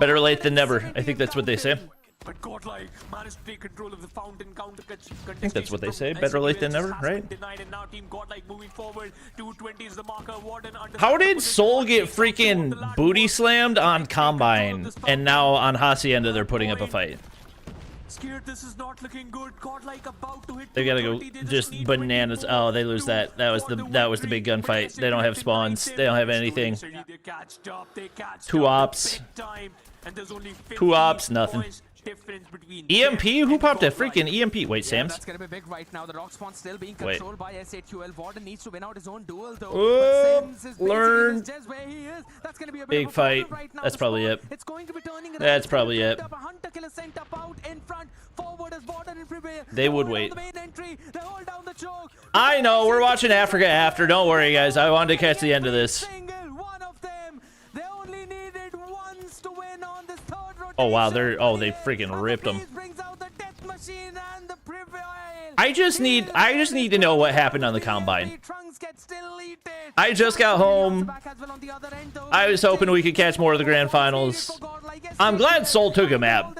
Better late than never. I think that's what they say. But Godlike managed to take control of the fountain counter. I think that's what they say. Better late than never, right? Denied, and now Team Godlike moving forward. 220 is the marker. Warden How did Soul get freaking booty slammed on Combine, and now on Hacienda they're putting up a fight? Scared this is not looking good. Godlike about to hit. They gotta go just bananas. Oh, they lose that. That was the big gunfight. They don't have spawns. They don't have anything. 2 ops. 2 ops, nothing. EMP? Who popped a freaking EMP? Wait, Sam's? That's gonna be big right now. The rock spawn still being Wait. controlled by SAQL. Warden needs to win out his own duel though. Oh, learn. Just where he is. That's gonna be a Big fight. right now. That's probably it. It's going to be turning around. That's probably it. A hunter killer sent up out in front. Forward as Warden and prevail. They would wait. The main entry. They hold down the choke. I know. We're watching Africa after. Don't worry, guys. I wanted to catch the end of this. Single one of them. They only needed once to win on this third rotation. Oh wow, they freaking ripped them. I just need to know what happened on the Combine. I just got home. I was hoping we could catch more of the grand finals. I'm glad Soul took a map.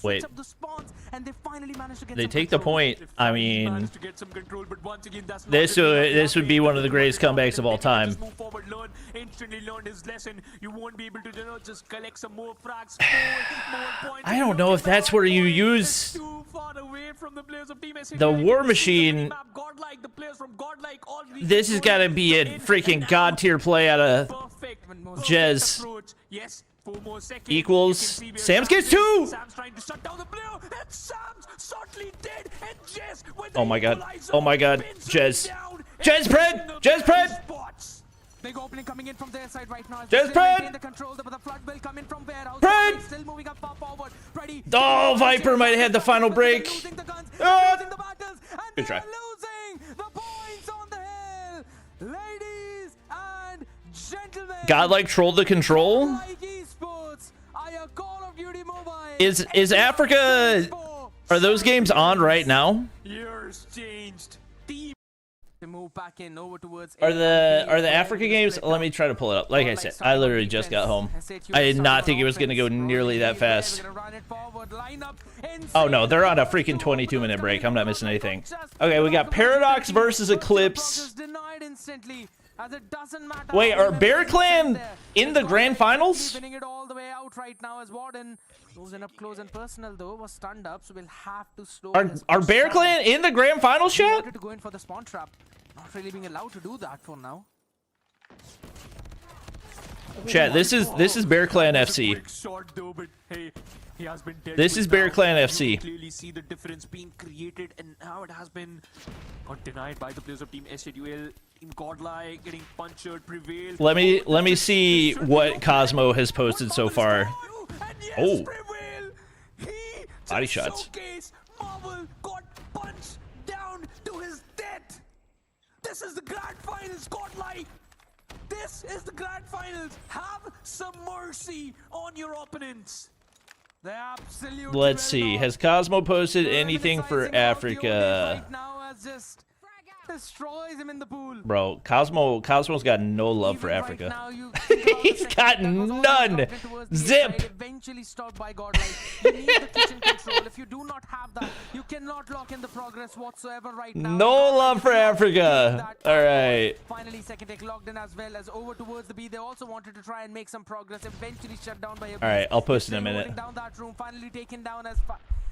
Wait. They take the point. I mean, this would be one of the greatest comebacks of all time. I don't know if that's where you use the War Machine. This has got to be a freaking god tier play out of Jez. Equals Sam's gets 2. Oh my god. Oh my god. Jez Pred. Jez Pred. Big opening coming in from their side right now. Just Pred! Pred! Still moving up forward. Ready. Oh, Viper might have had the final break. Good try. Losing the points on the hill. Ladies and gentlemen. Godlike trolled the control. Is Africa? Are those games on right now? Years changed. To move back in over towards Are the Africa games? Let me try to pull it up. Like I said, I literally just got home. I did not think it was gonna go nearly that fast. Oh no, they're on a freaking 22-minute break. I'm not missing anything. Okay, we got Paradox versus Eclipse. Wait, are Bear Clan in the grand finals? Winning it all the way out right now as Warden losing up close and personal though was stunned up, so we'll have to slow. Are Bear Clan in the grand finals, chat? Wanted to go in for the spawn trap, not really being allowed to do that for now. Chat, this is Bear Clan FC. This is Bear Clan FC. Clearly see the difference being created, and now it has been got denied by the players of Team SAQL. Team Godlike getting punctured, prevail. Let me see what Cosmo has posted so far. Oh, body shots. Marvel got punched down to his death. This is the grand finals, Godlike. This is the grand finals. Have some mercy on your opponents. They absolutely. Let's see. Has Cosmo posted anything for Africa? Right now as just destroys him in the pool. Bro, Cosmo's got no love for Africa. He's got none. Zip. Eventually stopped by Godlike. You need the kitchen control. If you do not have that, you cannot lock in the progress whatsoever right now. No love for Africa. All right. Finally, second take locked in as well as over towards the B. They also wanted to try and make some progress. Eventually shut down by a B. All right, I'll post in a minute. Down that room, finally taken down as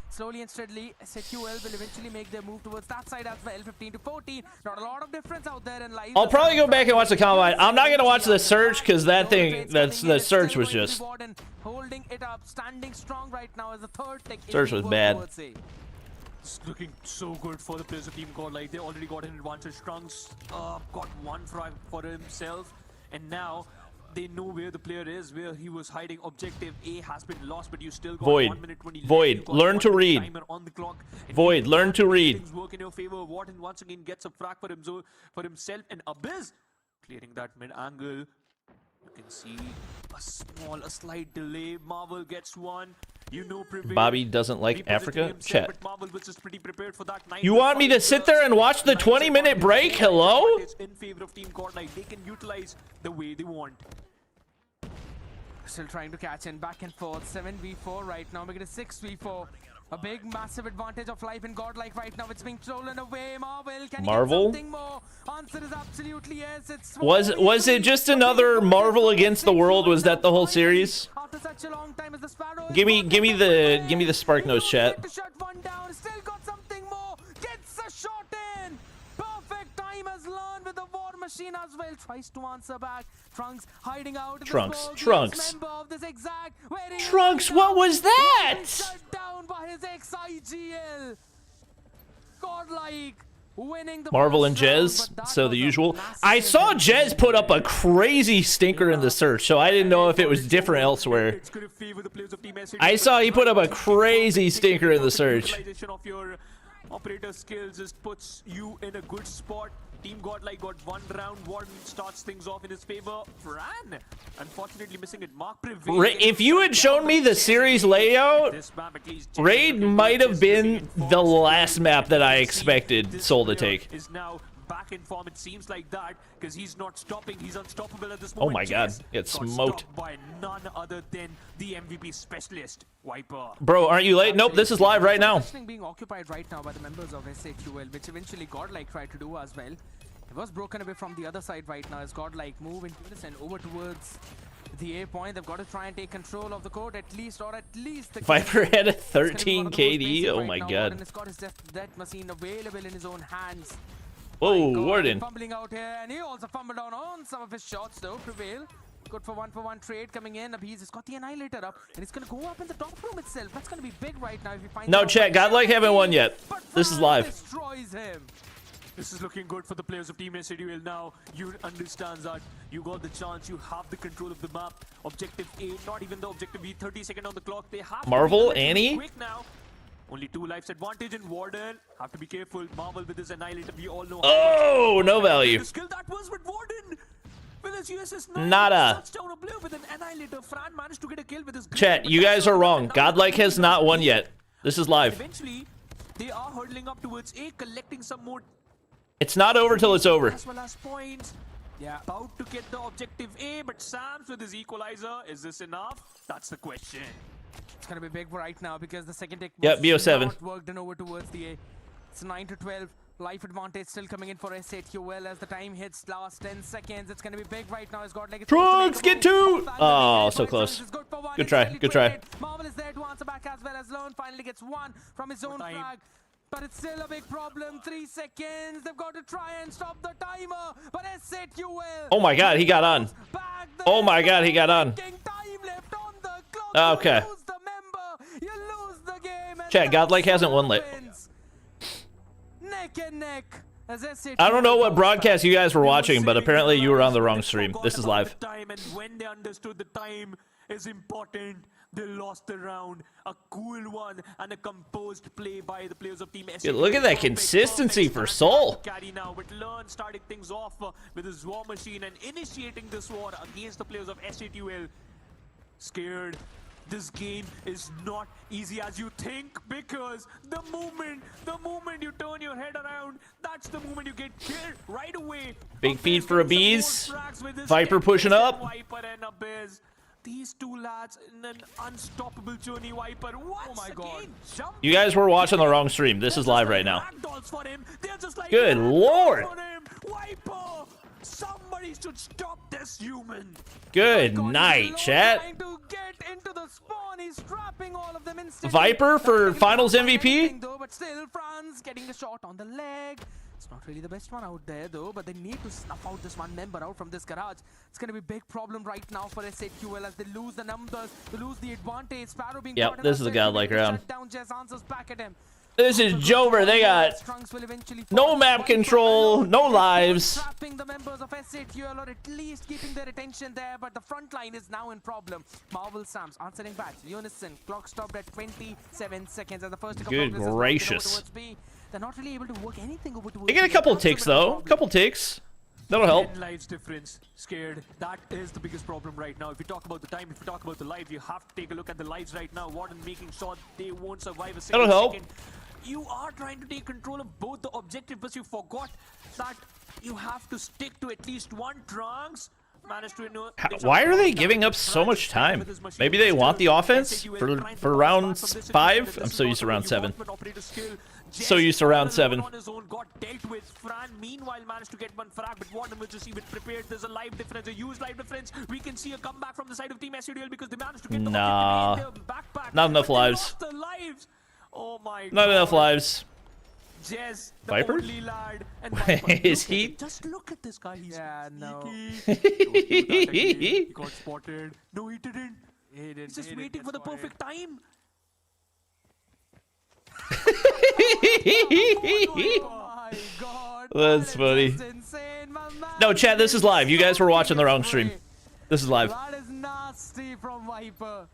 slowly and steadily. SAQL will eventually make their move towards that side as well. 15 to 14. Not a lot of difference out there in life. I'll probably go back and watch the Combine. I'm not gonna watch the search because the search was just. Holding it up, standing strong right now as the third take. Search was bad. It's looking so good for the players of Team Godlike. They already got an advantage. Trunks got one try for himself, and now they know where the player is, where he was hiding. Objective A has been lost, but you still got Void. 1 minute 20 Void, learn to read. Timer on the clock. Void, learn to read. Things work in your favor. Warden once again gets a frag for himself, and Abyss clearing that mid angle. You can see a slight delay. Marvel gets one. You know, Bobby doesn't like Africa. Chat. Marvel was just pretty prepared for that. You want me to sit there and watch the 20-minute break? Hello? In favor of Team Godlike, they can utilize the way they want. Still trying to catch in, back and forth. 7v4 right now, make it a 6v4. A big, massive advantage of life in Godlike right now. It's being stolen away. Marvel, can you get something more? Answer is absolutely yes. It's was it just another Marvel against the world? Was that the whole series? After such a long time, as the Sparrow Give me the Spark Nose chat. to shut one down. Still got something more. Gets a shot in. Perfect time has learned with the War Machine as well. Tries to answer back. Trunks hiding out. Trunks. Member of this exact. Trunks, what was that? Shut down by his ex-IGL. Godlike winning the Marvel first and round, Jez, but that so was the a usual. massive I saw advantage. Jez put up a crazy stinker in the search, so I didn't know if it was different elsewhere. It's going to favor the players of Team SAT. I saw he put up a crazy stinker in the search. Utilization of your operator skills just puts you in a good spot. Team Godlike got one round. Warden starts things off in his favor. Fran, unfortunately missing it. Mark prevailed. If you had shown me the series layout, This map at least Raid might have been the last map that I expected Soul to take. Is now back in form. It seems like that because he's not stopping. He's unstoppable at this Oh moment. my God, Jez get got smoked. stopped by none other than the MVP specialist, Viper. Bro, aren't you late? Nope, this is live right now. Positioning being occupied right now by the members of SAQL, which eventually Godlike tried to do as well. It was broken away from the other side right now as Godlike move into this and over towards the A point. They've got to try and take control of the court at least, or at least the Viper had a It's gonna be 13 one of the most KD. basic Oh right my now. God. Warden has got his death machine available in his own hands. Whoa, My God, Warden. fumbling out here, and he also fumbled down on some of his shots though. Prevail. Good for one trade coming in. He's just got the Annihilator up, and it's gonna go up in the top room itself. That's gonna be big right now if you find. No, out. chat, Godlike haven't won yet. But This is Fran live. Destroys him. This is looking good for the players of Team SADUL now. You understand that you got the chance, you have the control of the map. Objective A, not even the objective B, 30 seconds on the clock. They have to Marvel, be Annie? quick now. Only 2 lives advantage in Warden. Have to be careful. Marvel with his Annihilator, we all know how Oh, much no value. the skill that was with Warden. With his USS 9, Nada. touchdown of blue with an Annihilator. Fran managed to get a kill with his Chat, you guys are wrong. Godlike has not won yet. This is live. Eventually, they are hurtling up towards A, collecting some more It's not over till it's over. as well as points. Yeah. About to get the objective A, but Sam's with his equalizer. Is this enough? That's the question. It's gonna be big right now because the second tick Yep, was BO7. not worked and over towards the A. It's 9 to 12. Life advantage still coming in for SAQL as the time hits last 10 seconds. It's gonna be big right now. It's got like Trunks, get two! Oh, so close. Good try, good try. Marvel is there to answer back as well as Lone finally gets one from his own time. flag. But it's still a big problem. 3 seconds. They've got to try and stop the timer. But SAQL. Oh my God, he got on. Back the Oh my God, he got on. time left on the clock. Okay. You lose the member. You lose the game. and Chat, Godlike that's hasn't won what lit. happens. Neck and neck. As SAQL I don't know what comes broadcast you guys were They watching, but saving apparently their you were on the lives. wrong They stream. forgot This is about live. the time, and when they understood the time is important, they lost the round. A cool one and a composed play by the players of Team SAT. look at that consistency for Soul. Carry now, but Learn starting things off with his War Machine and initiating this war against the players of SATUL. Scared. This game is not easy as you think because the moment you turn your head around, that's the moment you get killed right away. Big feed for a bees. Viper Viper pushing up. Viper and a Biz. These two lads in an unstoppable journey. Viper once my God. again jumped. You guys were watching the wrong stream. This is live right now. Ragdolls for him. They're just like Good ragdolls Lord. for him. Viper, somebody should stop this human. Good God, night, Lone chat. trying to get into the spawn. He's trapping all of them instantly. Viper for Not getting finals anything MVP? though, but still, Franz getting the shot on the leg. It's not really the best one out there though, but they need to snuff out this one member out from this garage. It's going to be a big problem right now for SAQL as they lose the numbers, they lose the advantage. Sparrow being Yep, brought in this as is a well. godlike Shut round. down, Jez answers back at him. This is Jover. They got Trunks will eventually no fall. map Viper control, alone no lives. trapping the members of SATUL or at least keeping their attention there, but the front line is now in problem. Marvel Sams answering back. Unison, clock stopped at 27 seconds and the first tick of Good progress is working over gracious. towards B. They're not really able to work anything over towards They get a B. couple That's a ticks bit of a though. problem. Couple ticks. That'll help. 10 lives difference. Scared. That is the biggest problem right now. If we talk about the time, if we talk about the lives, you have to take a look at the lives right now. Warden making sure they won't survive a single That'll help. second. You are trying to take control of both the objective, but you forgot that you have to stick to at least one. Trunks Why are they giving up so much time? Maybe they want the offense for round 5? I'm so used to round 7. So used to round 7. Got dealt with. Fran meanwhile managed to get one frag, but Warden was just even prepared. There's a live difference, a huge live difference. We can see a comeback from the side of Team SUDL because they managed to get the backpack. Not enough lives. Oh my Not enough lives. Jez, the Viper? only lad, and Viper. Is he? Just look at this guy. He's no. He got spotted. No, he didn't. He's just waiting for the perfect time. Oh my god. That's funny. Insane, my man. No, chat, this is live. You guys were watching the wrong stream. This is live. That is nasty from Viper.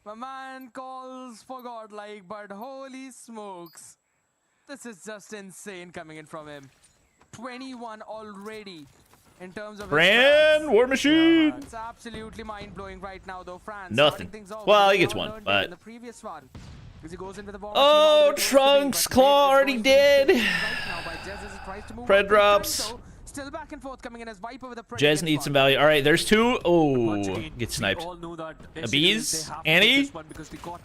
My man calls for godlike, but holy smokes. This is just insane coming in from him. 21 already in terms of Brand War Machine. It's absolutely mind-blowing right now, though. France Nothing. things off. Well, he gets one, but in the previous one. He goes into the ball. oh, Trunks Claw already dead. Pred drops. Still back and forth coming in as Viper with a Jez needs some value. All right, there's 2. Oh, get sniped. Abiz, Annie. Because they got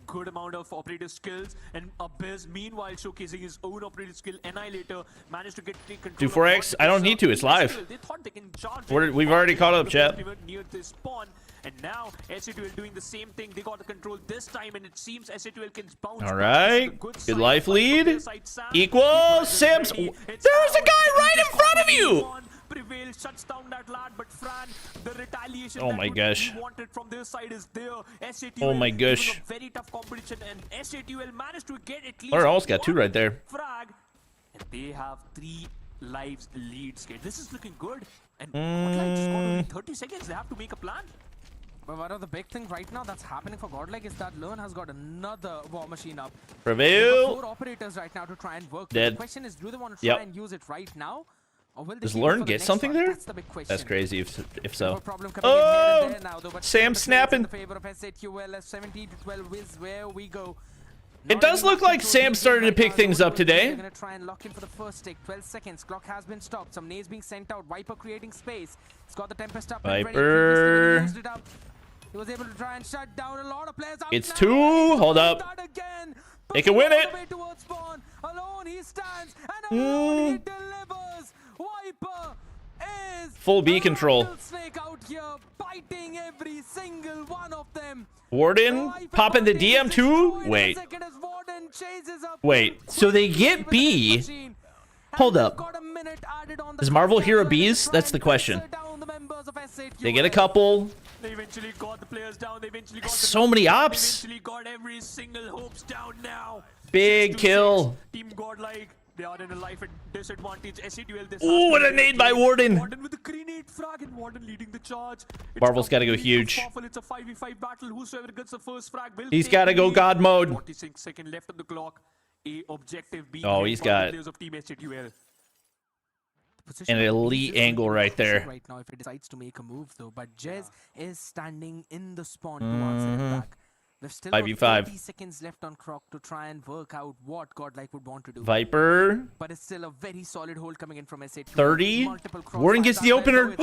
good amount of operative skills, and Abiz meanwhile showcasing his own operative skill. Annihilator managed to take control. Do 4x? I don't need to. It's live. They thought they can charge We've already caught up, chat. near this spawn, and now SA2L doing the same thing. They got the control this time, and it seems SA2L can bounce. All right, good life lead. Equals Sims. There's a guy right in front of you. Prevail, shuts down that lad, but Fran, the retaliation oh my gosh. wanted from their side is there. SA2L, oh my gosh. very tough competition, and SA2L managed to get at least. Or almost got 2 right there. Frag, and they have 3 lives leads. This is looking good, and Godlike just got only 30 seconds. They have to make a plan. But one of the big things right now that's happening for Godlike is that Lern has got another war machine up. Prevail. 4 operators right now to try and work. Dead. The question is, do they want to try and use it right now? Or will they Does keep it Lern for the get next something one? there? That's the big question. That's crazy if so. Oh, Sam snapping. In favor of SA2L, 17 to 12 is where we go. It does look like Sam started to pick things up today. They're going to try and lock in for the first stick. 12 seconds. Clock has been stopped. Some nades being sent out. Viper creating space. He's got the Tempest up. Viper. He was able to try and shut down a lot of players. It's 2. Hold up. They can win it. Alone he stands, and alone he delivers. Viper is full B control. Snake out here, biting every single one of them. Warden popping the DM too. Wait. So they get B. Hold up. Does Marvel hear a B's? That's the question. They get a couple. They eventually got the players down. They eventually got so many ops. Eventually got every single hopes down now. Big kill. Team Godlike. They are in a life disadvantage. SA2L. Ooh, what a nade by Warden. Warden with the grenade frag, and Warden leading the charge. Marvel's got to go huge. It's a 5v5 battle. Whosoever gets the first frag will. He's got to go God mode. 46 seconds left on the clock. A objective B. Oh, he's got of Team SA2L. an elite angle right there. Right now, if he decides to make a move, though, but Jez is standing in the spawn to answer it back. We've still got 30 seconds left on clock to try and work out what Godlike would want to do. Viper. But it's still a very solid hold coming in from SA2. 30. Warden gets the opener.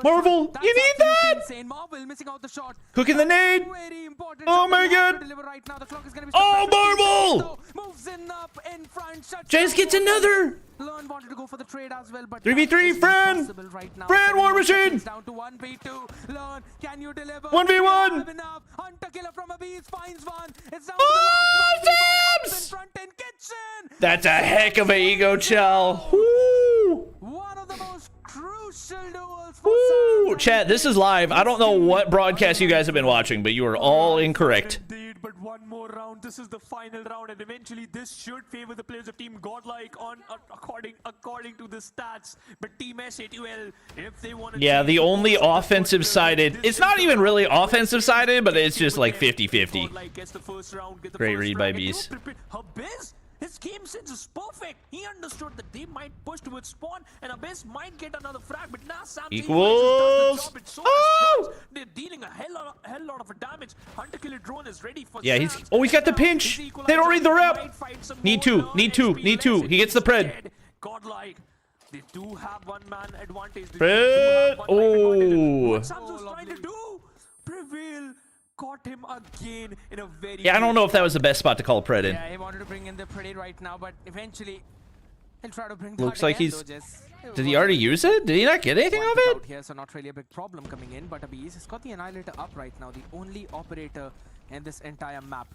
Marvel, you need that. Marvel missing out the shot. Cooking the nade. Oh my god. Oh, Marvel. Moves in up in front. Jez gets another. Lern wanted to go for the trade as well, but 3v3, Fran! Fran War Machine! Down to 1v2. Lern, can you deliver? 1v1! Hunter killer from Abiz finds one. It's down oh, to the last 1v1 in front in kitchen. That's a heck of a ego chow. Woo! One of the most crucial duels for Woo! Chat, this is live. I don't know what broadcast you guys have been watching, but you are all incorrect. Indeed, but one more round. This is the final round, and eventually this should favor the players of Team Godlike on according to the stats. But Team SA2L, if they want to, yeah, the only offensive sided. It's not even really offensive sided, but it's just like 50-50. Great read by Beast. His game sense is perfect. He understood that they might push towards spawn, and Abyss might get another frag, but now Sam equals. Oh! They're dealing a hell lot of damage. Hunter killer drone is ready for. Yeah, he's got the pinch. They don't read the rep. Need two. He gets the pred. Godlike. They do have one-man advantage. Fred! Oh. What Sam's was trying to do? Prevail caught him again in a very... Yeah, I don't know if that was the best spot to call a Pred in. Yeah, he wanted to bring in the Pred right now, but eventually he'll try to bring that Looks like again, he's... though, Jess. Did he already use it? Did he not get anything of it? Out here, so not really a big problem coming in, but Abiz has got the Annihilator up right now, the only operator in this entire map.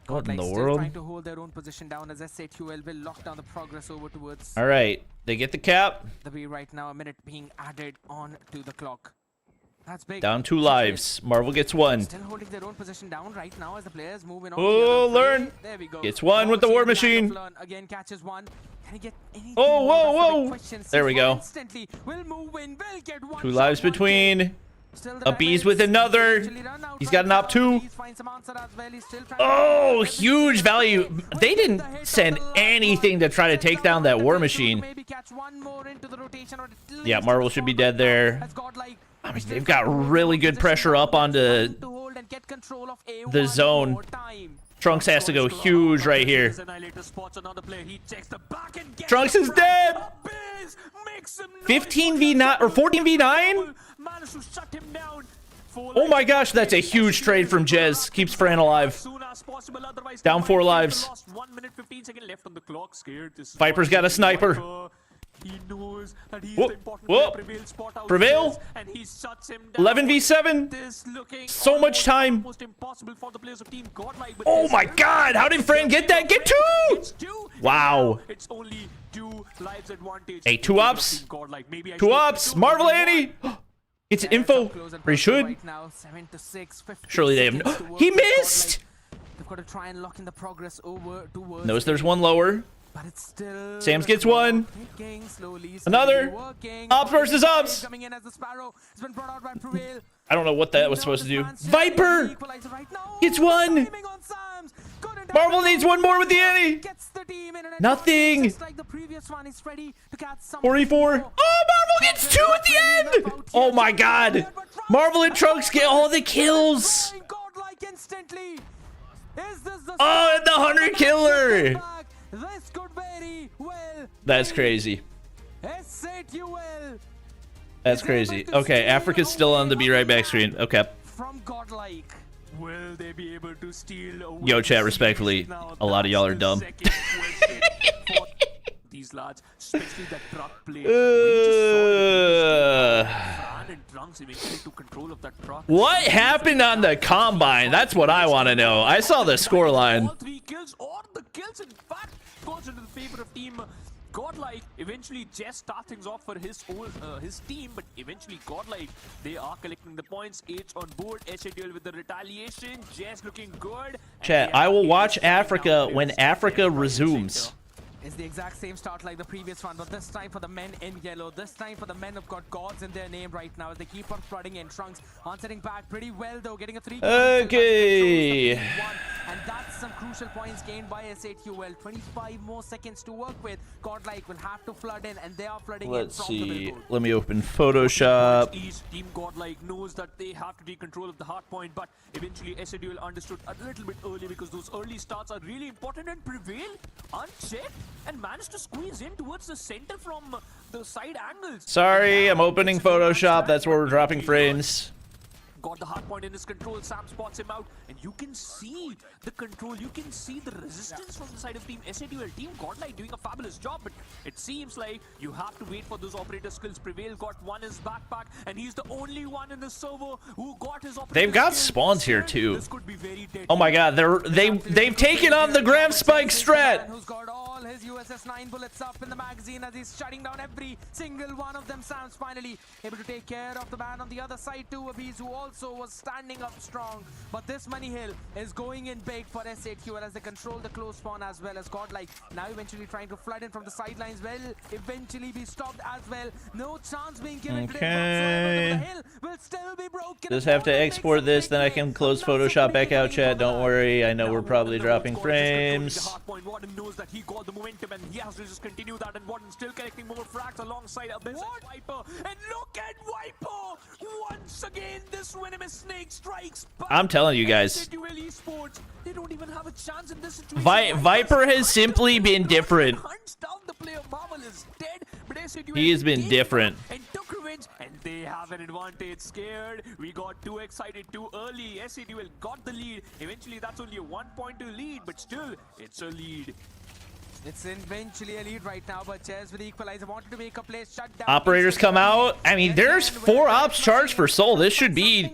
What in the Still world? trying to hold their own position down as SAQL will lock down the progress over towards All right, they get the cap. the B right now. A minute being added on to the clock. That's big. Down 2 lives. Marvel gets 1. Still holding their own position down right now as the players move in on. Oh, the other learn. fray. There we go. Gets 1 with the War Machine. Again catches 1. Can he get anything Oh, more? That's the whoa, big whoa. question. There we go. Instantly will move in, will get 1 2 lives shot, 1 kill. between. Still the A Bees damage. with another. Actually run out He's right got an op now. 2. Bees finds some answer as well. He's still trying Oh, to- huge value. They didn't send anything to try to take down that War Machine. Maybe catch 1 more into the rotation, or at least Yeah, Marvel should be dead there. has got, like, I mean, they've got really good pressure up onto to hold and get control of A the one zone. more time. Trunks has to go huge right here. His Annihilator spots another player. He checks the back and gets Trunks the is frag. dead. Biz makes him 15v9 or 14v9? Managed to shut him down. Oh my gosh, that's a huge trade from Jez. Keeps Fran alive. Soon as possible, otherwise Down they 4 might lives. lost 1 minute 15 seconds left on the clock. Scared. This is Viper's what got a he sniper. Viper. He knows that he's Whoop, the important whoop. player. Prevail spot out Prevail. Jez, and he shuts him down. 11v7. This looking So much time. almost impossible for the players of Team Godlike. But Oh this my is- god, how did Fran get that? Get 2! It's 2. Wow. It's only 2 lives advantage. Hey, 2 in favor of ops. Team Godlike. Maybe I 2 should- ops. Marvel Annie. It's info. Or he should. Right now, 7 to 6, 50 Surely they have seconds no. to work He with Godlike. missed. They've got to try and lock in the progress over towards. Knows there's 1 lower. But it's still Sam's gets 1. ticking slowly, Another. working. Ops versus ops. Coming in as the Sparrow has been brought out by Prevail. I don't know what that was supposed to do. Man's Viper. equalizer right now. Gets 1. Timing on Sam's. Couldn't have Marvel done needs it. 1 more with the Annie. Gets the team in an Nothing. advantage, just like the previous one. He's ready to catch some 44. more. Oh, Marvel gets 2 at the end. Oh my god. Marvel and Trunks get all the kills. Godlike instantly. Is this the Oh, and the Hunter Killer. This could very well. That's crazy. SAQL That's crazy. Okay, Africa's still on the Be Right Back screen. Okay. from Godlike. Will they be able to steal away Yo, chat, the respectfully, now? a lot of y'all are That's dumb. the second question for these lads, especially that truck play. We just saw Fran and Trunks eventually took control of that truck. What happened on the combine? That's what I want to know. I saw the scoreline. All 3 kills, or the kills in fact goes into the favor of Team Godlike. Eventually Jess starts things off for his team, but eventually Godlike, they are collecting the points. 8 on board. SADL with the retaliation. Jess looking good. Chat, I will watch Africa when Africa resumes. It's the exact same start like the previous one, but this time for the men in yellow. This time for the men who've got gods in their name right now as they keep on flooding in. Trunks answering back pretty well though, getting a 3. Okay. And that's some crucial points gained by SAQL. 25 more seconds to work with. Godlike will have to flood in, and they are flooding Let's in from the see. billboard. Let me open Photoshop. Team Godlike knows that they have to take control of the hard point, but eventually SADL understood a little bit early because those early starts are really important, and Prevail unchecked and managed to squeeze in towards the center from the side angles. Sorry, I'm opening Photoshop. That's where we're dropping frames. Got the hard point in his control. Sam spots him out, and you can see the control. You can see the resistance from the side of Team SADL. Team Godlike doing a fabulous job, but it seems like you have to wait for those operator skills. Prevail got 1 in his backpack, and he's the only one in the server who got his operator They've got skill. spawns here too. This could be very deadly. Oh my god, they've taken on the Grab Spike strat. Who's got all his USS 9 bullets up in the magazine as he's shutting down every single one of them. Sam's finally able to take care of the man on the other side too. Abiz, who also was standing up strong. But this money hill is going in big for SAQL as they control the close spawn as well as Godlike. Now eventually trying to flood in from the sidelines. Will eventually be stopped as well. No chance being given to them whatsoever. The hill will still be broken. Just have to export this, then I can close Photoshop back out, chat. Don't worry. I know we're probably dropping frames. Warden knows that he got the momentum and he has to just continue that, and Warden still collecting more frags alongside Abyss and Viper. And look at Viper! Once again, this venomous snake strikes back. I'm telling you guys. Esports, they don't even have a chance in this situation. Viper has simply been different. Hunts down the player. Marvel is dead, but SATUL He has been came different. and took revenge, and they have an advantage. Scared, we got too excited too early. SATUL got the lead. Eventually, that's only a 1-point lead, but still, it's a lead. It's eventually a lead right now, but Chairs with the equalizer wanted to make a play, shut down. Operators come out. I mean, there's 4 ops charged for Soul. This should be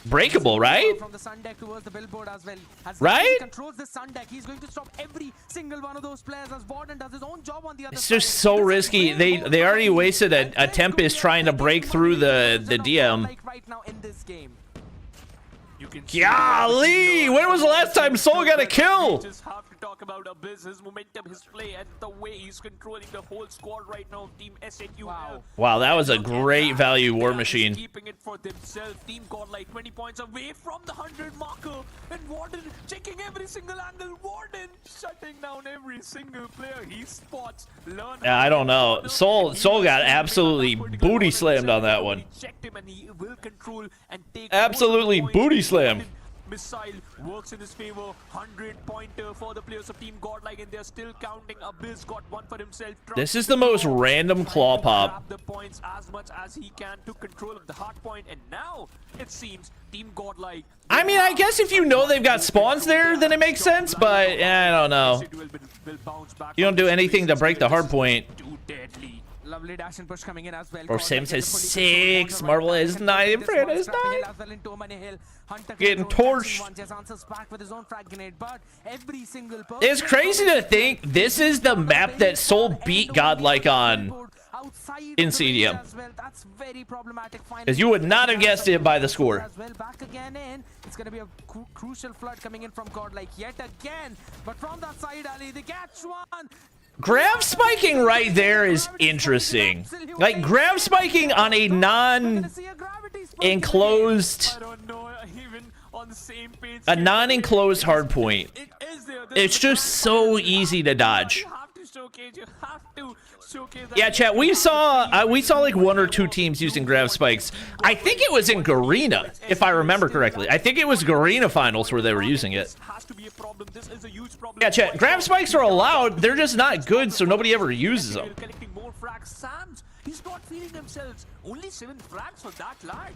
breakable, right? From the sun deck towards the billboard as well. As right? He controls the sun deck. He's going to stop every single one of those players as Warden does his own job on the other It's side. just so risky. They already wasted a Tempest trying to break through the DM. Like right now in this game. You can see Golly, when was the last time Soul got a kill? We just have to talk about Abyss, his momentum, his play, and the way he's controlling the whole squad right now. Team SATUL. Wow, that was a great value War They are Machine. keeping it for themselves. Team got like 20 points away from the 100 marker, and Warden checking every single angle. Warden shutting down every single player he spots. Yeah, I don't know. Soul got absolutely booty slammed on that one. Checked him, and he will control and take Absolutely most booty points. slammed. Missile works in his favor. 100-pointer for the players of Team Godlike, and they're still counting. Abyss got one for himself. This is the most random claw pop. Grab the points as much as he can to control of the hard point, and now it seems Team Godlike. I mean, I guess if you know they've got spawns there, then it makes sense, but I don't know. You don't do anything to break the hard point. Too deadly. Lovely dash and push coming in as well. Or Sam says 6. Marvel is 9. Fred is 9. Getting torched. It's crazy to think this is the map that Soul beat Godlike on in CDM. That's very problematic. Because you would not have guessed it by the score. As well, back again in. It's going to be a crucial flood coming in from Godlike yet again. But from that side, Ali, they catch one. Grab spiking right there is interesting. Like, grab spiking on a non-enclosed, a non-enclosed hardpoint. It's just so easy to dodge. Yeah, chat, we saw like 1 or 2 teams using grab spikes. I think it was in Garena, if I remember correctly. I think it was Garena finals where they were using it. Yeah, chat, grab spikes are allowed. They're just not good, so nobody ever uses them. He's not feeling themselves. Only 7 frags for that lag.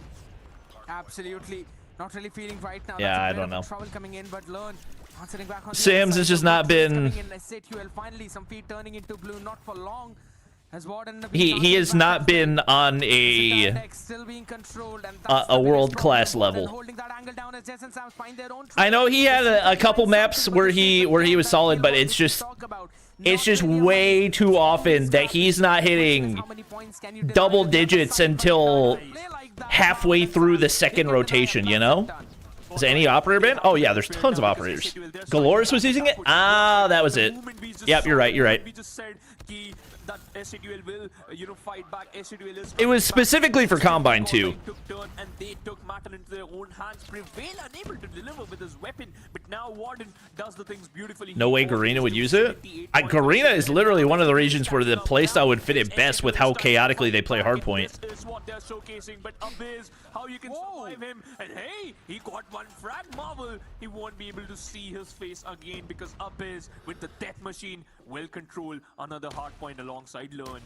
Absolutely. Not really feeling right now. Yeah, I don't know. Trouble coming in, but learn. Answering back on Sam's has just not been. Finally, some feet turning into blue, not for long. He has not been on a world-class level. I know he had a couple maps where he was solid, but it's just way too often that he's not hitting double digits until halfway through the second rotation, you know? Is there any operator ban? Oh yeah, there's tons of operators. Galoris was using it? Ah, that was it. Yep, you're right, you're right. That SATUL will, fight back. SATUL is it was specifically for Combine too. Took turn and they took matter into their own hands. Prevail unable to deliver with his weapon, but now Warden does the things beautifully. No way Garena would use it. Garena is literally one of the regions where the playstyle would fit it best with how chaotically they play hardpoint. This is what they're showcasing, but Abyss, how you can survive him, and hey, he got 1 frag. Marvel, he won't be able to see his face again because Abyss with the death machine will control another hardpoint alongside Learn.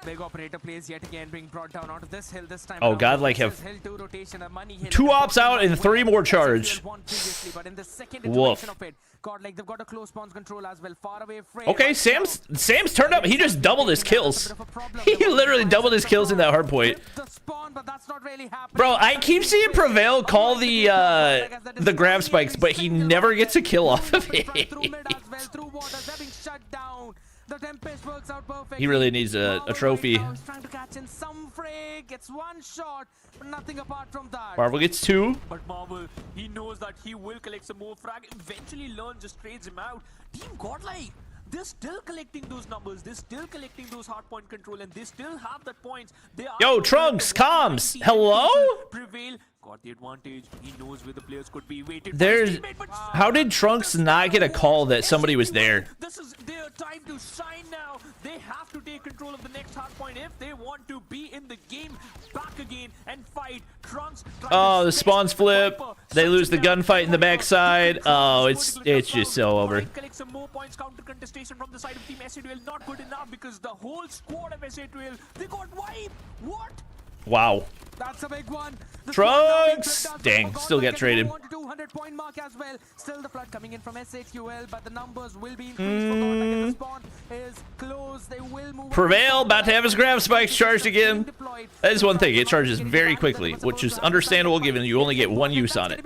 Big operator plays yet again, being brought down out of this hill this time. Oh, Godlike have 2 ops out and 3 more charged. Woof. Godlike, they've got a close spawns control as well. Far away frame. Okay, Sam's turned up. He just doubled his kills. He literally doubled his kills in that hardpoint. Bro, I keep seeing Prevail call the grab spikes, but he never gets a kill off of it. He really needs a trophy. Trying to catch in some frag, gets 1 shot, but nothing apart from that. Marvel gets 2. But Marvel, he knows that he will collect some more frag. Eventually, Learn just trades him out. Team Godlike, they're still collecting those numbers. They're still collecting those hardpoint control, and they still have that points. They are Yo, Trunks, comms, hello? Prevail. got the advantage. He knows where the players could be. Waited There's... for his teammate, but How did Trunks not get a call that somebody was there? this is their time to shine now. They have to take control of the next hard point if they want to be in the game back again and fight. Trunks. Oh, the spawns flip. They lose the gunfight in the backside. Oh, it's just so over. Collect some more points. Counter contestation from the side of Team SA12. Not good enough because the whole squad of SA12, they got wiped. What? Wow. That's a big one. The Trunks! Flood Dang, does still get traded. 200-point mark as well. Still the flood coming in from SAQL, but the numbers will be increased for God. Like the spawn is close. They will move. Prevail, about to have his grab spikes charged again. That is one thing, it charges very quickly, which is understandable given you only get one use on it.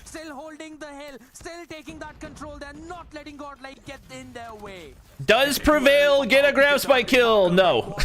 Still holding the hill, still taking that control. They're not letting Godlike get in their way. Does Prevail get a grab spike kill? No.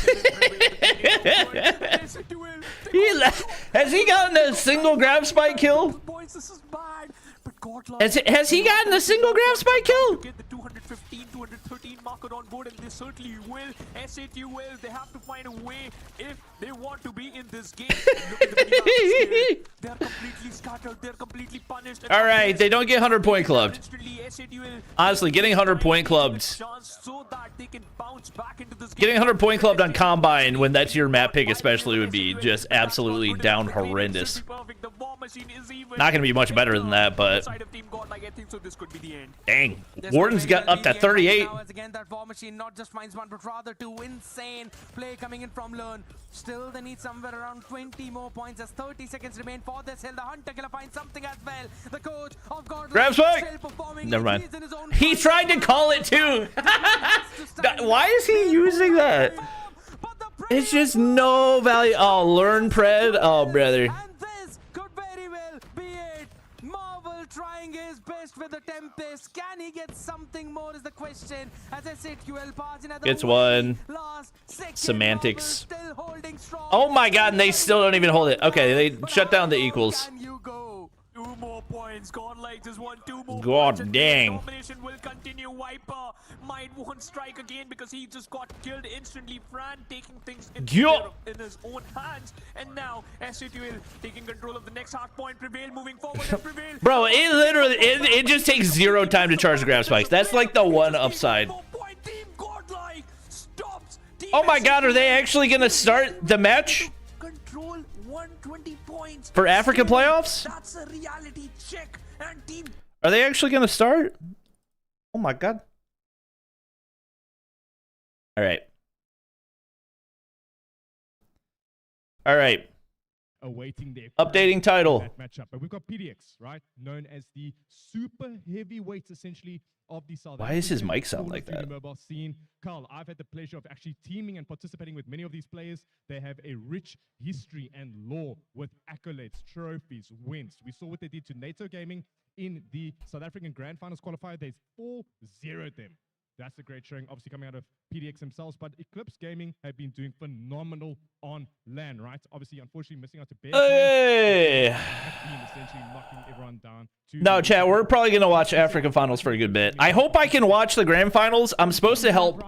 Has he gotten a single grab spike kill? Boys, this is bad. But God, Has he gotten a single grab spike kill? get the 215, 213 marker on board, and they certainly will. SA2 will. They have to find a way if they want to be in this game. Look at the minimap. They're completely scattered. They're completely punished. All right, they don't get 100-point clubbed. Instantly, SA2 will Honestly, getting 100-point clubbed. chance so that they can bounce back into this game. Getting 100-point clubbed on Combine when that's your map pick especially would be just absolutely down horrendous. Not going to be much better than that, but dang. Warden's got up to 38. Again, that War Machine not just finds one, but rather two. Insane play coming in from Learn. Still, they need somewhere around 20 more points as 30 seconds remain for this hill. The Hunter gonna find something as well. The coach of God grab spike. Never mind. He tried to call it too. Why is he using that? It's just no value. Oh, Learn Pred. Oh, brother. And this could very well be it. Marvel trying his best with the Tempest. Can he get something more is the question. As I said, QL pass in Gets one. Semantics. Oh my god, and they still don't even hold it. Okay, they shut down the equals. Can you go? 2 more points. Godlike just won 2 more God points. dang. Domination will continue. Viper won't strike again because he just got killed instantly. Fran taking things in his own hands. And now SCTL taking control of the next hard point. Prevail moving forward. Prevail. Bro, it literally, it just takes 0 time to charge the grab spikes. That's like the one upside. Oh my god, are they actually going to start the match? Control 120 points. For Africa playoffs? That's a reality check. And team. Are they actually going to start? Oh my god. All right. All right. Awaiting their updating title. That matchup. But we've got PDX, right? Known as the super heavyweights, essentially, of the South Why does his mic sound like that? Mobile scene. Carl, I've had the pleasure of actually teaming and participating with many of these players. They have a rich history and lore with accolades, trophies, wins. We saw what they did to NATO Gaming in the South African Grand Finals qualifier. They 4-0'd them. That's a great showing, obviously coming out of PDX themselves, but Eclipse Gaming have been doing phenomenal on LAN, right? Obviously, unfortunately, missing out to Bear. Hey! Essentially knocking everyone down. No, chat, we're probably going to watch African Finals for a good bit. I hope I can watch the Grand Finals. I'm supposed to help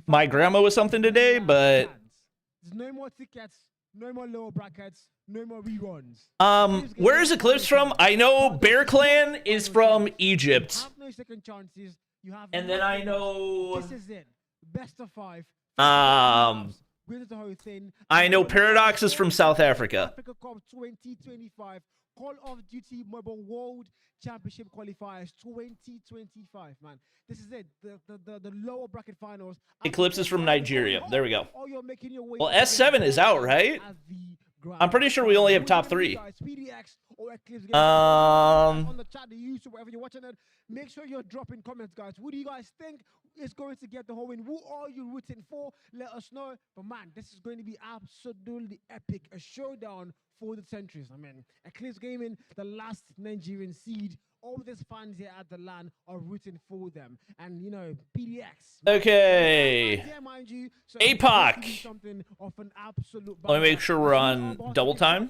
my grandma with something today, but... There's no more tickets, no more lower brackets, no more reruns. Where is Eclipse from? I know Bear Clan is from Egypt. You have no second chances. You have And then I know... This is it. Best of 5. Win the whole thing. I know Paradox is from South Africa. Africa Cup 2025. Call of Duty Mobile World Championship Qualifiers 2025, man. This is it. The lower bracket finals. Eclipse is from Nigeria. There we go. Oh, you're making your way Well, S7 is out, right? I'm pretty sure we only have top 3. On the chat, the YouTube, wherever you're watching it, make sure you're dropping comments, guys. Who do you guys think is going to get the whole win? Who are you rooting for? Let us know. But man, this is going to be absolutely epic. A showdown for the centuries. I mean, Eclipse Gaming, the last Nigerian seed. All these fans here at the LAN are rooting for them. And, you know, PDX. Okay. Yeah, mind you, so APOC. Let me make sure we're on double time.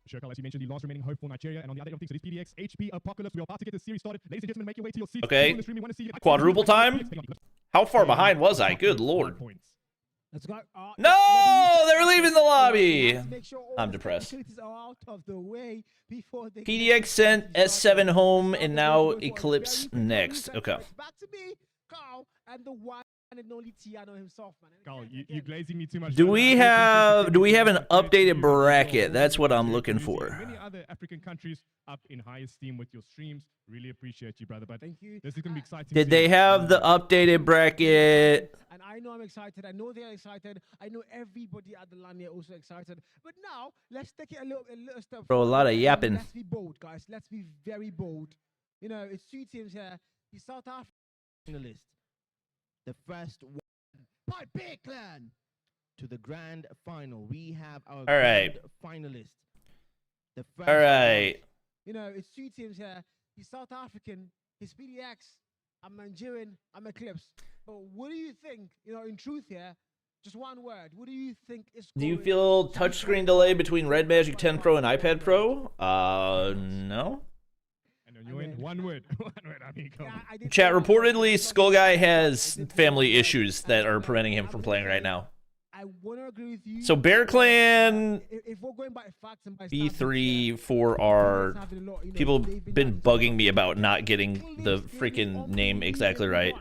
Sure, Carl, as you mentioned, the last remaining hope for Nigeria. And on the other end of things, it is PDX, HP, Apocalypse. We are about to get this series started. Ladies and gentlemen, make your way to your seats. Okay. Quadruple time? How far behind was I? Good lord. Let's go. No, they're leaving the lobby. Let's make sure all I'm the depressed. facilities are out of the way before they PDX sent S7 home, and now Eclipse next. Okay. Back to me, Carl, and the one and only Tiano himself, man. Carl, you glazing me too much. Do we have an updated you bracket? for That's what I'm your looking community. for. Many other African countries up in high esteem with your streams. Really appreciate you, brother. But Thank you. this is gonna be exciting. Did to they see. have the updated bracket? And I know I'm excited. I know they're excited. I know everybody at the LAN here also excited. But now let's take it a little step. Bro, a lot of further. yapping. Let's be bold, guys. Let's be very bold. You know, it's two teams here. The South African list. The first one by Big Clan to the grand final. We have our right. grand finalist. The first All right. You know, it's two teams here. He's South African. He's PDX. I'm Nigerian. I'm Eclipse. But what do you think? You know, in truth here, just one word. What do you think is? Do you going feel to touchscreen delay between Red Magic 10 Pro and iPad Pro? No. And then you win one word. One word. I mean, come on. I did Chat, say that. reportedly, Skull Guy has family issues that are preventing him from playing right now. I want to agree with you. So Bear Clan If we're going by facts and by B3 4R, people have been bugging me about not getting the freaking name exactly right.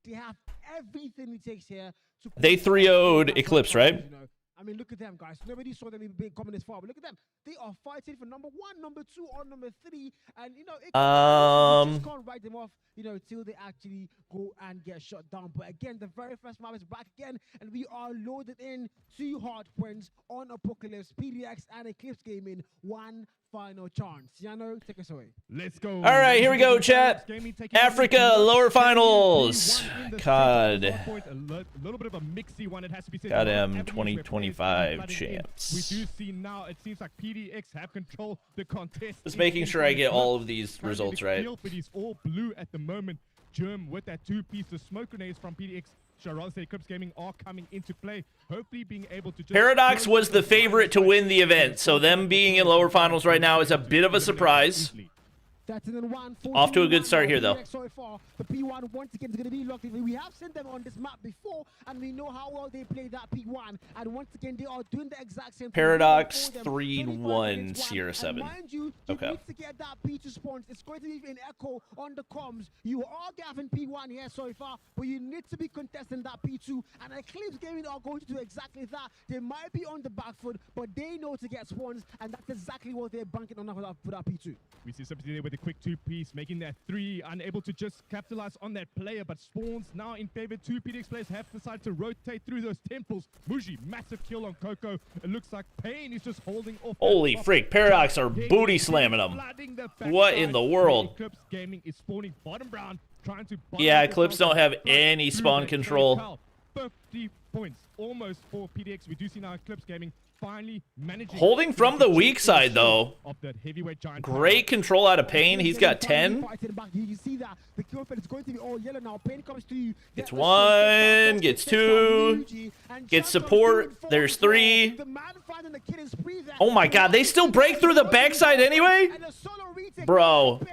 They have everything it takes here to They 3-0'd Eclipse, right? You know? I mean, look at them, guys. Nobody saw them even coming this far, but look at them. They are fighting for number 1, number 2, or number 3, and you know, you just can't write them off, you know, till they actually go and get shut down. But again, the very first map is back again, and we are loaded in 2 hard points on Apocalypse, PDX, and Eclipse Gaming. One final chance. Yano, take us away. Let's go. All right, here we go, chat. Africa lower finals. COD. A little bit of a mixy one, it has to be said. CODM 2025 champs. We do see now, it seems like PDX have control the contest. Just making sure I get all of these results right. But he's all blue at the moment. Germ with that 2-piece. The smoke grenades from PDX. Sharaz Eclipse Gaming are coming into play. Hopefully being able to just Paradox was the favorite to win the event, so them being in lower finals right now is a bit of a surprise. Off to a good start here, though. So far, the P1 once again is going to be locked in. We have seen them on this map before, and we know how well they played that P1. And once again, they are doing the exact same thing. Paradox 3-1 Sierra 7. Mind you, Okay. need to get that P2 spawns. It's going to be an echo on the comms. You are gathering P1 here so far, but you need to be contesting that P2. And Eclipse Gaming are going to do exactly that. They might be on the back foot, but they know to get spawns, and that's exactly what they're banking on for that P2. We see somebody there with a quick 2-piece, making that 3, unable to just capitalize on that player, but spawns now in favor. 2 PDX players have decided to rotate through those temples. Muji, massive kill on Coco. It looks like Pain is just holding off. Holy freak, Paradox are booty slamming them. What in the world? Eclipse Gaming is spawning bottom brown, trying to Yeah, Eclipse don't have any spawn control. 50 points, almost for PDX. We do see now Eclipse Gaming finally managing Holding from the weak side, though. Of that heavyweight giant. Great control out of Pain. He's got 10. You see that the kill feed is going to be all yellow now. Pain comes to you. Gets 1, gets 2, gets support. There's 3. Oh my god, they still break through the backside anyway? Bro,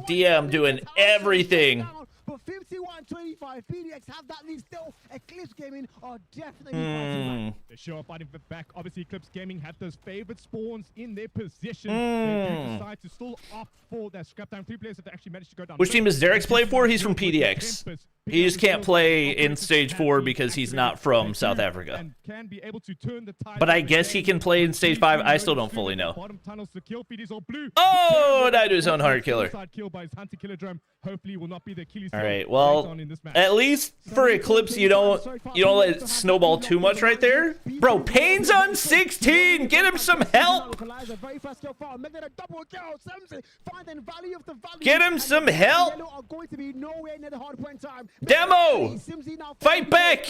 DM doing everything. But 51-25, PDX have that lead still. Eclipse Gaming are definitely fighting back. They show up fighting back. Obviously, Eclipse Gaming have those favorite spawns in their position. They do decide to still opt for that scrap down. 3 players have actually managed to go down. Which team does Derek's play for? He's from PDX. He just can't play in stage 4 because he's not from South Africa. But I guess he can play in stage 5. I still don't fully know. Oh, died to his own hard killer. All right, well, at least for Eclipse, you don't let it snowball too much right there. Bro, Pain's on 16. Get him some help. Get him some help. Demo! Fight back!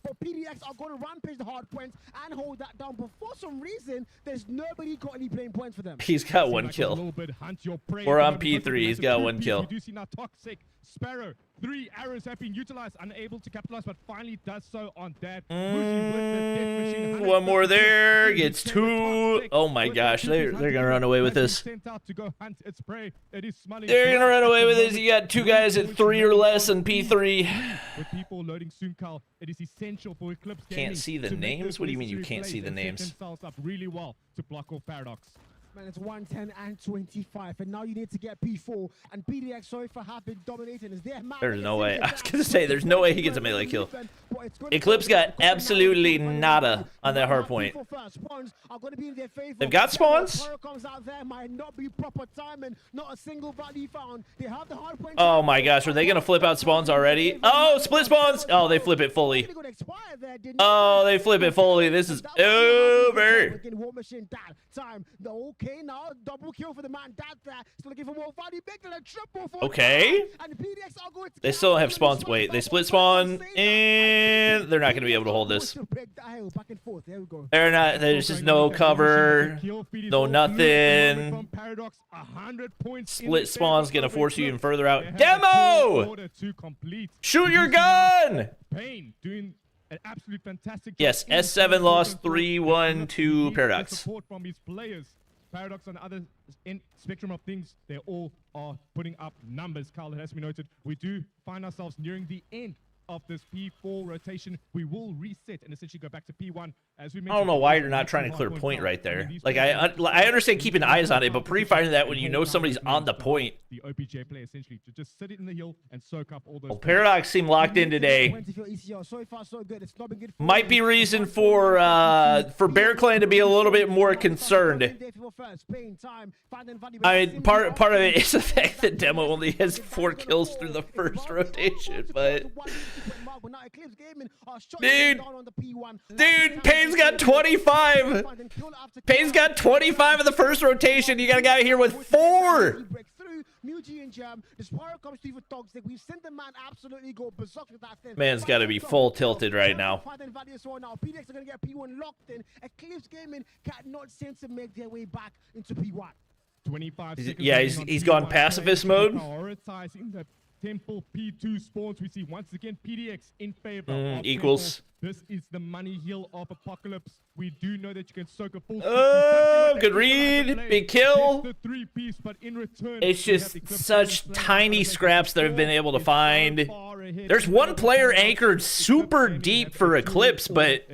But PDX are going to rampage the hard points and hold that down. But for some reason, there's nobody got any playing points for them. He's got 1 kill. We're on P3. He's got 1 kill. We do see now Toxic, Sparrow, 3 arrows have been utilized, unable to capitalize, but finally does so on that. Muji with the death machine, One more there. Gets Came the 2. top six Oh my with gosh, the they're 2 gonna run away with has this. been sent out to go hunt its prey. It is smelling They're gonna blood run at away the with this. moment. You got 2 guys at 3 or less in P3. With people loading soon, Carl, it is essential for Eclipse Can't Gaming see the to make names? those What do you mean you necessary can't see plays the and set names? themselves up really well to block off Paradox. Man, it's 110 and 25, and now you need to get P4. And PDX, sorry for having dominating. Is there man? There's no way. I was gonna say, there's no way he gets a melee kill. Eclipse got absolutely nada on that hard point. They've got spawns. Oh my gosh, are they gonna flip out spawns already? Oh, split spawns. Oh, they flip it fully. Oh, they flip it fully. This is over. Okay, now double kill for the man that there. Still looking for more value, big than a triple for Okay. and the PDX are going to They still don't have spawns. Wait, they split spawn, and they're not going to be able to hold this. Back and forth. There we go. They're not. There's just no cover, no nothing. Split spawn's going to force you even further out. Demo! Shoot your gun! Pain doing an absolute fantastic job. Yes, in S7 lost 3-1 to Paradox. Support from his players. Paradox on the other spectrum of things, they all are putting up numbers. Carl, it has to be noted, we do find ourselves nearing the end of this P4 rotation. We will reset and essentially go back to P1. As we mentioned, I don't know why you're not trying to clear point right there. Like, I understand keeping eyes on it, but pre-firing that when you know somebody's on the point. The OPJ play essentially to just sit it in the hill and soak up all those. Well, Paradox seemed locked in today. Might be reason for Bear Clan to be a little bit more concerned. I mean, part of it is the fact that Demo only has 4 kills through the first rotation, but dude, Payne's got 25. Payne's got 25 in the first rotation. You got a guy here with 4. Man's got to be full tilted right now. Yeah, he's gone pacifist mode. Temple P2 spawns. We see once again PDX in favor of equals. Temple. This is the money hill of Apocalypse. We do know that you can soak a full. Oh, good read, big kill. The 3-piece, but in return, it's just such tiny scraps that have been able to find. There's one player anchored super deep for Eclipse, but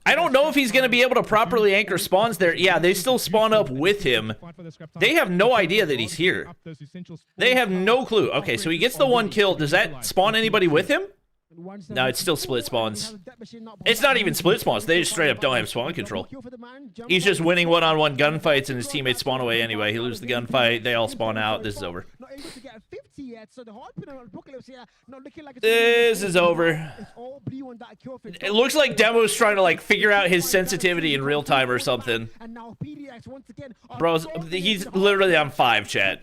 I don't know if he's going to be able to properly anchor spawns there. Yeah, they still spawn up with him. They have no idea that he's here. They have no clue. Okay, so he gets the 1 kill. Does that spawn anybody with him? No, it's still split spawns. It's not even split spawns. They just straight up don't have spawn control. He's just winning one-on-one gunfights, and his teammates spawn away anyway. He loses the gunfight. They all spawn out. This is over. This is over. It looks like Demo's trying to like figure out his sensitivity in real time or something. Bro, he's literally on 5, chat.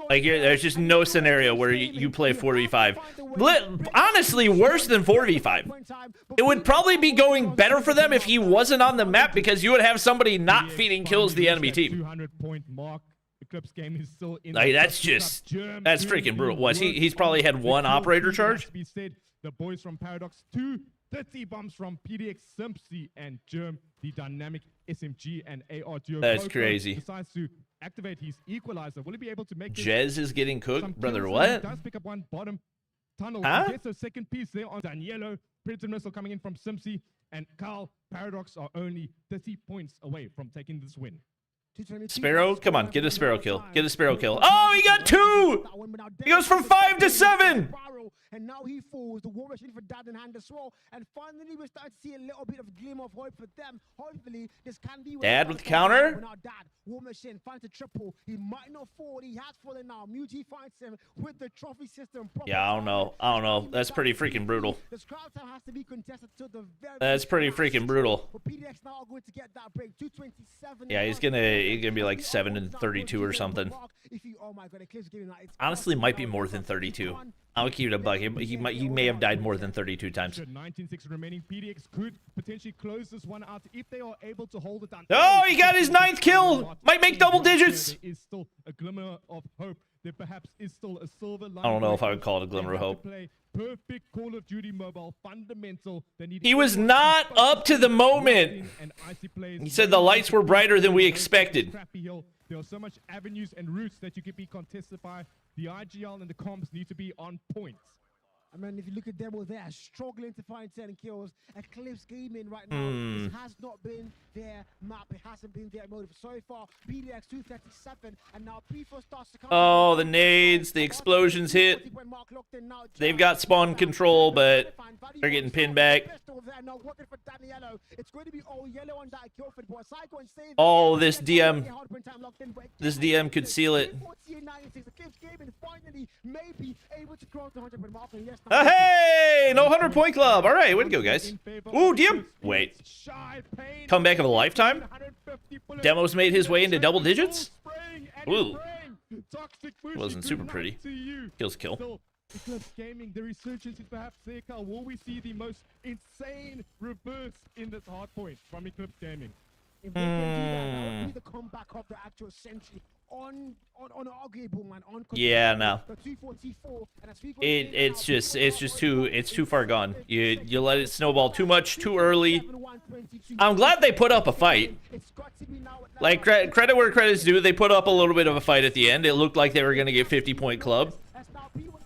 Like, there's just no scenario where you play 4v5. Honestly, worse than 4v5. It would probably be going better for them if he wasn't on the map, because you would have somebody not feeding kills the enemy team. 200-point mark. Eclipse game is still in. Like, that's freaking brutal. What, he's probably had 1 operator charge? The boys from Paradox, 2 30 bombs from PDX, Simpsy, and Germ, the dynamic SMG and AR duo. That's crazy. Decides to activate his equalizer. Will he be able to make Jez is getting cooked? Brother, what? Does pick up 1 bottom tunnel. Huh? Gets a second piece there on Danielo. Predator missile coming in from Simpsy, and Carl. Paradox are only 30 points away from taking this win. Sparrow, come on, get a Sparrow kill. Get a Sparrow kill. Oh, he got 2! He goes from 5 to 7! And now he falls. The war machine for Dad in hand as well. And finally, we're starting to see a little bit of glimmer of hope for them. Hopefully, this can be. Dad with the counter. Now, Dad, war machine finds a triple. He might not fall. He has fallen now. Muji finds him with the trophy system. Yeah, I don't know. That's pretty freaking brutal. The scrap time has to be contested to the very. That's pretty freaking brutal. But PDX now are going to get that break. 227. Yeah, he's gonna it's gonna be like 7-32 or something. Honestly, might be more than 32. I'll keep it a buck. He may have died more than 32 times. 19-6 remaining. PDX could potentially close this one out if they are able to hold it down. Oh, he got his 9th kill. Might make double digits. There is still a glimmer of hope. There perhaps is still a silver line. I don't know if I would call it a glimmer of hope. Perfect Call of Duty Mobile, fundamental. He was not up to the moment. He said the lights were brighter than we expected. There are so much avenues and routes that you could be contested by. The IGL and the comps need to be on point. I mean, if you look at Demo, they are struggling to find 10 kills. Eclipse Gaming right now, this has not been their map. It hasn't been their motive so far. BDX 237, and now P4 starts to come. Oh, the nades, the explosions hit. They've got spawn control, but they're getting pinned back. Oh, this DM could seal it. Hey, no 100-point club. All right, way to go, guys. Ooh, DM. Wait. Comeback of a lifetime? Demos made his way into double digits? Ooh. Wasn't super pretty. Kills kill. Eclipse Gaming, the resurgence is perhaps there, Carl. Will we see the most insane reverse in this hard point from Eclipse Gaming? If they can do that, that would be the comeback of the actual century on arguable, man. Yeah, no. It's just too far gone. You let it snowball too much too early. I'm glad they put up a fight. Like credit where credit's due, they put up a little bit of a fight at the end. It looked like they were gonna get 50-point club,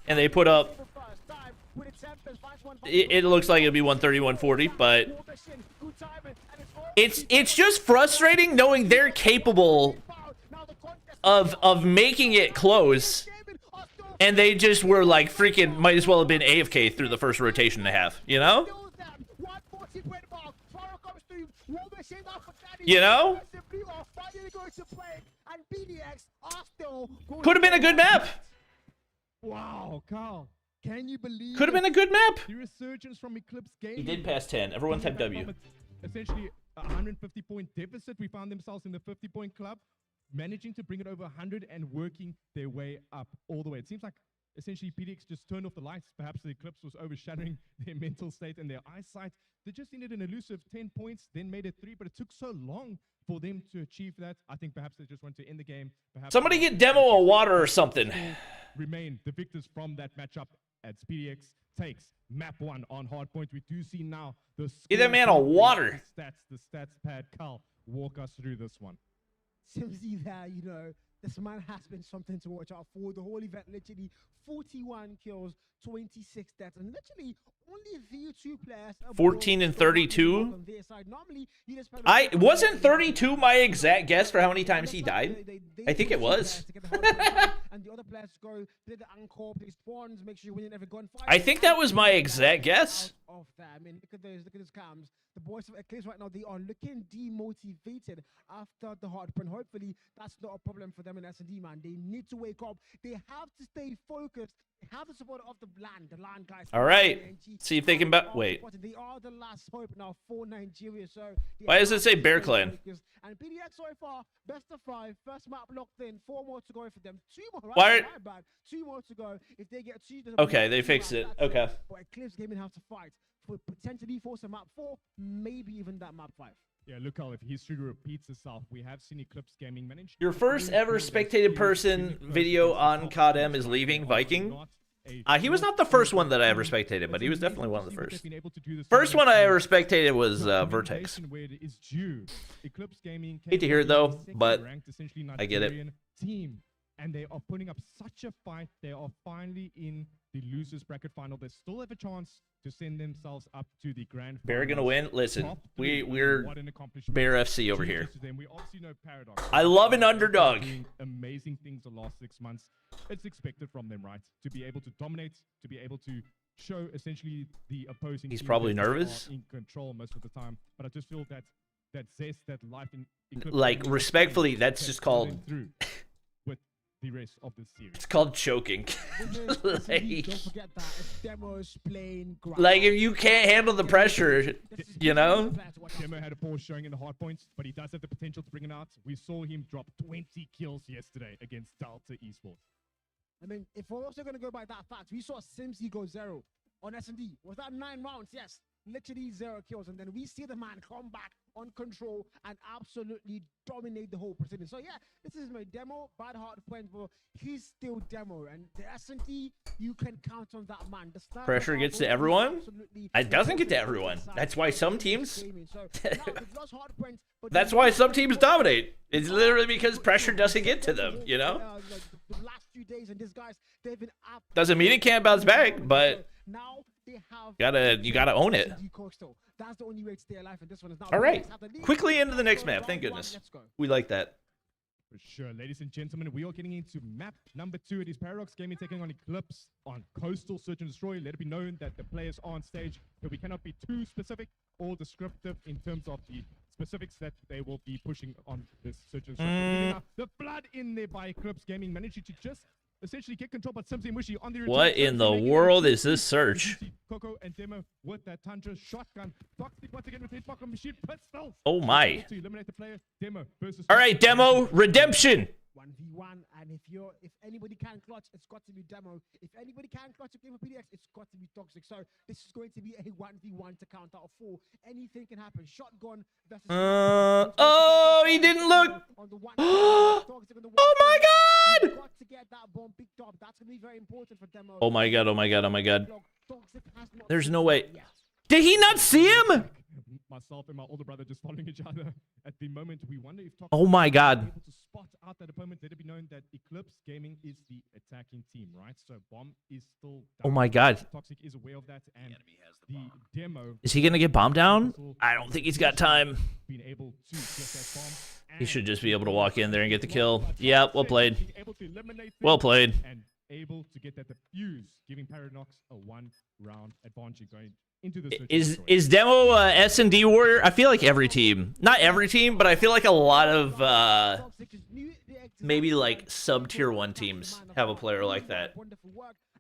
and they put up. It looks like it'll be 130-140, but it's just frustrating knowing they're capable of making it close, and they just were like freaking might as well have been AFK through the first rotation and a half, you know? You know? Could have been a good map. Wow, Carl. Can you believe Could have been a good map. The resurgence from Eclipse Gaming. He did pass 10. Everyone type W. Essentially a 150-point deficit. We found themselves in the 50-point club, managing to bring it over 100 and working their way up all the way. It seems like essentially PDX just turned off the lights. Perhaps the Eclipse was overshadowing their mental state and their eyesight. They just needed an elusive 10 points, then made it 3, but it took so long for them to achieve that. I think perhaps they just want to end the game. Perhaps somebody get Demo a water or something. Remain the victors from that matchup as PDX takes map 1 on hardpoint. We do see now the get that man a water. The stats pad. Carl, walk us through this one. Simply that, you know, this man has been something to watch out for. The whole event, literally 41 kills, 26 deaths, and literally only the 2 players. 14 and 32. I wasn't 32 my exact guess for how many times he died. I think it was. And the other players go play the anchor, play spawns, make sure you win every gunfight. I think that was my exact guess. Of that, I mean, look at those cams. The boys of Eclipse right now, they are looking demotivated after the hard point. Hopefully, that's not a problem for them in S&D, man. They need to wake up. They have to stay focused. They have the support of the land guys. All right. See if they can wait. They are the last hope now for Nigeria. So why does it say Bear Clan? And PDX so far, best of 5, first map locked in, 4 more to go for them. 2 more. Right? Bad. 2 more to go. If they get 2, okay, they fixed it. Okay. But Eclipse Gaming have to fight for potentially force a map 4, maybe even that map 5. Yeah, look, Carl, if history repeats itself, we have seen Eclipse Gaming manage. Your first ever spectated person video on CODM is leaving Viking. He was not the first one that I ever spectated, but he was definitely one of the first. First one I ever spectated was Vertex. Hate to hear it though, but I get it. And they are putting up such a fight. They are finally in the losers bracket final. They still have a chance to send themselves up to the grand final. Bear gonna win. Listen, we're Bear FC over here. We obviously know Paradox. I love an underdog. Amazing things the last 6 months. It's expected from them, right? To be able to dominate, to be able to show essentially the opposing. He's probably nervous. In control most of the time, but I just feel that zest, that life in like respectfully, that's just called. the rest of the series. It's called choking. Don't like, forget that. It's demos playing ground. like if you can't handle the pressure, you know. Demo had a poor showing in the hard points, but he does have the potential to bring it out. We saw him drop 20 kills yesterday against Delta Esports. I mean, if we're also going to go by that fact, we saw Simsy go 0 on S&D. Was that 9 rounds? Yes. Literally 0 kills. And then we see the man come back on control and absolutely dominate the whole proceeding. So, yeah, this is my demo. Bad hard point, but he's still demo. And the S&D, you can count on that man. The start Pressure gets to everyone? It doesn't get to everyone. That's why some teams... That's why some teams dominate. It's literally because pressure doesn't get to them, you know? The last few days and these guys, they've been up. Doesn't mean it can't bounce back, but now they have you gotta own it. That's the only way to stay alive, and this one is now. All right, quickly into the next map. Thank goodness. We like that. For sure, ladies and gentlemen, we are getting into map number 2. It is Paradox Gaming taking on Eclipse on Coastal Search and Destroy. Let it be known that the players are on stage, but we cannot be too specific or descriptive in terms of the specifics that they will be pushing on this Search and Destroy. The blood in there by Eclipse Gaming managing to just essentially get control, but Simpson Mushi on the return. What in the world is this search? Coco and Demo with that Tundra shotgun. Toxic once again with his fucking machine pistol. Oh my. To eliminate the player. Demo versus. All right, Demo, redemption. 1v1, and if anybody can clutch, it's got to be Demo. If anybody can clutch a game of PDX, it's got to be Toxic. So this is going to be a 1v1 to count out of 4. Anything can happen. Shotgun versus. Oh, he didn't look. Oh my God! Got to get that bomb picked up. That's gonna be very important for Demo. Oh my God! Oh my God! Oh my God! There's no way. Did he not see him? Myself and my older brother just following each other at the moment. We wonder if Toxic oh my God! able to spot out that opponent. Let it be known that Eclipse Gaming is the attacking team, right? So bomb is still down. Oh my God! Toxic is aware of that, and the Demo. Is he gonna get bombed down? I don't think he's got time. Being able to get that bomb. He should just be able to walk in there and get the kill. Yeah, well played. Well played. And able to get that defuse, giving Paradox a 1-round advantage going into the is Demo S&D warrior? I feel like every team, not every team, but I feel like a lot of maybe like sub tier 1 teams have a player like that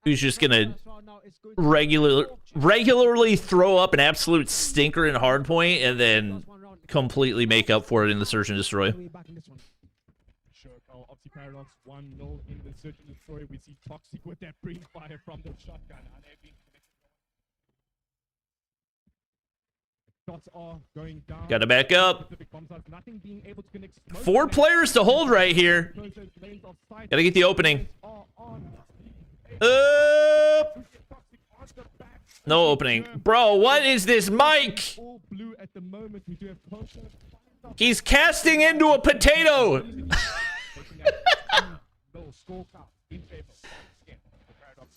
who's just gonna regularly throw up an absolute stinker in hardpoint and then completely make up for it in the Search and Destroy. Sure, obviously Paradox 1-0 in the Search and Destroy. We see Toxic with that pre-fire from the shotgun. Shots are going down. Gotta back up. 4 players to hold right here. Gotta get the opening. No opening. Bro, what is this mic? He's casting into a potato.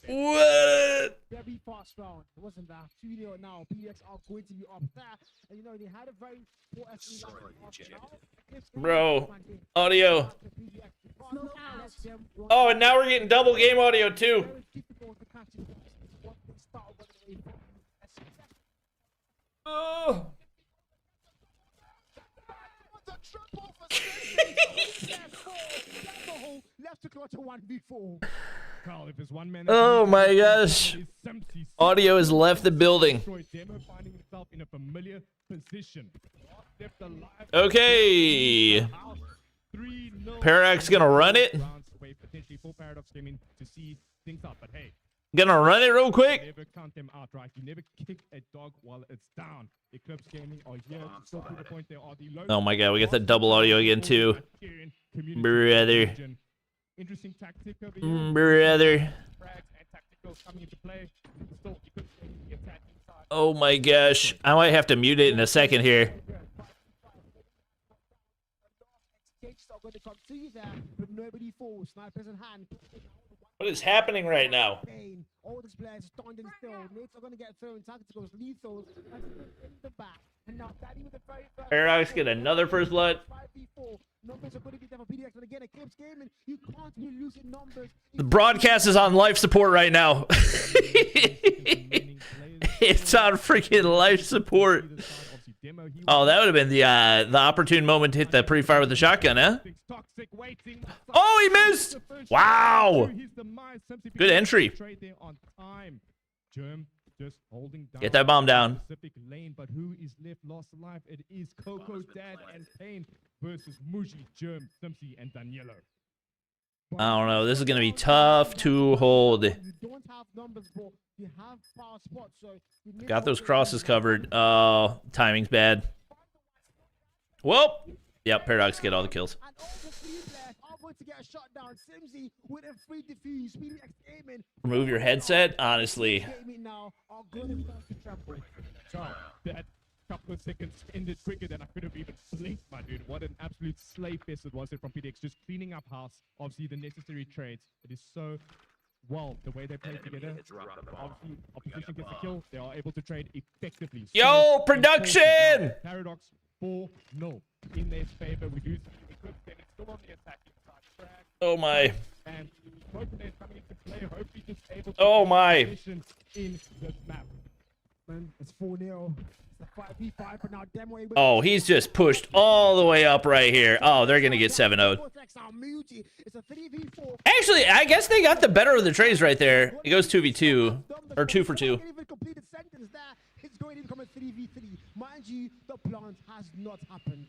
What? Very fast round. It wasn't that 2-0 now. PDX are going to be up there. And you know, they had a very poor bro, audio. Oh, and now we're getting double game audio too. Oh. Oh my gosh. Audio has left the building. Okay. Paradox gonna run it. Gonna run it real quick. Never count them out, right? You never kick a dog while it's down. Eclipse Gaming are here to still to the point they are the low. Oh my god, we get that double audio again too. Brother. Interesting tactic over here. Brother. Oh my gosh. I might have to mute it in a second here. What is happening right now? All these players standing still. Mates are going to get thrown. Tacticals, lethals, in the back. And now Daddy with the very first. Paradox get another first blood. 5v4. Numbers are going to be there for PDX. And again, Eclipse Gaming, you can't be losing numbers. The broadcast is on life support right now. It's on freaking life support. Demo Oh, that would have been the opportune moment to hit the pre-fire with the shotgun, huh? Oh, he missed! Wow! Good entry. Just holding down Get that bomb down. specific lane, but who is left lost alive? It is Coco, Dad, and Pain versus Muji, Germ, Simpsy, and Danielo. I don't know. This is going to be tough to hold. You don't have numbers, but you have power spots, so you need Got to those hold it crosses down. covered. Oh, timing's bad. Whoop! Yep, Paradox get all the kills. And all the three players are going to get a shot down. Simsy with a free defuse, speedy aiming. Remove your headset? Honestly. Gaming now are going to start to trample. So that couple of seconds ended quicker than I could have even blinked, my dude. What an absolute slave fest it was there from PDX, just cleaning up house. Obviously, the necessary trades. It is so well the way they play together. Obviously, opposition gets the kill. They are able to trade effectively. So Yo, production! now, Paradox 4-0 in their favor. We do see Eclipse, then it's still on the attacking side. Frag, Oh my. and Copenhagen coming into play. Hopefully, just able to Oh take my. position in this map. Man, it's 4-0. It's a 5v5, but now Demo able Oh, he's just pushed all the way up right here. Oh, they're going to get 7-0'd. It's a 3v4. Actually, I guess they got the better of the trades right there. It goes 2v2. Or 2 for 2. Even completed sentence there. It's going to become a 3v3. Mind you, the plant has not happened.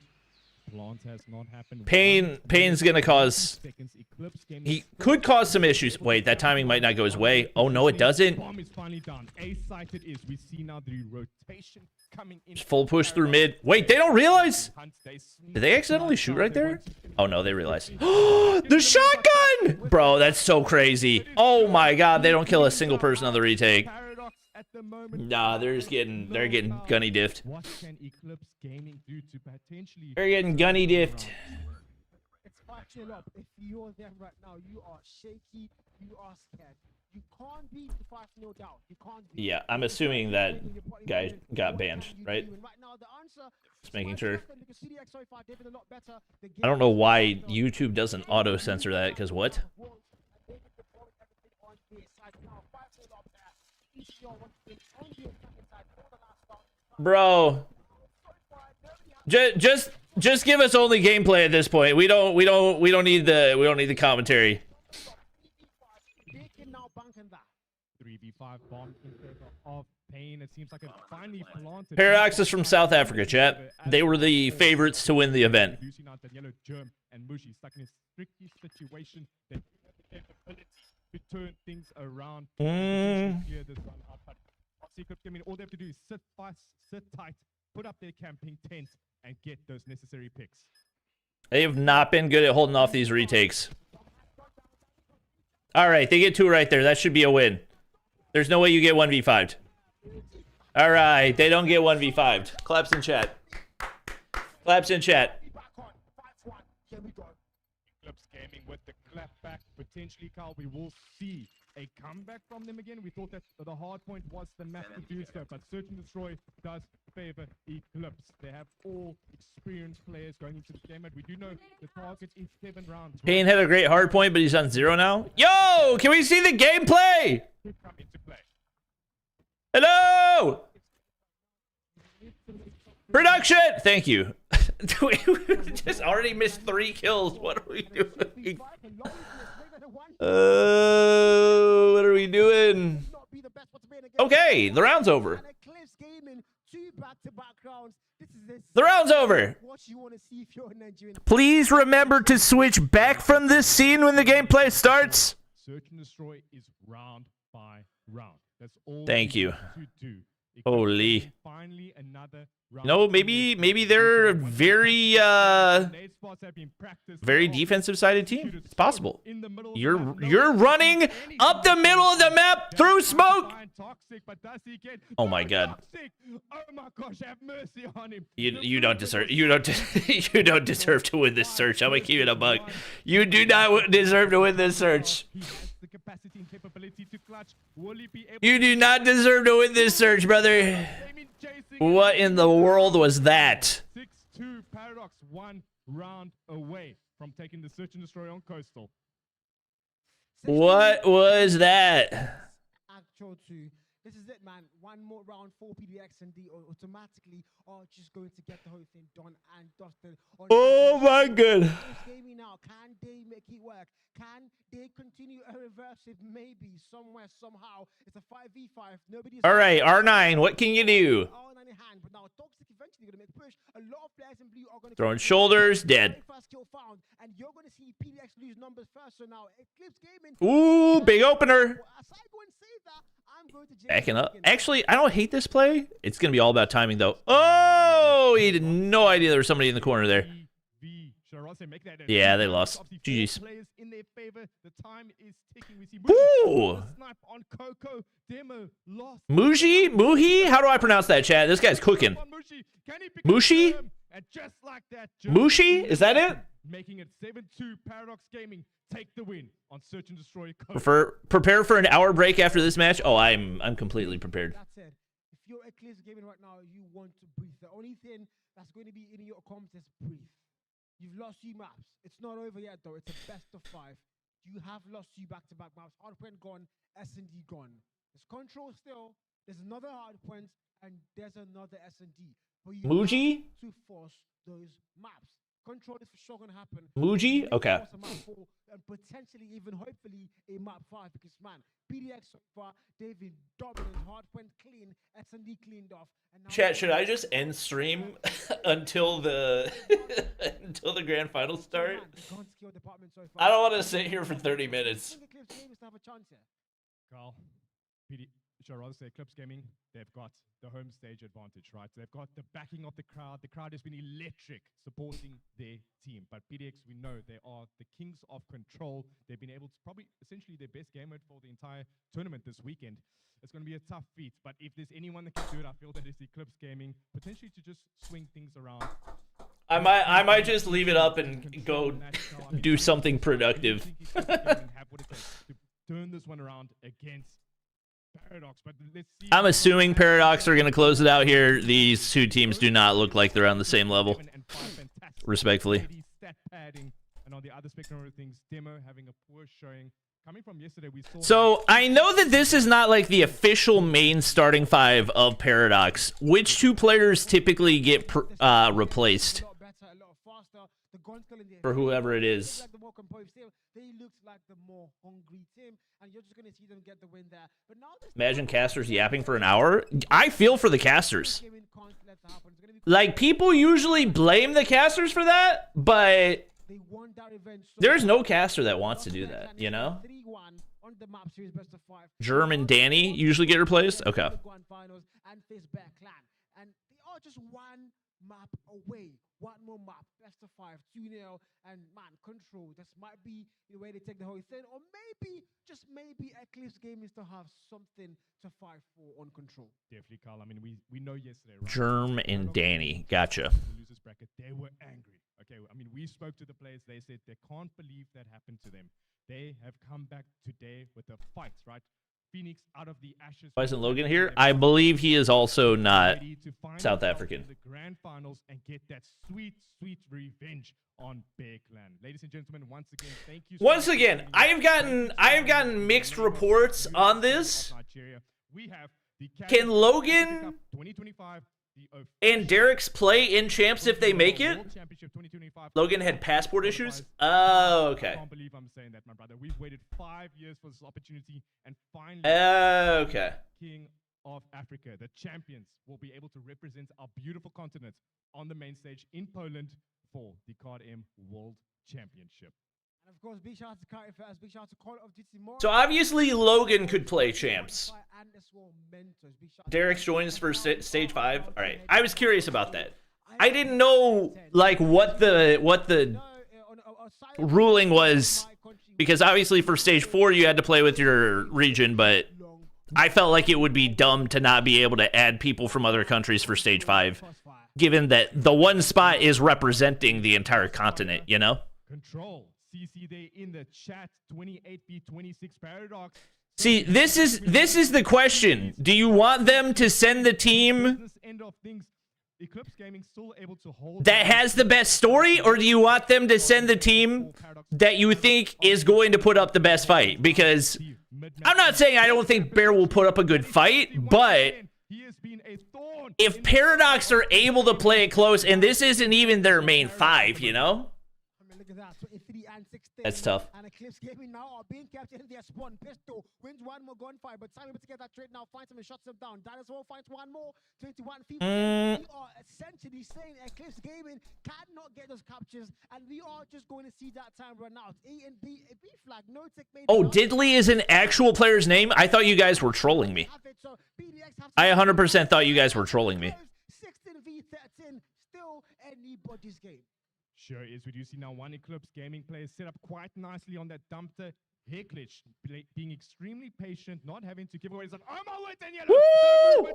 Plant has not happened. Pain's going to cause... Seconds. Eclipse game He could cause some issues. Wait, that timing might not go his way. Oh, no, it doesn't. Bomb is finally done. A-site it is. We see now the rotation coming in. Full push through mid. Wait, they don't realize? Did they accidentally shoot right there? Oh, no, they realize. The shotgun! Bro, that's so crazy. Oh, my God. They don't kill a single person on the retake. Paradox at the moment. Nah, they're getting gunny diffed. What can Eclipse Gaming do to potentially... They're getting gunny diffed. It's 5-0 up. If you're there right now, you are shaky. You are scared. You can't beat the 5-0 down. You can't beat. Yeah, I'm assuming that guy got banned, right? Right now, the answer Just making sure. because CDX so far did it a lot better. The I don't know game is why 5-0. YouTube doesn't auto censor that, because what? Bro, just give us only gameplay at this point. We don't need the commentary. They can now bank on that. 3v5 bomb in favor of Pain. It seems like it finally planted. Paradox is from South Africa, chat. They were the favorites to win the event. Lucy now, Danielo, Germ, and Mushi stuck in a tricky situation. They have the capability to turn things around. Clear this one out, but Secret Gaming, all they have to do is sit fast, sit tight, put up their camping tent, and get those necessary picks. They have not been good at holding off these retakes. All right, they get 2 right there. That should be a win. There's no way you get 1v5'd. All right, they don't get 1v5'd. Claps in chat. Claps in chat. Eclipse Gaming with the clap back. Potentially, Carl, we will see a comeback from them again. We thought that the hard point was the map to do so, but Search and Destroy does favor Eclipse. They have all experienced players going into this game, and we do know the target is 7 rounds. Payne had a great hard point, but he's on 0 now. Yo, can we see the gameplay? Could come into play. Hello! Production! Thank you. We just already missed 3 kills. What are we doing? What are we doing? Okay, the round's over. The round's over. Please remember to switch back from this scene when the gameplay starts. Search and Destroy is round by round. That's all. Thank we you. need to do. Holy. Finally, another round. No, maybe they're a very very defensive sided team. It's possible. You're running up the middle of the map through smoke. Oh my God. Oh my gosh, have mercy on him. You don't deserve you don't deserve to win this search. I'm gonna keep it a buck. You do not deserve to win this search. He has the capacity and capability to clutch. Will he be able You do not deserve to win this search, brother. What in the world was that? 6-2 Paradox, 1 round away from taking the Search and Destroy on Coastal. What was that? Actual 2. This is it, man. One more round for PDX and D automatically are just going to get the whole thing done and dusted. Oh my god. Gaming now. Can they make it work? Can they continue a reverse if maybe somewhere somehow it's a 5v5? Nobody's All right, R9, what can you do? R9 in hand, but now Toxic eventually going to make a push. A lot of players in blue are going to Throwing shoulders, dead. first kill found, and you're going to see PDX lose numbers first. So now Eclipse Gaming. Ooh, big opener. As I go and say that, I'm going to Backing up. Actually, I don't hate this play. It's going to be all about timing, though. Oh, he had no idea there was somebody in the corner there. Yeah, they lost. GG's. Ooh. Muhi? How do I pronounce that, chat? This guy's cooking. Mushi? Mushi? Is that it? Making it 7-2. Paradox Gaming take the win on Search and Destroy. Prepare for an hour break after this match. Oh, I'm completely prepared. That's it. If you're Eclipse Gaming right now, you want to breathe. The only thing that's going to be in your comments is breathe. You've lost 2 maps. It's not over yet, though. It's a best of 5. You have lost 2 back-to-back maps. Hardpoint gone, S&D gone. There's control still. There's another hardpoint, and there's another S&D. But you Muji? have to force those maps. Control is for sure going to happen. Muji? Okay. Force a map 4, and potentially, even hopefully, a map 5. Because, man, PDX so far, they've been dominant. Hardpoint clean, S&D cleaned off. And now Chat, should I just end stream until the until the grand finals start? I don't want to sit here for 30 minutes. Carl, should I rather say Eclipse Gaming, they've got the home stage advantage, right? They've got the backing of the crowd. The crowd has been electric supporting their team. But PDX, we know they are the kings of control. They've been able to probably essentially their best game mode for the entire tournament this weekend. It's going to be a tough feat. But if there's anyone that can do it, I feel that it's Eclipse Gaming, potentially to just swing things around. I might just leave it up and go do something productive. Turn this one around against Paradox, but let's see. I'm assuming Paradox are going to close it out here. These 2 teams do not look like they're on the same level. Respectfully. And on the other spectrum of things, Demo having a poor showing. Coming from yesterday, we saw. So I know that this is not like the official main starting 5 of Paradox. Which 2 players typically get replaced? For whoever it is. They look like the more hungry team, and you're just going to see them get the win there. But now Imagine casters yapping for an hour. I feel for the casters. Like, people usually blame the casters for that, but there's no caster that wants to do that, you know? German Danny usually get replaced? Okay. And they are just 1 map away. 1 more map, best of 5, 2-0, and man, control. This might be the way they take the whole thing, or maybe, just maybe, Eclipse Gaming still have something to fight for on control. Definitely, Carl. I mean, we know yesterday, right? Germ and Danny, gotcha. Losers bracket, they were angry. Okay, I mean, we spoke to the players. They said they can't believe that happened to them. They have come back today with a fight, right? Phoenix out of the ashes. Why isn't Logan here? I believe he is also not South African. The grand finals and get that sweet, sweet revenge on Bear Clan. Ladies and gentlemen, once again, thank you. Once again, I have gotten mixed reports on this. We have the Can Logan 2025 and Derek's play in champs if they make it? Logan had passport issues? Oh, okay. I can't believe I'm saying that, my brother. We've waited 5 years for this opportunity, and finally, okay. King of Africa, the champions, will be able to represent our beautiful continent on the main stage in Poland for the CODM World Championship. And of course, big shout out to Kari first, big shout out to Call of Duty more. So obviously Logan could play champs. Derek's joins for stage 5. All right, I was curious about that. I didn't know like what the ruling was, because obviously for stage 4 you had to play with your region, but I felt like it would be dumb to not be able to add people from other countries for stage 5, given that the one spot is representing the entire continent, you know? Control. CC there in the chat. 28v26 Paradox. See, this is the question. Do you want them to send the team Eclipse Gaming still able to hold that has the best story, or do you want them to send the team that you think is going to put up the best fight? Because I'm not saying I don't think Bear will put up a good fight, but if Paradox are able to play it close, and this isn't even their main 5, you know? Look at that, 23 and 16. That's tough. And Eclipse Gaming now are being captured in their spawn. Pistol wins one more gunfire, but time able to get that trade now. Finds him and shuts him down. Dinosaur finds one more. 21 feet. We are essentially saying Eclipse Gaming cannot get those captures, and we are just going to see that time run out. A and B, a B flag, no tick made. Oh, Diddley is an actual player's name? I thought you guys were trolling me. I 100% thought you guys were trolling me. 16 v 13, still anybody's game. Sure is. We do see now one Eclipse Gaming player set up quite nicely on that dumpster. Hecklich being extremely patient, not having to give away his own. Oh my word, Daniel! Woo!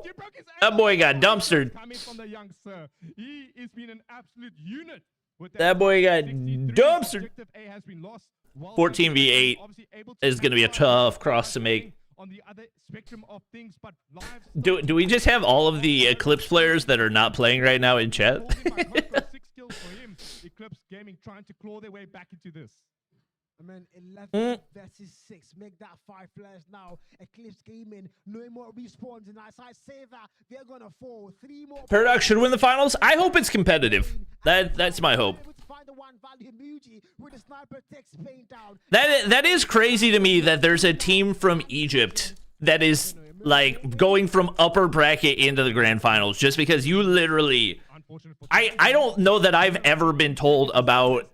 That boy got dumpstered. Coming from the young sir. He has been an absolute unit. With That boy got 63. dumpstered. Objective A has been lost. 14 v 8 is going to be a tough cross to make. On the other spectrum of things, but lives Do we just have all of the Eclipse players that are not playing right now in chat? 6 kills for him. Eclipse Gaming trying to claw their way back into this. I mean, 11 versus 6. Make that 5 players now. Eclipse Gaming, no more respawns. And as I say that, they're going to fall. 3 more. Paradox should win the finals. I hope it's competitive. That's my hope. That is crazy to me that there's a team from Egypt that is like going from upper bracket into the grand finals just because you literally I don't know that I've ever been told about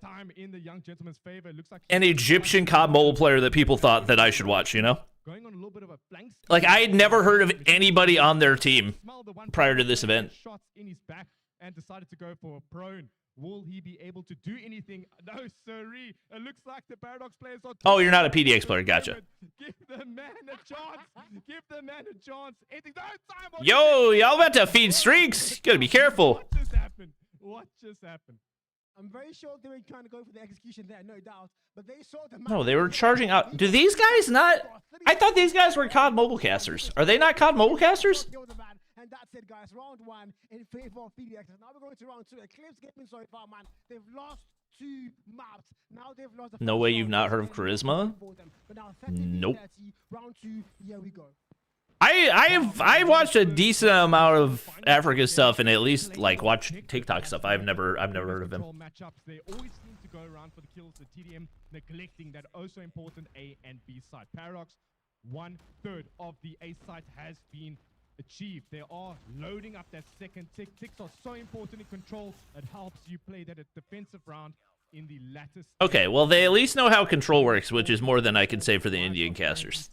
an Egyptian COD mobile player that people thought that I should watch, you know? Like I had never heard of anybody on their team prior to this event. Shots in his back and decided to go for a prone. Will he be able to do anything? No, sirree. It looks like the Paradox players are... Oh, you're not a PDX player. Gotcha. Give the man a chance. Give the man a chance. Yo, y'all about to feed streaks. Gotta be careful. What just happened? What just happened? I'm very sure they were trying to go for the execution there, no doubt. But they saw the... No, they were charging out. Do these guys not... I thought these guys were COD mobile casters. Are they not COD mobile casters? And that's it, guys. Round 1 in favor of PDX. Now we're going to round 2. Eclipse Gaming so far, man. They've lost 2 maps. Now they've lost the No way you've not heard of Charisma? Nope. Round 2, here we go. I've watched a decent amount of Africa stuff and at least like watch TikTok stuff. I've never heard of him. They always seem to go around for the kills. The TDM neglecting that also important A and B side. Paradox, 1/3 of the A site has been achieved. They are loading up that second tick. Ticks are so important in control. It helps you play that defensive round in the latter. Okay, well they at least know how control works, which is more than I can say for the Indian casters.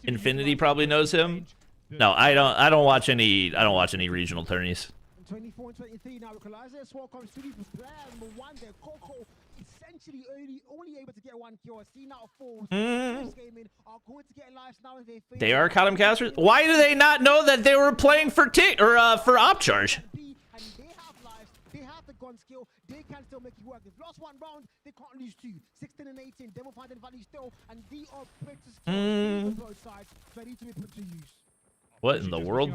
Infinity probably knows him. No, I don't watch any regional tourneys. 24 and 23 now. Equalizer swore comes to player number 1 there. Coco essentially only able to get 1 kill. See now falls. Gaming are going to get lives now as they are COD casters. Why do they not know that they were playing for for op charge? And they have lives. They have the gun skill. They can still make it work. They've lost 1 round. They can't lose 2. 16 and 18. Demo finding value still, and they are British both sides ready to be put to use. What in the world?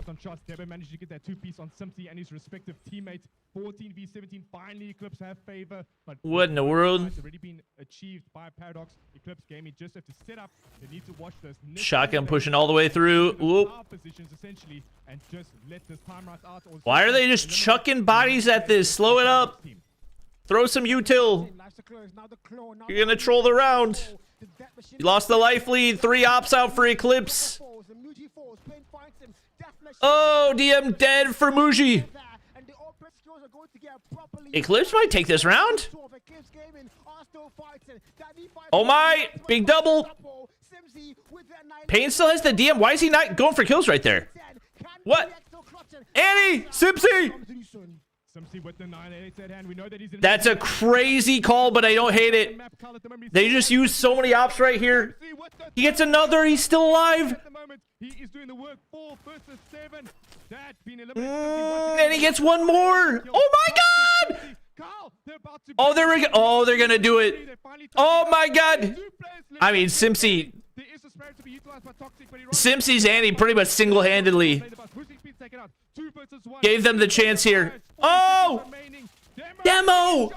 Debo managed to get that 2-piece on Simpsy and his respective teammates. 14 v 17. Finally, Eclipse have favor. But what in the world? It's already been achieved by Paradox. Eclipse Gaming just have to set up. They need to watch this. Shotgun pushing all the way through. Whoop. Positions essentially, and just let this time right out. Why are they just chucking bodies at this? Slow it up. Throw some util. You're gonna troll the round. You lost the life lead. 3 ops out for Eclipse. Oh, DM dead for Muji. Eclipse might take this round. Oh my, big double. Payne still has the DM. Why is he not going for kills right there? What? Annie, Simpsy. That's a crazy call, but I don't hate it. They just used so many ops right here. He gets another. He's still alive. He is doing the work. 4 versus 7. That's been and he gets 1 more. Oh my god. Oh, they're gonna do it. Oh my god. I mean, Simpsy's Annie pretty much single-handedly gave them the chance here. Oh! Demo!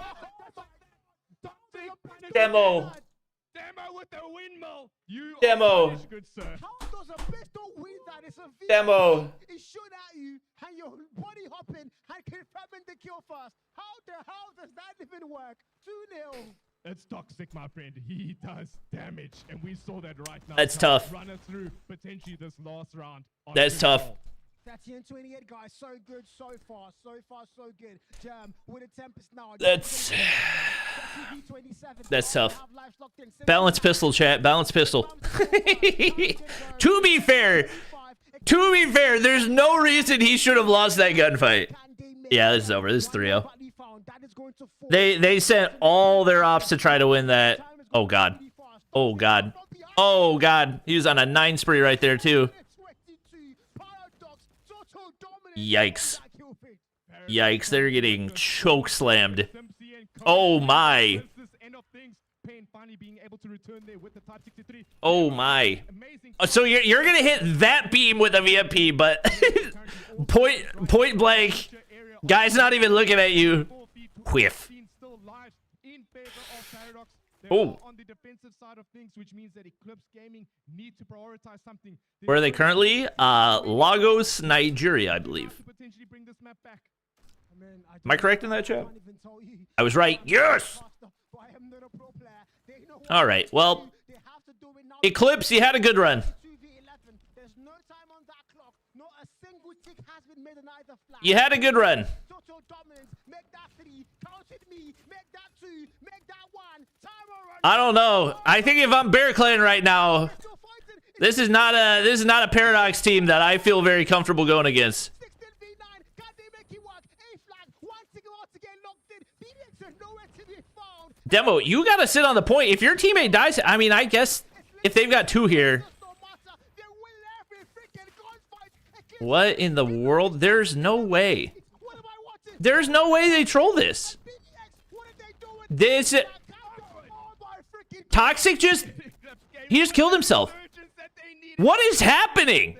with the windmill. You Demo. are punished, good sir. How does a pistol win that? It's a V. Demo. It shoot at you, and your body hopping, and confirming the kill first. How the hell does that even work? 2-0. It's toxic, my friend. He does damage, and we saw that right now. That's Trying to tough. Run us through potentially this last round. on That's tough. control. 30 and 28, guys. So good so far. So far, so good. Jam with a Tempest now. That's 27. that's tough. Have lives locked in. Balance pistol, chat. Balance pistol. To be fair, there's no reason he should have lost that gunfight. Yeah, this is over. This is 3-0. They sent all their ops to try to win that. Oh god. Oh god. Oh god. He was on a 9 spree right there too. Yikes. Yikes, they're getting choke slammed. Oh my. Oh my. So you're gonna hit that beam with a VMP, but point blank, guy's not even looking at you. Whiff. Oh. On the defensive side of things, which means that Eclipse Gaming need to prioritize something. Where are they currently? Lagos, Nigeria, I believe. Am I correct in that, chat? I was right. Yes! All right, well, Eclipse, you had a good run. You had a good run. I don't know. I think if I'm Bear Clan right now, this is not a Paradox team that I feel very comfortable going against. Demo, you gotta sit on the point. If your teammate dies, I mean, I guess if they've got 2 here. What in the world? There's no way. There's no way they troll this. This Toxic he just killed himself. What is happening?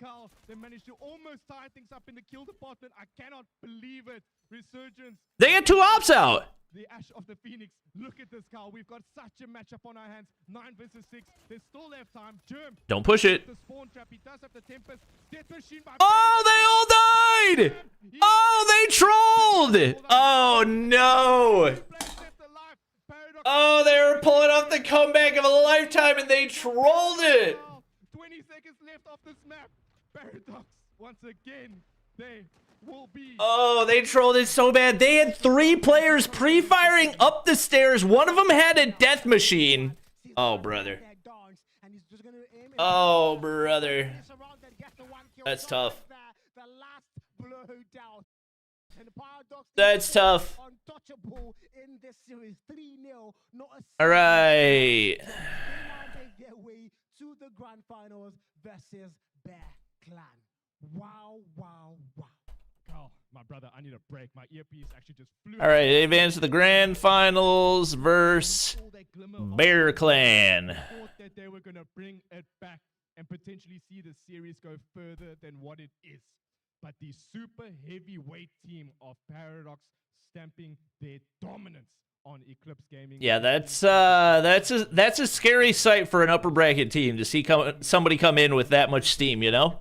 Carl. They managed to almost tie things up in the kill department. I cannot believe it. Resurgence. They got 2 ops out. The Ash of the Phoenix. Look at this, Carl. We've got such a matchup on our hands. 9 versus 6. They still have time. Germ. Don't push it. The spawn trap. He does have the Tempest. Death machine by oh, they all died. Oh, they trolled. Oh, no. Oh, they were pulling off the comeback of a lifetime and they trolled it. 20 seconds left off this map. Paradox, once again, they will be. Oh, they trolled it so bad. They had 3 players pre-firing up the stairs. One of them had a death machine. Oh, brother. Oh, brother. That's tough. That's tough. All right. To the grand finals versus Bear Clan. Wow, wow, wow. Oh, my brother, I need a break. My earpiece actually just flew. All right, they advance to the grand finals versus Bear Clan. Thought that they were going to bring it back and potentially see the series go further than what it is. But the super heavyweight team of Paradox stamping their dominance on Eclipse Gaming. Yeah, that's a scary sight for an upper bracket team to see somebody come in with that much steam, you know?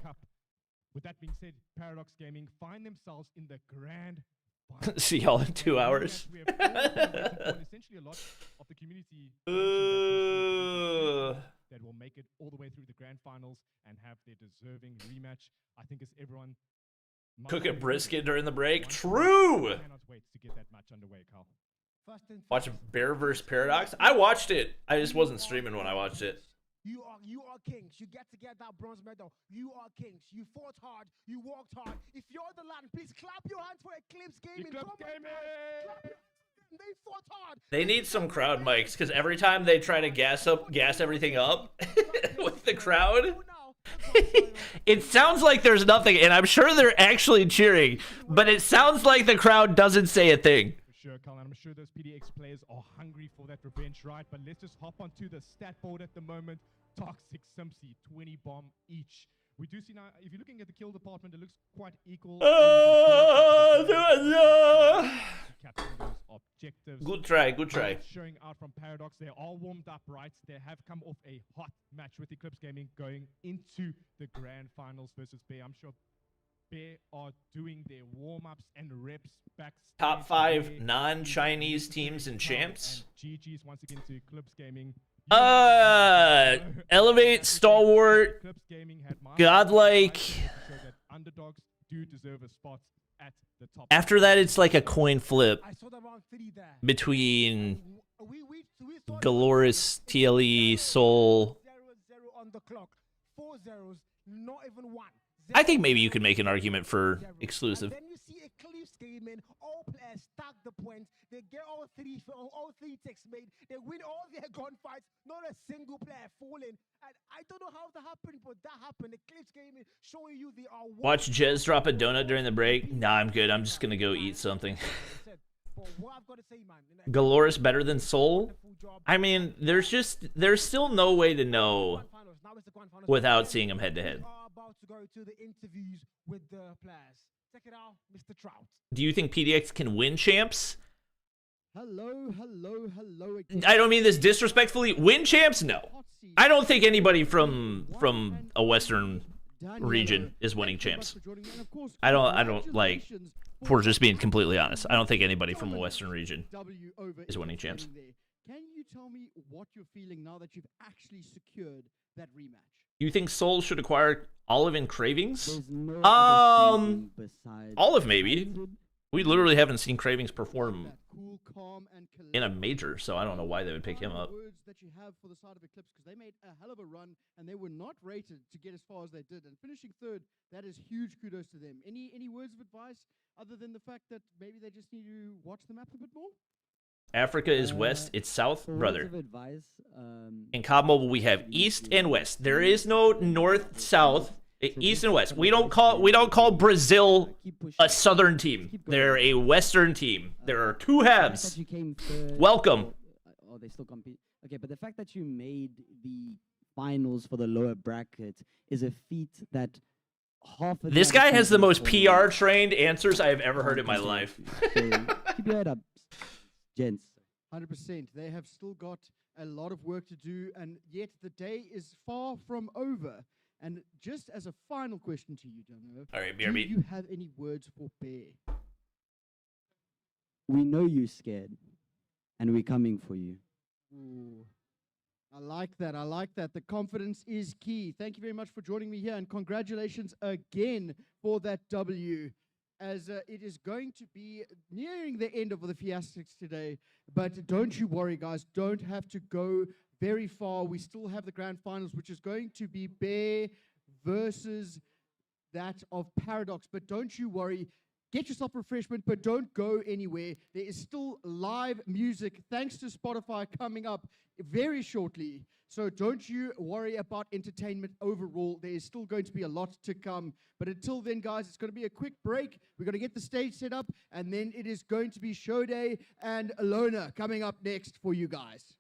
With that being said, Paradox Gaming find themselves in the grand see y'all in 2 hours. Essentially a lot of the community that will make it all the way through the grand finals and have their deserving rematch. I think as everyone cook a brisket during the break. True. I cannot wait to get that match underway, Carl. Watch Bear vs Paradox. I watched it. I just wasn't streaming when I watched it. You are kings. You get to get that bronze medal. You are kings. You fought hard. You worked hard. If you're the land, please clap your hands for Eclipse Gaming. Eclipse Gaming. They fought hard. They need some crowd mics because every time they try to gas everything up with the crowd, it sounds like there's nothing, and I'm sure they're actually cheering, but it sounds like the crowd doesn't say a thing. Sure, Carl, I'm sure those PDX players are hungry for that revenge, right? But let's just hop onto the stat board at the moment. Toxic, Simpsy, 20 bomb each. We do see now, if you're looking at the kill department, it looks quite equal. Captain those objectives. Good try, good try. Showing out from Paradox. They are warmed up right. They have come off a hot match with Eclipse Gaming going into the grand finals versus Bear. I'm sure Bear are doing their warm-ups and reps backstage. Top 5 Bear non-Chinese teams and champs. And GG's once again to Eclipse Gaming. Elevate, Stalwart, Eclipse Gaming had Godlike. to show that underdogs do deserve a spot at the top. After that, it's like a coin flip I saw the round 3 there. between We thought Galoris, TLE, Soul. 0-0 on the clock. 4 zeros, not even one. I think maybe you could make an argument for exclusive. And then you see Eclipse Gaming, all players stack the points. They get all three ticks made. They win all their gunfights. Not a single player falling. And I don't know how that happened, but that happened. Eclipse Gaming showing you they are. Watch Jez drop a donut during the break. Nah, I'm good. I'm just gonna go eat something. But what I've got to say, man, Galoris better than Soul? I mean, there's still no way to know without seeing them head to head. We are about to go to the interviews with the players. Check it out, Mr. Trout. Do you think PDX can win champs? Hello again. I don't mean this disrespectfully. Win champs? No. I don't think anybody from a Western region is winning champs. I don't like. We're just being completely honest. I don't think anybody from a Western region is winning champs. Can you tell me what you're feeling now that you've actually secured that rematch? You think Soul should acquire Olive and Cravings? There's no other season besides Olive maybe. We literally haven't seen Cravings perform That cool, calm, and in a major, so I don't know why they would pick him up. Words that you have for the side of Eclipse, because they made a hell of a run and they were not rated to get as far as they did. And finishing third, that is huge kudos to them. Any words of advice other than the fact that maybe they just need to watch the map a bit more? Africa is west, it's south, for brother. words of advice, In COD Mobile, we have east and west. There is no north, south, east and west. We don't call Brazil keep pushing. a southern team. Keep going. They're a western team. There are two The fact halves. that you came third, Welcome. or they still compete. Okay, but the fact that you made the finals for the lower bracket is a feat that half of This the other guy has the countries most only PR trained answers I have ever heard in my can't life. do. So keep your head up, gents. 100%. They have still got a lot of work to do, and yet the day is far from over. And just as a final question to you, Dano, All right, do BRB. you have any words for Bear? We know you're scared, and we're coming for you. Ooh, I like that. I like that. The confidence is key. Thank you very much for joining me here, and congratulations again for that W. As it is going to be nearing the end of the Fiastics today. But don't you worry, guys. Don't have to go very far. We still have the grand finals, which is going to be Bear versus that of Paradox. But don't you worry. Get yourself refreshment, but don't go anywhere. There is still live music, thanks to Spotify, coming up very shortly. So don't you worry about entertainment overall. There is still going to be a lot to come. But until then, guys, it's going to be a quick break. We're going to get the stage set up, and then it is going to be Show Day and Alona coming up next for you guys.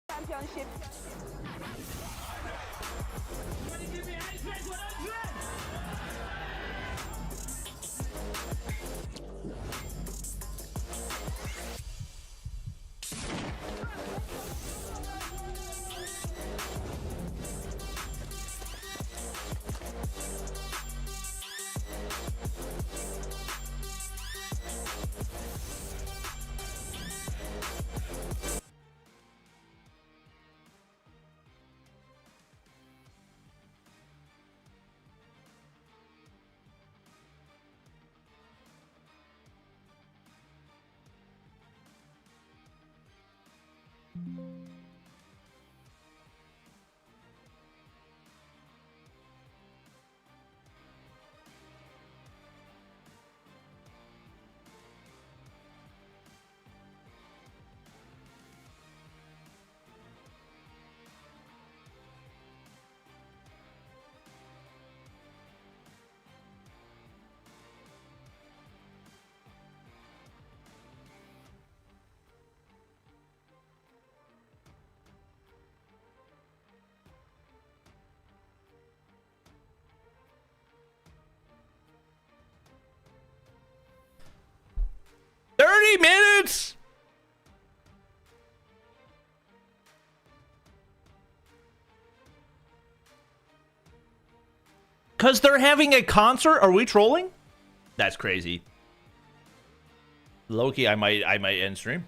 Championship. 3 minutes? Because they're having a concert? Are we trolling? That's crazy. Loki, I might end stream.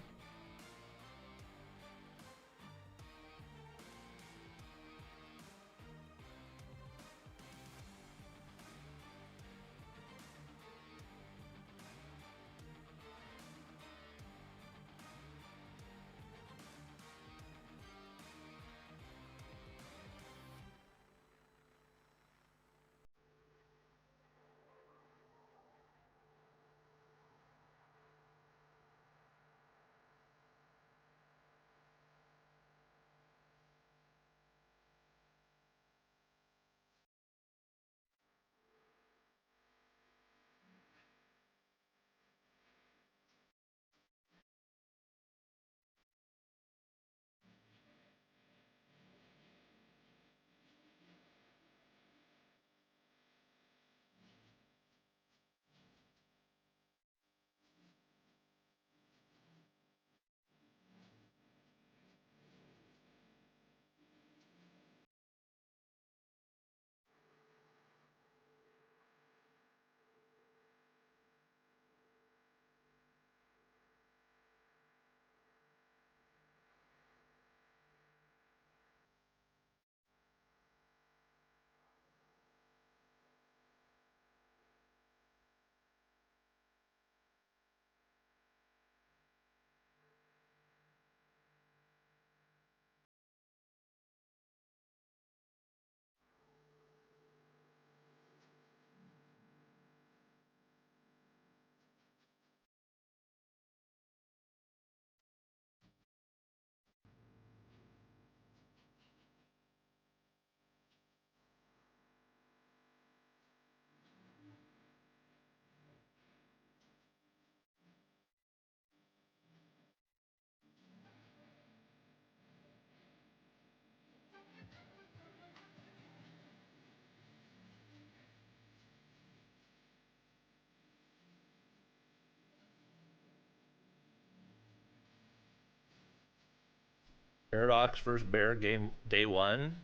Paradox versus Bear game day 1.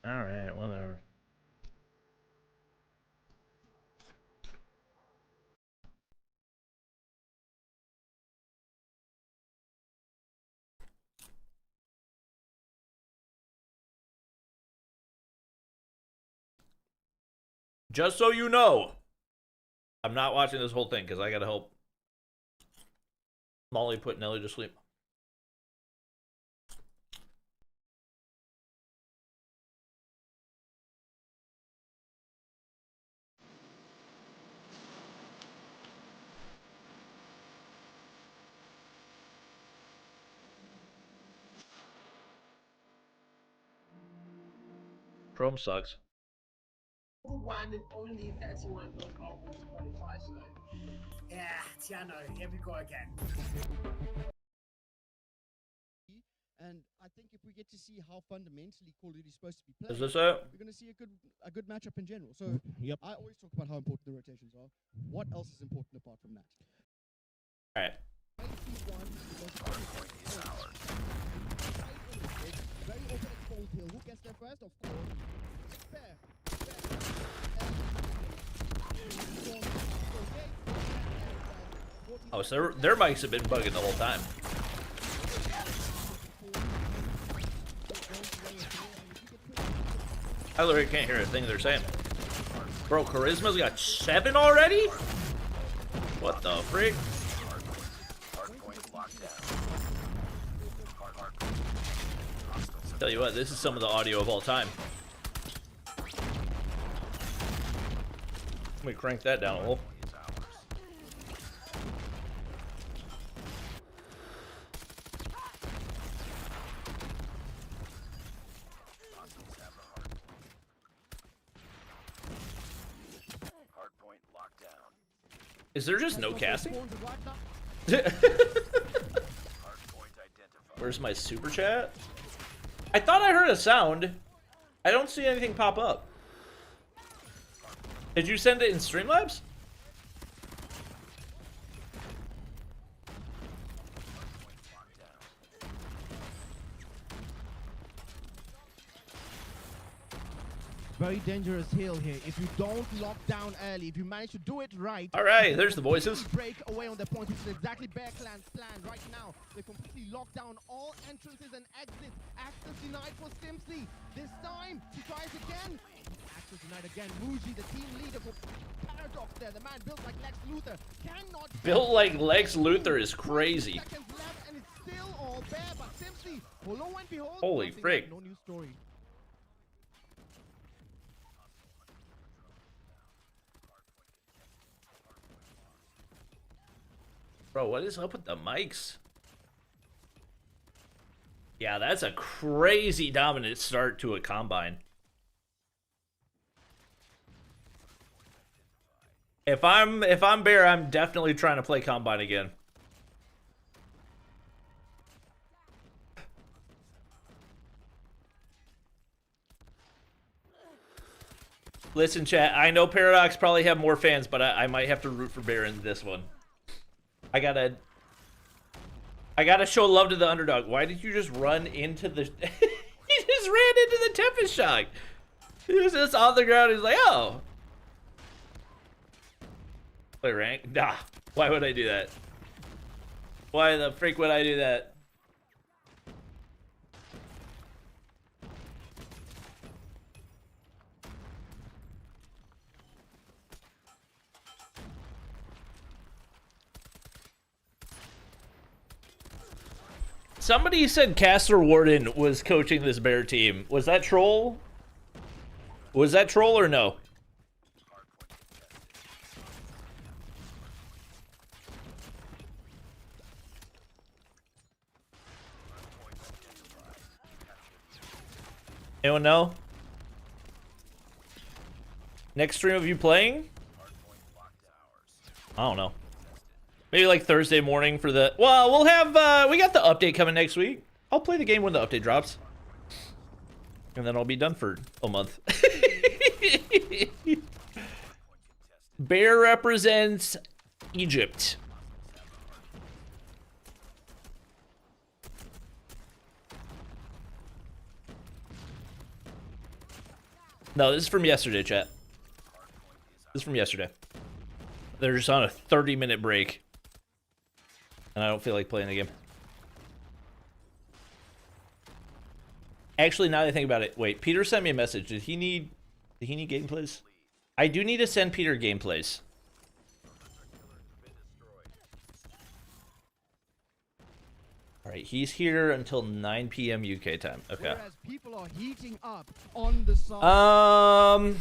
Alright, whatever. Just so you know, I'm not watching this whole thing because I gotta help Molly put Nelly to sleep. Chrome sucks. One and only 31 knockout qualifiers. Yeah, Tiano, here we go again. And I think if we get to see how fundamentally Call of Duty is supposed to be played, Is this it? we're going to see a good matchup in general. So Yep. I always talk about how important the rotations are. What else is important apart from that? Alright. Very open exposed here. Who gets there first? Of course. Fair. Oh, so their mics have been bugging the whole time. I literally can't hear a thing they're saying. Bro, Charisma's got 7 already? What the freak? Tell you what, this is some of the audio of all time. Let me crank that down a little. Is there just no casting? Where's my super chat? I thought I heard a sound. I don't see anything pop up. Did you send it in Streamlabs? Very dangerous hill here. If you don't lock down early, if you manage to do it right. All right, there's the voices. Break away on their points, which is exactly Bear Clan's plan right now. They completely lock down all entrances and exits. Access denied for Simpsy. This time, he tries again. Access denied again. Muji, the team leader for Paradox there. The man built like Lex Luthor. Cannot Built like Lex Luthor is crazy. seconds left and it's still all Bear, but Simpsy, lo and behold, Holy nothing frig. like no new story. Bro, what is up with the mics? Yeah, that's a crazy dominant start to a combine. If I'm Bear, I'm definitely trying to play combine again. Listen, chat, I know Paradox probably have more fans, but I might have to root for Bear in this one. I gotta show love to the underdog. Why did you just run into the... He just ran into the Tempest Shock. He was just on the ground. He's like, oh. Play rank? Nah. Why would I do that? Why the freak would I do that? Somebody said Caster Warden was coaching this Bear team. Was that troll? Was that troll or no? Anyone know? Next stream of you playing? I don't know. Maybe like Thursday morning for the... Well, we'll have... we got the update coming next week. I'll play the game when the update drops. And then I'll be done for a month. Bear represents Egypt. No, this is from yesterday, chat. This is from yesterday. They're just on a 30-minute break. And I don't feel like playing the game. Actually, now that I think about it, wait, Peter sent me a message. Did he need gameplays? I do need to send Peter gameplays. Alright, he's here until 9 PM UK time. Okay. Whereas people are heating up on the side.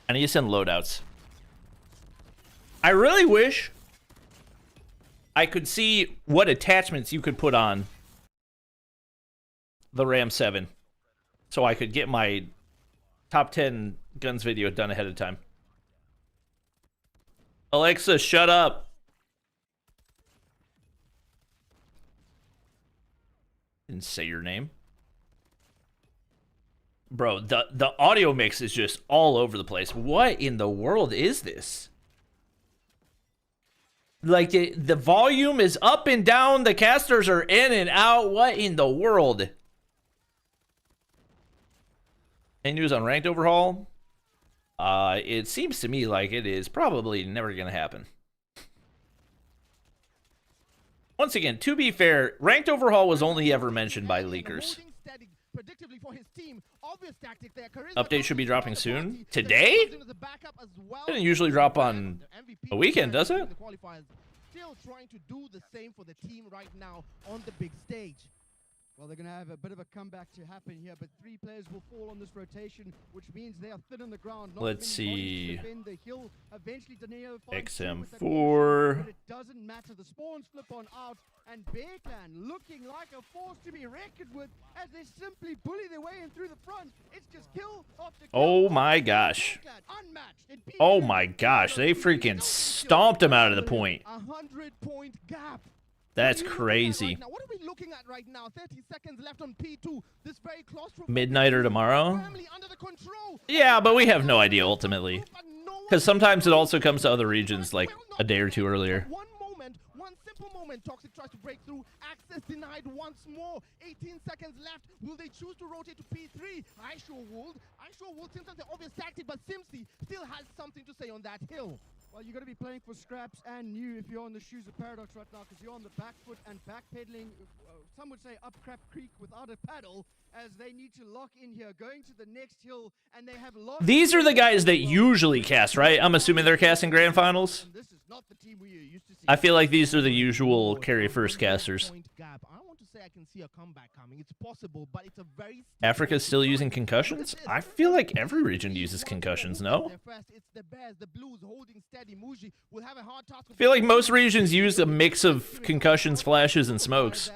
I need to send loadouts. I really wish I could see what attachments you could put on the Ram 7 so I could get my top 10 guns video done ahead of time. Alexa, shut up. Didn't say your name. Bro, the audio mix is just all over the place. What in the world is this? Like, the volume is up and down. The casters are in and out. What in the world? Any news on ranked overhaul? It seems to me like it is probably never going to happen. Once again, to be fair, ranked overhaul was only ever mentioned by leakers. Update should be dropping soon. Today? Doesn't usually drop on a weekend, does it? Still trying to do the same for the team right now on the big stage. Well, they're going to have a bit of a comeback to happen here, but 3 players will fall on this rotation, which means they are thin on the ground. Let's see. The hill. Eventually, Danilo XM4. But it doesn't matter. The spawns flip on out, and Bear Clan looking like a force to be reckoned with as they simply bully their way in through the front. It's just kill after kill. Oh my gosh. Oh my gosh. They freaking stomped him out of the point. 100-point gap. That's crazy. Now, what are we looking at right now? 30 seconds left on P2. This very close from Midnight or tomorrow? Yeah, but we have no idea ultimately. Because sometimes it also comes to other regions like a day or two earlier. One moment, One simple moment. Toxic tries to break through. Access denied once more. 18 seconds left. Will they choose to rotate to P3? I sure would seems like the obvious tactic, but Simsy still has something to say on that hill. Well, you're going to be playing for scraps and new if you're on the shoes of Paradox right now, because you're on the back foot and backpedaling, some would say up crap creek without a paddle, as they need to lock in here, going to the next hill, and they have lost. These are the guys that usually cast, right? I'm assuming they're casting grand finals. This is not the team we are used to seeing. I feel like these are the usual carry first casters. Point gap. I don't want to say I can see a comeback coming. It's possible, but it's a very Africa's still using concussions? I feel like every region uses concussions, no? It's the Bears, the Blues holding steady. Muji will have a hard task. I feel like most regions use a mix of concussions, flashes, and smokes.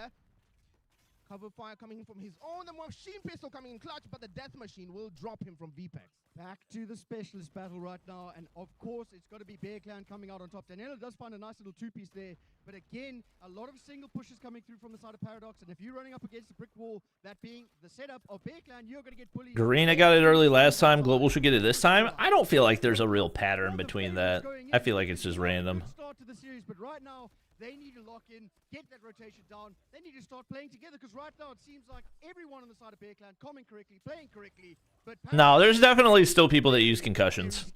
Cover fire coming in from his own. The machine pistol coming in clutch, but the death machine will drop him from VPEX. Back to the specialist battle right now, and of course it's got to be Bear Clan coming out on top. Daniela does find a nice little two-piece there, but again, a lot of single pushes coming through from the side of Paradox, and if you're running up against a brick wall, that being the setup of Bear Clan, you're going to get bullied. Garena got it early last time. Global should get it this time. I don't feel like there's a real pattern between that. I feel like it's just random. Start to the series, but right now, they need to lock in, get that rotation down. They need to start playing together, because right now it seems like everyone on the side of Bear Clan coming correctly, playing correctly. But No, there's definitely still people that use concussions.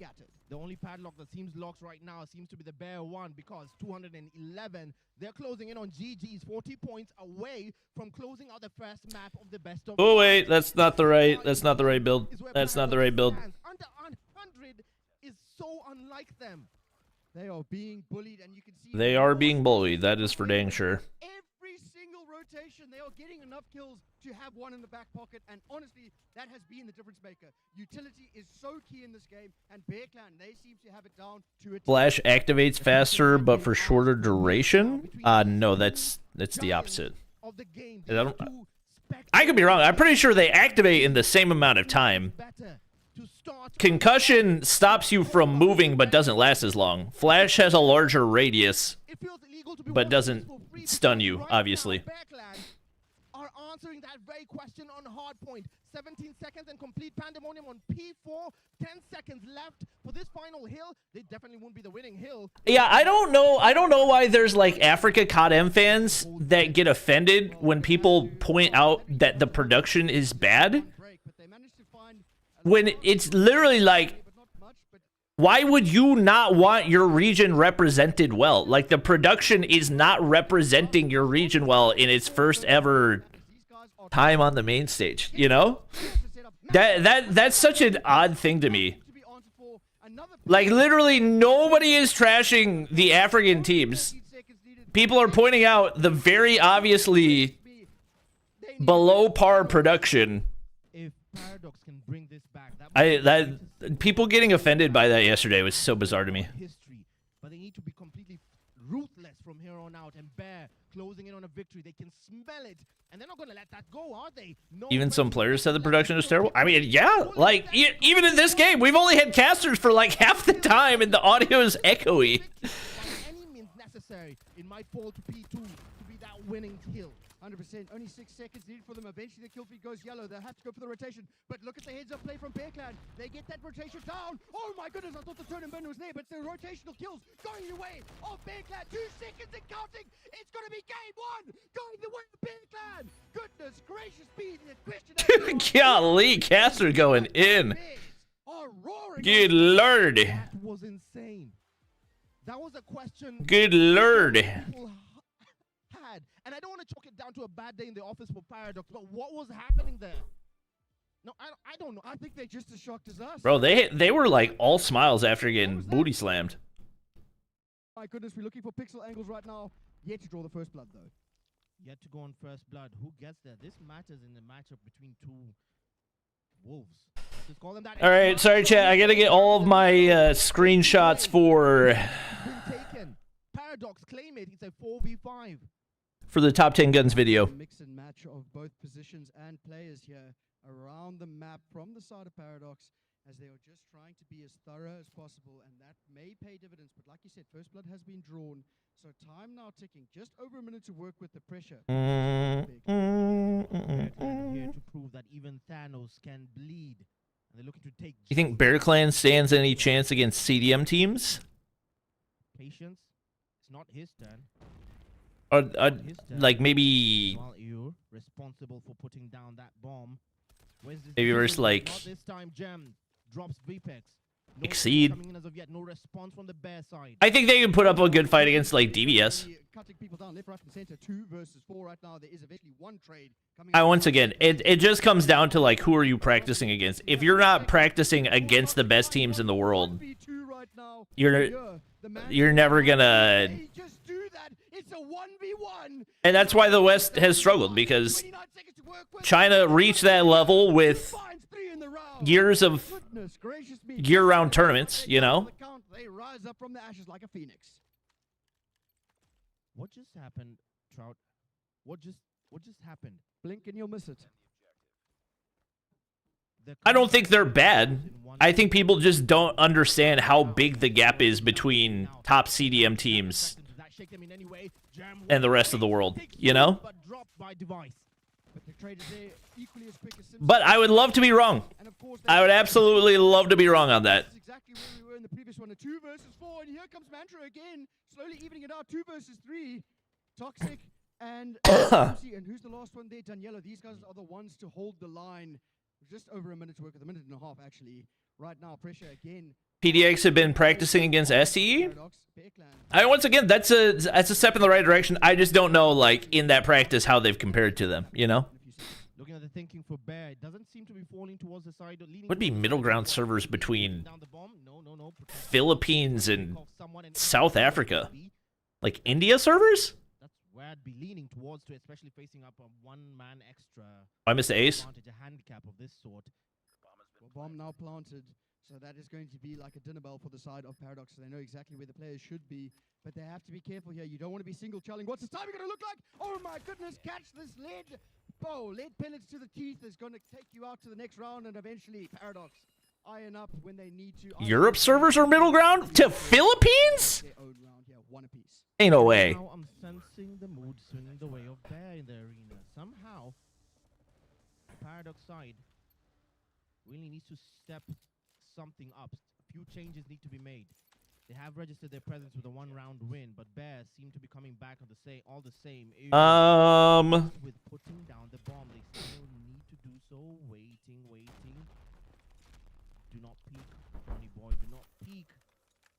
The only padlock that seems locked right now seems to be the Bear one, because 211. They're closing in on GG's, 40 points away from closing out the first map of the best of. Oh wait, that's not the right build. That's not the right build. Under 100 is so unlike them. They are being bullied, and you can see They are being bullied, that is for dang sure. every single rotation. They are getting enough kills to have one in the back pocket, and honestly, that has been the difference maker. Utility is so key in this game, and Bear Clan, they seem to have it down to a Flash activates faster, but for shorter duration? No, that's the opposite. Of the game. I could be wrong. I'm pretty sure they activate in the same amount of time. Concussion stops you from moving, but doesn't last as long. Flash has a larger radius, but doesn't stun you, obviously. Are answering that very question on hardpoint. 17 seconds and complete pandemonium on P4. 10 seconds left for this final hill. They definitely won't be the winning hill. Yeah, I don't know why there's like Africa CODM fans that get offended when people point out that the production is bad. When it's literally like, why would you not want your region represented well? Like, the production is not representing your region well in its first ever time on the main stage, you know? That's such an odd thing to me. Like, literally nobody is trashing the African teams. People are pointing out the very obviously below par production. If Paradox can bring this back, people getting offended by that yesterday was so bizarre to me. History, but they need to be completely ruthless from here on out, and Bear closing in on a victory. They can smell it, and they're not going to let that go, are they? No. Even some players said the production is terrible. I mean, yeah, like even in this game, we've only had casters for like half the time, and the audio is echoey. By any means necessary, it might fall to P2 to be that winning kill. 100%. Only 6 seconds needed for them. Eventually, the kill feed goes yellow. They'll have to go for the rotation. But look at the heads-up play from Bear Clan. They get that rotation down. Oh my goodness, I thought the turn and burn was there, but the rotational kills going the way of Bear Clan. 2 seconds and counting. It's going to be game 1 going the way of Bear Clan. Goodness gracious me. The question. Golly, caster going in. Good lord. That was insane. That was a question. Good lord. And I don't want to chalk it down to a bad day in the office for Paradox, but what was happening there? No, I don't know. I think they're just as shocked as us. Bro, they were like all smiles after getting booty slammed. My goodness, we're looking for pixel angles right now. Yet to draw the first blood, though. Yet to go on first blood. Who gets there? This matters in the matchup between two wolves. Just call them that. All right, sorry, chat. I gotta get all of my screenshots for Paradox claim it. It's a 4v5. For the top 10 guns video. Mix and match of both positions and players here around the map from the side of Paradox, as they are just trying to be as thorough as possible, and that may pay dividends. But like you said, first blood has been drawn, so time now ticking. Just over a minute to work with the pressure. Here to prove that even Thanos can bleed, and they're looking to take. You think Bear Clan stands any chance against CDM teams? Patience. not his turn. Like maybe Well, you're responsible for putting down that bomb. Where's this maybe we're just like not this time, Gem drops VPEX. No exceed. coming in as of yet. No response from the bear side. I think they can put up a good fight against like DBS. Cutting people down left, right, and center. 2 versus 4 right now. There is eventually 1 trade coming. Once again, it just comes down to like who are you practicing against. If you're not practicing against the best teams in the world, you're never gonna. Just do that. It's a 1v1. And that's why the West has struggled, because China reached that level with years of year-round tournaments, you know? They rise up from the ashes like a phoenix. What just happened, Trout? What just happened? Blink and you'll miss it. I don't think they're bad. I think people just don't understand how big the gap is between top CDM teams and the rest of the world, you know? But I would love to be wrong. I would absolutely love to be wrong on that. That's exactly where we were in the previous one. A 2 versus 4, and here comes Mantra again, slowly evening it out. 2 versus 3. Toxic and and who's the last one there? Daniela. These guys are the ones to hold the line. Just over a minute to work with, a minute and a half actually. Right now, pressure again. PDX have been practicing against STE. Once again, that's a step in the right direction. I just don't know, like, in that practice, how they've compared to them, you know? Looking at the thinking for Bear, it doesn't seem to be falling towards the side. Would be middle ground servers between Philippines and South Africa? Like India servers? That's where I'd be leaning towards, to especially facing up a one-man extra. I missed the ace. A handicap of this sort. Bomb now planted. So that is going to be like a dinner bell for the side of Paradox. So they know exactly where the players should be, but they have to be careful here. You don't want to be single challing. What's this timing going to look like? Oh my goodness, catch this lead. Bow, lead pellets to the teeth is going to take you out to the next round, and eventually Paradox iron up when they need to. Europe servers are middle ground to Philippines? Their own round here, 1 apiece. Ain't no way. Now I'm sensing the mood swinging the way of Bear in the arena. Somehow, Paradox side really needs to step something up. A few changes need to be made. They have registered their presence with a 1-round win, but Bears seem to be coming back on all the same. With putting down the bomb, they still need to do so. Waiting. Do not peek, Johnny boy. Do not peek.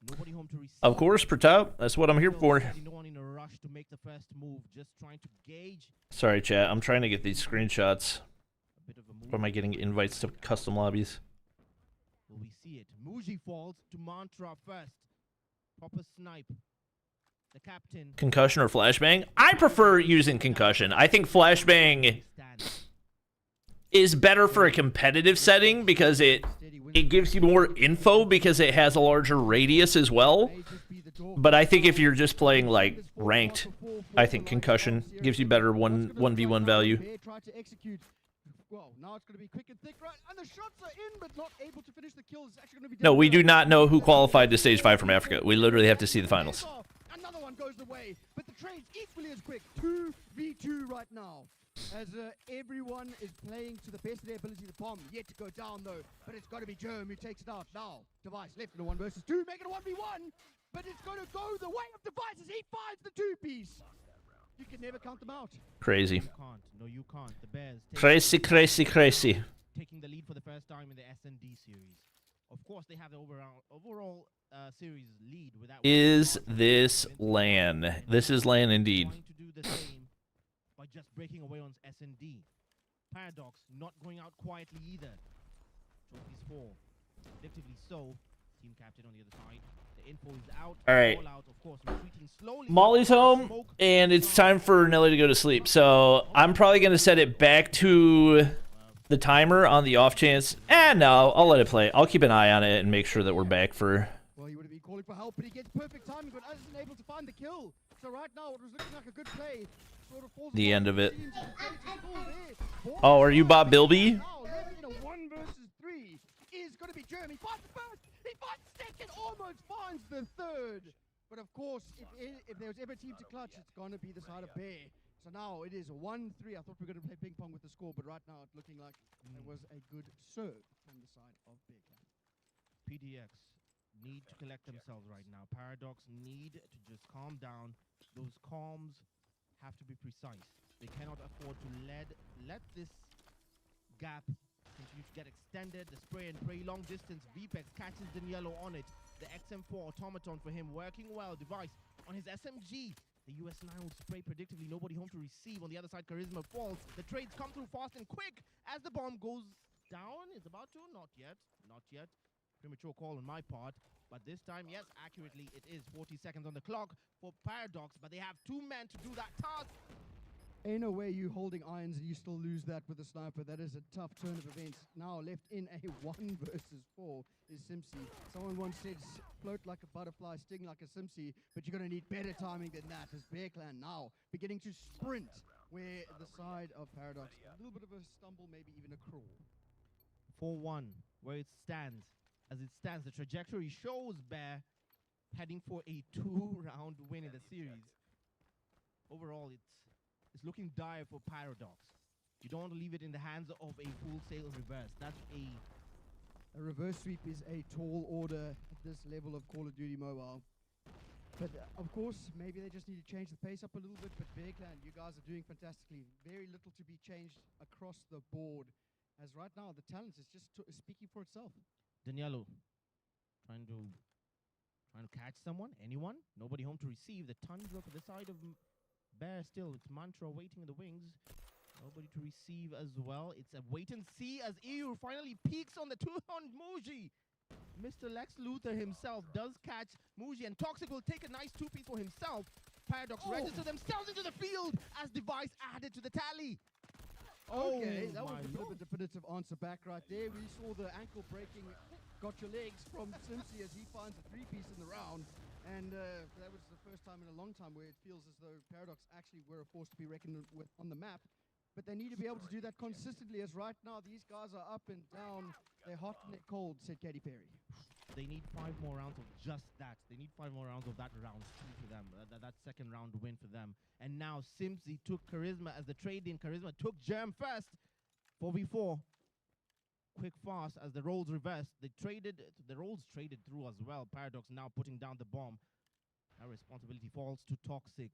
Nobody home to receive. Of course, Pratap. That's what I'm here for. No one in a rush to make the first move. Just trying to gauge. Sorry, chat. I'm trying to get these screenshots. Or am I getting invites to custom lobbies? Will we see it? Muji falls to Mantra first. Proper snipe. The captain. Concussion or flashbang? I prefer using concussion. I think flashbang is better for a competitive setting because it gives you more info because it has a larger radius as well. But I think if you're just playing like ranked, I think concussion gives you better 1v1 value. Well, now it's going to be quick and thick, right? And the shots are in, but not able to finish the kills. It's actually going to be No, we do not know who qualified to stage 5 from Africa. We literally have to see the finals. Another one goes the way, but the trade's equally as quick. 2v2 right now. As everyone is playing to the best of their ability. The bomb yet to go down though, but it's got to be Germ who takes it out. Now, Device left in a 1 versus 2, make it a 1v1, but it's going to go the way of Device as he finds the 2-piece. You can never count them out. Crazy. You can't. No, you can't. The Bears. Crazy. Taking the lead for the first time in the S&D series. Of course, they have the overall series lead without. Is this LAN? This is LAN indeed. Trying to do the same by just breaking away on S&D. Paradox not going out quietly either. Trophies 4. Effectively so. Team captain on the other side. The info is out. All right. All out, of course, retreating slowly. Molly's home, and it's time for Nelly to go to sleep. So I'm probably going to set it back to the timer on the off chance. No, I'll let it play. I'll keep an eye on it and make sure that we're back for... Well, he would have been calling for help, but he gets perfect timing, but isn't able to find the kill. So right now, it was looking like a good play. Sort of falls the end of it. there. Oh, are you Bob Bilby? Now, left in a 1 versus 3 is going to be Jeremy. Finds the first, he finds the second, almost finds the third. But of course, if there was ever a team to clutch, it's going to be the side of Bear. So now it is 1-3. I thought we were going to play ping pong with the score, but right now it's looking like it was a good serve from the side of Bear Clan. PDX need to collect themselves right now. Paradox need to just calm down. Those calms have to be precise. They cannot afford to let this gap continue to get extended. The spray and pray long distance. VPEX catches Daniello on it. The XM4 automaton for him working well. Device on his SMG. The US9 will spray predictably. Nobody home to receive. On the other side, Charisma falls. The trades come through fast and quick as the bomb goes down. It's about to. Not yet. Not yet. Premature call on my part. But this time, yes, accurately, it is 40 seconds on the clock for Paradox. But they have 2 men to do that task. Ain't no way you holding irons and you still lose that with a sniper. That is a tough turn of events. Now left in a 1 versus 4 is Simpsy. Someone once said float like a butterfly, sting like a Simpsy, but you're going to need better timing than that as Bear Clan now beginning to sprint where the side of Paradox, a little bit of a stumble, maybe even a crawl. 4-1, where it stands. As it stands, the trajectory shows Bear heading for a 2-round win in the series. Overall, it's looking dire for Paradox. You don't want to leave it in the hands of a full-sail reverse. That's a reverse sweep is a tall order at this level of Call of Duty Mobile. But of course, maybe they just need to change the pace up a little bit. But Bear Clan, you guys are doing fantastically. Very little to be changed across the board. As right now, the talent is just speaking for itself. Daniello trying to catch someone, anyone. Nobody home to receive. The Tundra for the side of Bear still. It's Mantra waiting in the wings. Nobody to receive as well. It's a wait and see as EU finally peaks on the 2 on Muji. Mr. Lex Luthor himself does catch Muji, and Toxic will take a nice 2-piece for himself. Paradox register themselves into the field as Device added to the tally. Okay, that was a bit of a definitive answer back right there. We saw the ankle breaking, got your legs from Simpsy as he finds a 3-piece in the round. And that was the first time in a long time where it feels as though Paradox actually were a force to be reckoned with on the map. But they need to be able to do that consistently, as right now these guys are up and down. They're hot and they're cold, said Katy Perry. They need 5 more rounds of just that. They need 5 more rounds of that round 2 for them. That second round win for them. And now Simpsy took Charisma as the trade-in. Charisma took Germ first. 4v4. Quick fast as the roles reversed. The roles traded through as well. Paradox now putting down the bomb. Now responsibility falls to Toxic.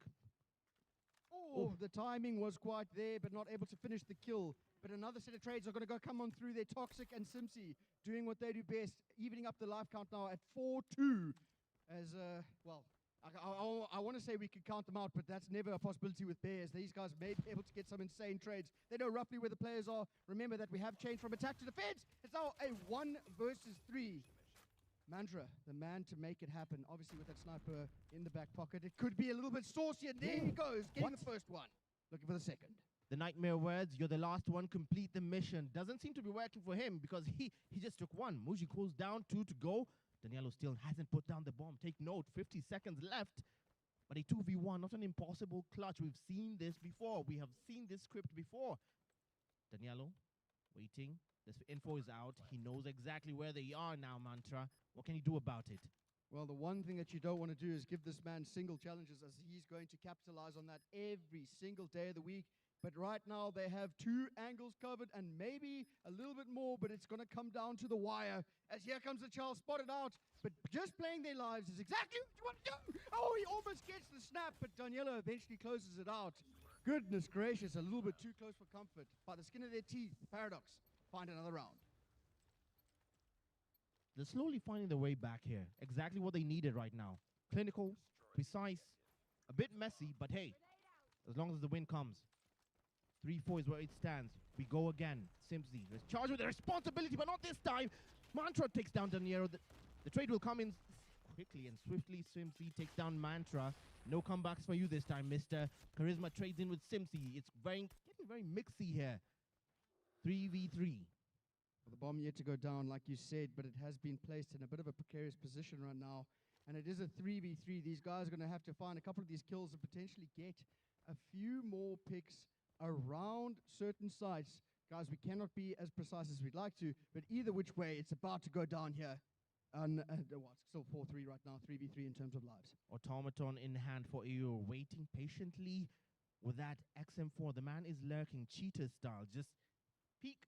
Oh, the timing was quite there, but not able to finish the kill. But another set of trades are going to come on through there. Toxic and Simpsy doing what they do best, evening up the life count now at 4-2. As, well, I want to say we could count them out, but that's never a possibility with Bears. These guys may be able to get some insane trades. They know roughly where the players are. Remember that we have changed from attack to defense. It's now a 1 versus 3. Mandra, the man to make it happen. Obviously with that sniper in the back pocket. It could be a little bit saucy, and there he goes, getting the first one. Looking for the second. The nightmare words, you're the last one, complete the mission. Doesn't seem to be working for him because he just took 1. Muji cools down, 2 to go. Daniello still hasn't put down the bomb. Take note, 50 seconds left. But a 2v1, not an impossible clutch. We've seen this before. We have seen this script before. Daniello waiting. This info is out. He knows exactly where they are now, Mantra. What can he do about it? Well, the one thing that you don't want to do is give this man single challenges, as he's going to capitalize on that every single day of the week. But right now, they have 2 angles covered and maybe a little bit more, but it's going to come down to the wire. As here comes the child, spotted out, but just playing their lives is exactly what you want to do. Oh, he almost gets the snap, but Daniello eventually closes it out. Goodness gracious, a little bit too close for comfort. By the skin of their teeth, Paradox find another round. They're slowly finding their way back here. Exactly what they needed right now. Clinical, precise, a bit messy, but hey, as long as the win comes. 3-4 is where it stands. We go again. Simpsy is charged with the responsibility, but not this time. Mantra takes down Daniero. The trade will come in quickly and swiftly. Simpsy takes down Mantra. No comebacks for you this time, mister. Charisma trades in with Simpsy. It's getting very mixy here. 3v3. The bomb yet to go down, like you said, but it has been placed in a bit of a precarious position right now. And it is a 3v3. These guys are going to have to find a couple of these kills and potentially get a few more picks around certain sites. Guys, we cannot be as precise as we'd like to, but either which way, it's about to go down here. And well, it's still 4-3 right now, 3v3 in terms of lives. Automaton in hand for EU, waiting patiently with that XM4. The man is lurking, cheetah style. Just peek,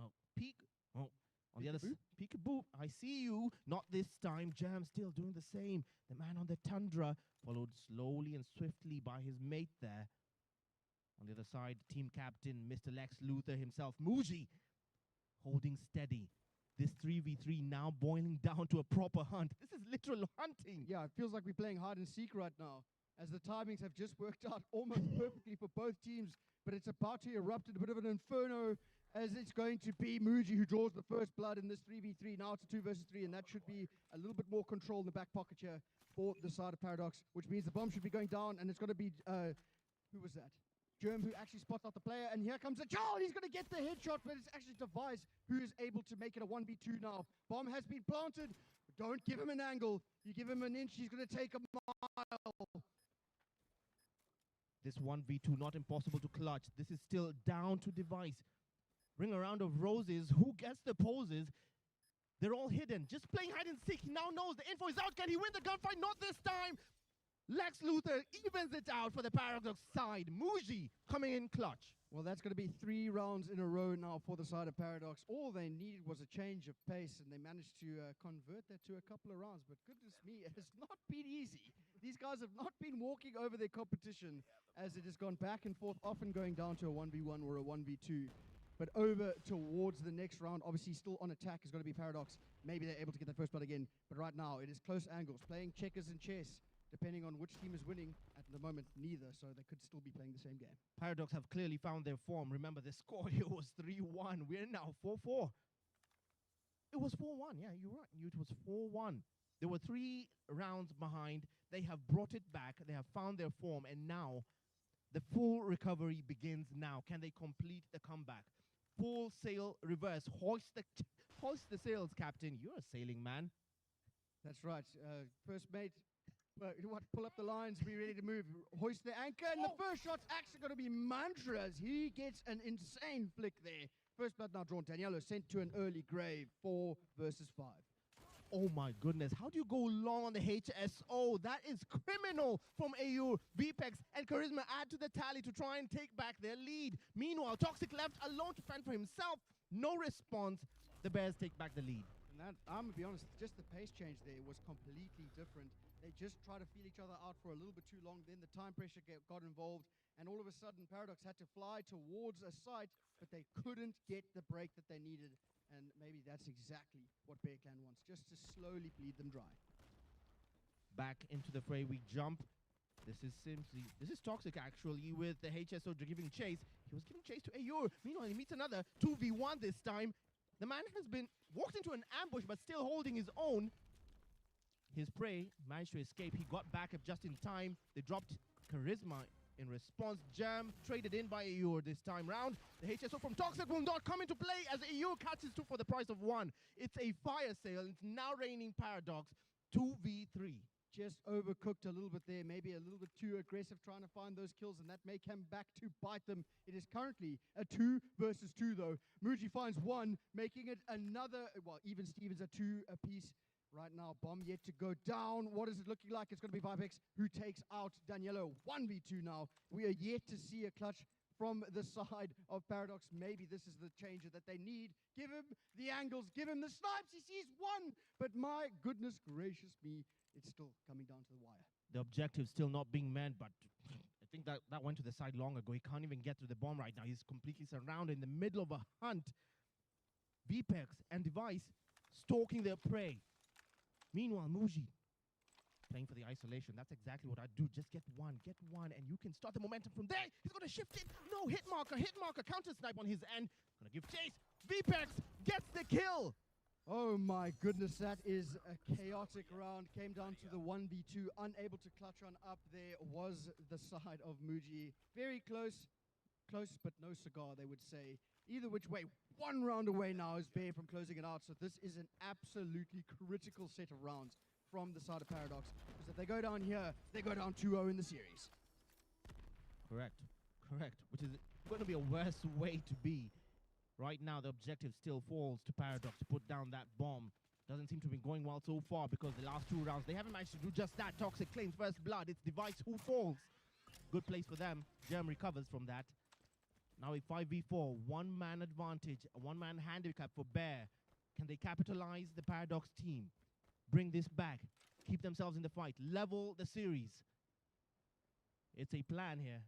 oh, peek, oh. On the other side, peekaboo, I see you. Not this time. Jam still doing the same. The man on the Tundra followed slowly and swiftly by his mate there. On the other side, team captain, Mr. Lex Luthor himself, Muji, holding steady. This 3v3 now boiling down to a proper hunt. This is literal hunting. Yeah, it feels like we're playing hide and seek right now, as the timings have just worked out almost perfectly for both teams, but it's about to erupt in a bit of an inferno, as it's going to be Muji who draws the first blood in this 3v3. Now it's a 2 versus 3, and that should be a little bit more control in the back pocket here for the side of Paradox, which means the bomb should be going down, and it's going to be, who was that? Germ, who actually spots out the player, and here comes a Charles. He's going to get the headshot, but it's actually Device who is able to make it a 1v2 now. Bomb has been planted. Don't give him an angle. You give him an inch, he's going to take a mile. This 1v2 not impossible to clutch. This is still down to Device. Ring a round of roses. Who gets the poses? They're all hidden. Just playing hide and seek. He now knows the info is out. Can he win the gunfight? Not this time. Lex Luthor evens it out for the Paradox side. Muji coming in clutch. Well, that's going to be 3 rounds in a row now for the side of Paradox. All they needed was a change of pace, and they managed to convert that to a couple of rounds. But goodness me, it has not been easy. These guys have not been walking over their competition, as it has gone back and forth, often going down to a 1v1 or a 1v2. But over towards the next round, obviously still on attack is going to be Paradox. Maybe they're able to get that first blood again. But right now, it is close angles, playing checkers and chess. Depending on which team is winning, at the moment, neither, so they could still be playing the same game. Paradox have clearly found their form. Remember, the score here was 3-1. We're now 4-4. It was 4-1. Yeah, you're right. It was 4-1. There were 3 rounds behind. They have brought it back. They have found their form, and now the full recovery begins now. Can they complete the comeback? Full sail reverse. Hoist the sails, Captain. You're a sailing man. That's right. First mate. Pull up the lines, be ready to move. Hoist the anchor, and the first shot's actually going to be Mantras. He gets an insane flick there. First blood now drawn. Daniello sent to an early grave. 4 versus 5. Oh my goodness, how do you go long on the HSO? That is criminal from AU. VPEX and Charisma add to the tally to try and take back their lead. Meanwhile, Toxic left alone to fend for himself. No response. The Bears take back the lead. And that, I'm going to be honest, just the pace change there was completely different. They just tried to feel each other out for a little bit too long. Then the time pressure got involved. And all of a sudden, Paradox had to fly towards a site, but they couldn't get the break that they needed. And maybe that's exactly what Bear Clan wants, just to slowly bleed them dry. Back into the fray we jump. This is Toxic actually with the HSO giving chase. He was giving chase to AU. Meanwhile, he meets another 2v1 this time. The man has been walked into an ambush, but still holding his own. His prey managed to escape. He got back up just in time. They dropped Charisma in response. Jam traded in by AU this time round. The HSO from Toxic will not come into play as AU catches 2 for the price of 1. It's a fire sale. It's now raining Paradox 2v3. Just overcooked a little bit there, maybe a little bit too aggressive trying to find those kills, and that may come back to bite them. It is currently a 2 versus 2 though. Muji finds 1, making it another, well, even Stevens a 2 apiece. Right now, bomb yet to go down. What is it looking like? It's going to be Vipex who takes out Daniello. 1v2 now. We are yet to see a clutch from the side of Paradox. Maybe this is the changer that they need. Give him the angles. Give him the snipes. He sees 1. But my goodness gracious me, it's still coming down to the wire. The objective still not being met, but I think that went to the side long ago. He can't even get to the bomb right now. He's completely surrounded in the middle of a hunt. VPEX and Device stalking their prey. Meanwhile, Muji playing for the isolation. That's exactly what I do. Just get 1, and you can start the momentum from there. He's going to shift it. No, hit marker, counter snipe on his end. Going to give chase. VPEX gets the kill. Oh my goodness, that is a chaotic round. Came down to the 1v2. Unable to clutch on up there was the side of Muji. Very close, but no cigar, they would say. Either which way, 1 round away now is Bear from closing it out. So this is an absolutely critical set of rounds from the side of Paradox. Because if they go down here, they go down 2-0 in the series. Correct. Which is going to be a worse way to be. Right now, the objective still falls to Paradox to put down that bomb. Doesn't seem to be going well so far because the last 2 rounds, they haven't managed to do just that. Toxic claims first blood. It's Device who falls. Good place for them. Germ recovers from that. Now a 5v4, 1-man advantage, a 1-man handicap for Bear. Can they capitalize the Paradox team? Bring this back. Keep themselves in the fight. Level the series. It's a plan here.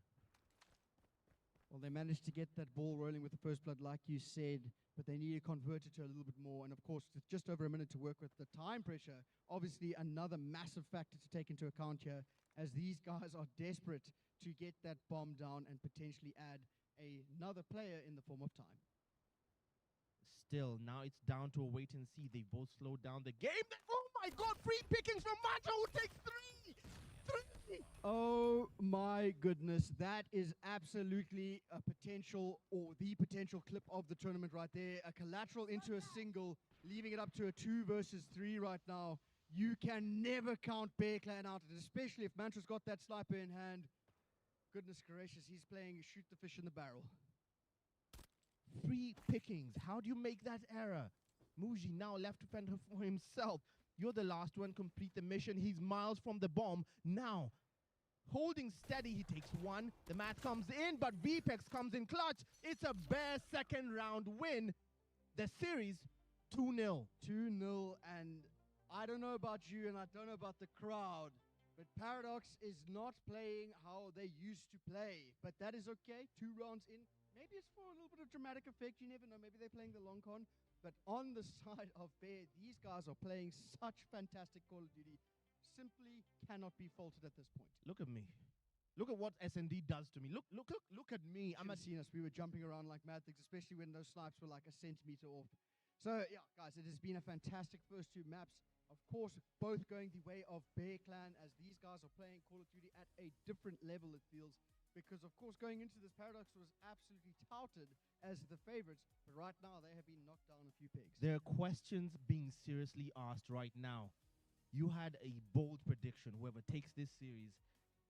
Well, they managed to get that ball rolling with the first blood, like you said, but they need to convert it to a little bit more. And of course, with just over a minute to work with, the time pressure, obviously another massive factor to take into account here, as these guys are desperate to get that bomb down and potentially add another player in the form of time. Still, now it's down to a wait and see. They both slowed down the game. Oh my God, free pickings from Macho, who takes three. Oh my goodness, that is absolutely a potential, or the potential clip of the tournament right there. A collateral into a single, leaving it up to a 2 versus 3 right now. You can never count Bear Clan out, and especially if Mantra's got that sniper in hand. Goodness gracious, he's playing shoot the fish in the barrel. Free pickings. How do you make that error? Muji now left to fend for himself. You're the last one. Complete the mission. He's miles from the bomb. Now, holding steady, he takes one. The mat comes in, but VPEX comes in clutch. It's a bare second round win. The series 2-0. 2-0, and I don't know about you, and I don't know about the crowd, but Paradox is not playing how they used to play. But that is okay. 2 rounds in. Maybe it's for a little bit of dramatic effect. You never know. Maybe they're playing the long con. But on the side of Bear, these guys are playing such fantastic Call of Duty. Simply cannot be faulted at this point. Look at me. Look at what SND does to me. Look at me. I'm seen us. We were jumping around like mad things, especially when those snipes were like a centimeter off. So, yeah, guys, it has been a fantastic first 2 maps. Of course, both going the way of Bear Clan, as these guys are playing Call of Duty at a different level, it feels. Because, of course, going into this, Paradox was absolutely touted as the favorites. But right now, they have been knocked down a few pegs. There are questions being seriously asked right now. You had a bold prediction. Whoever takes this series,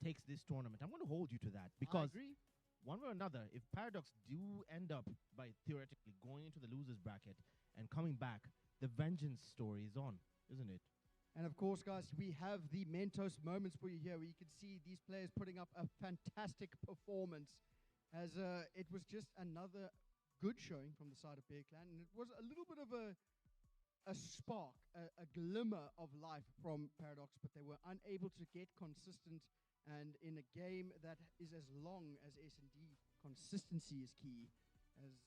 takes this tournament. I'm going to hold you to that. Because I agree. one way or another, if Paradox do end up by theoretically going into the losers bracket and coming back, the vengeance story is on, isn't it? And of course, guys, we have the Mentos moments for you here, where you can see these players putting up a fantastic performance, as it was just another good showing from the side of Bear Clan, and it was a little bit of a spark, a glimmer of life from Paradox, but they were unable to get consistent, and in a game that is as long as S&D, consistency is key, as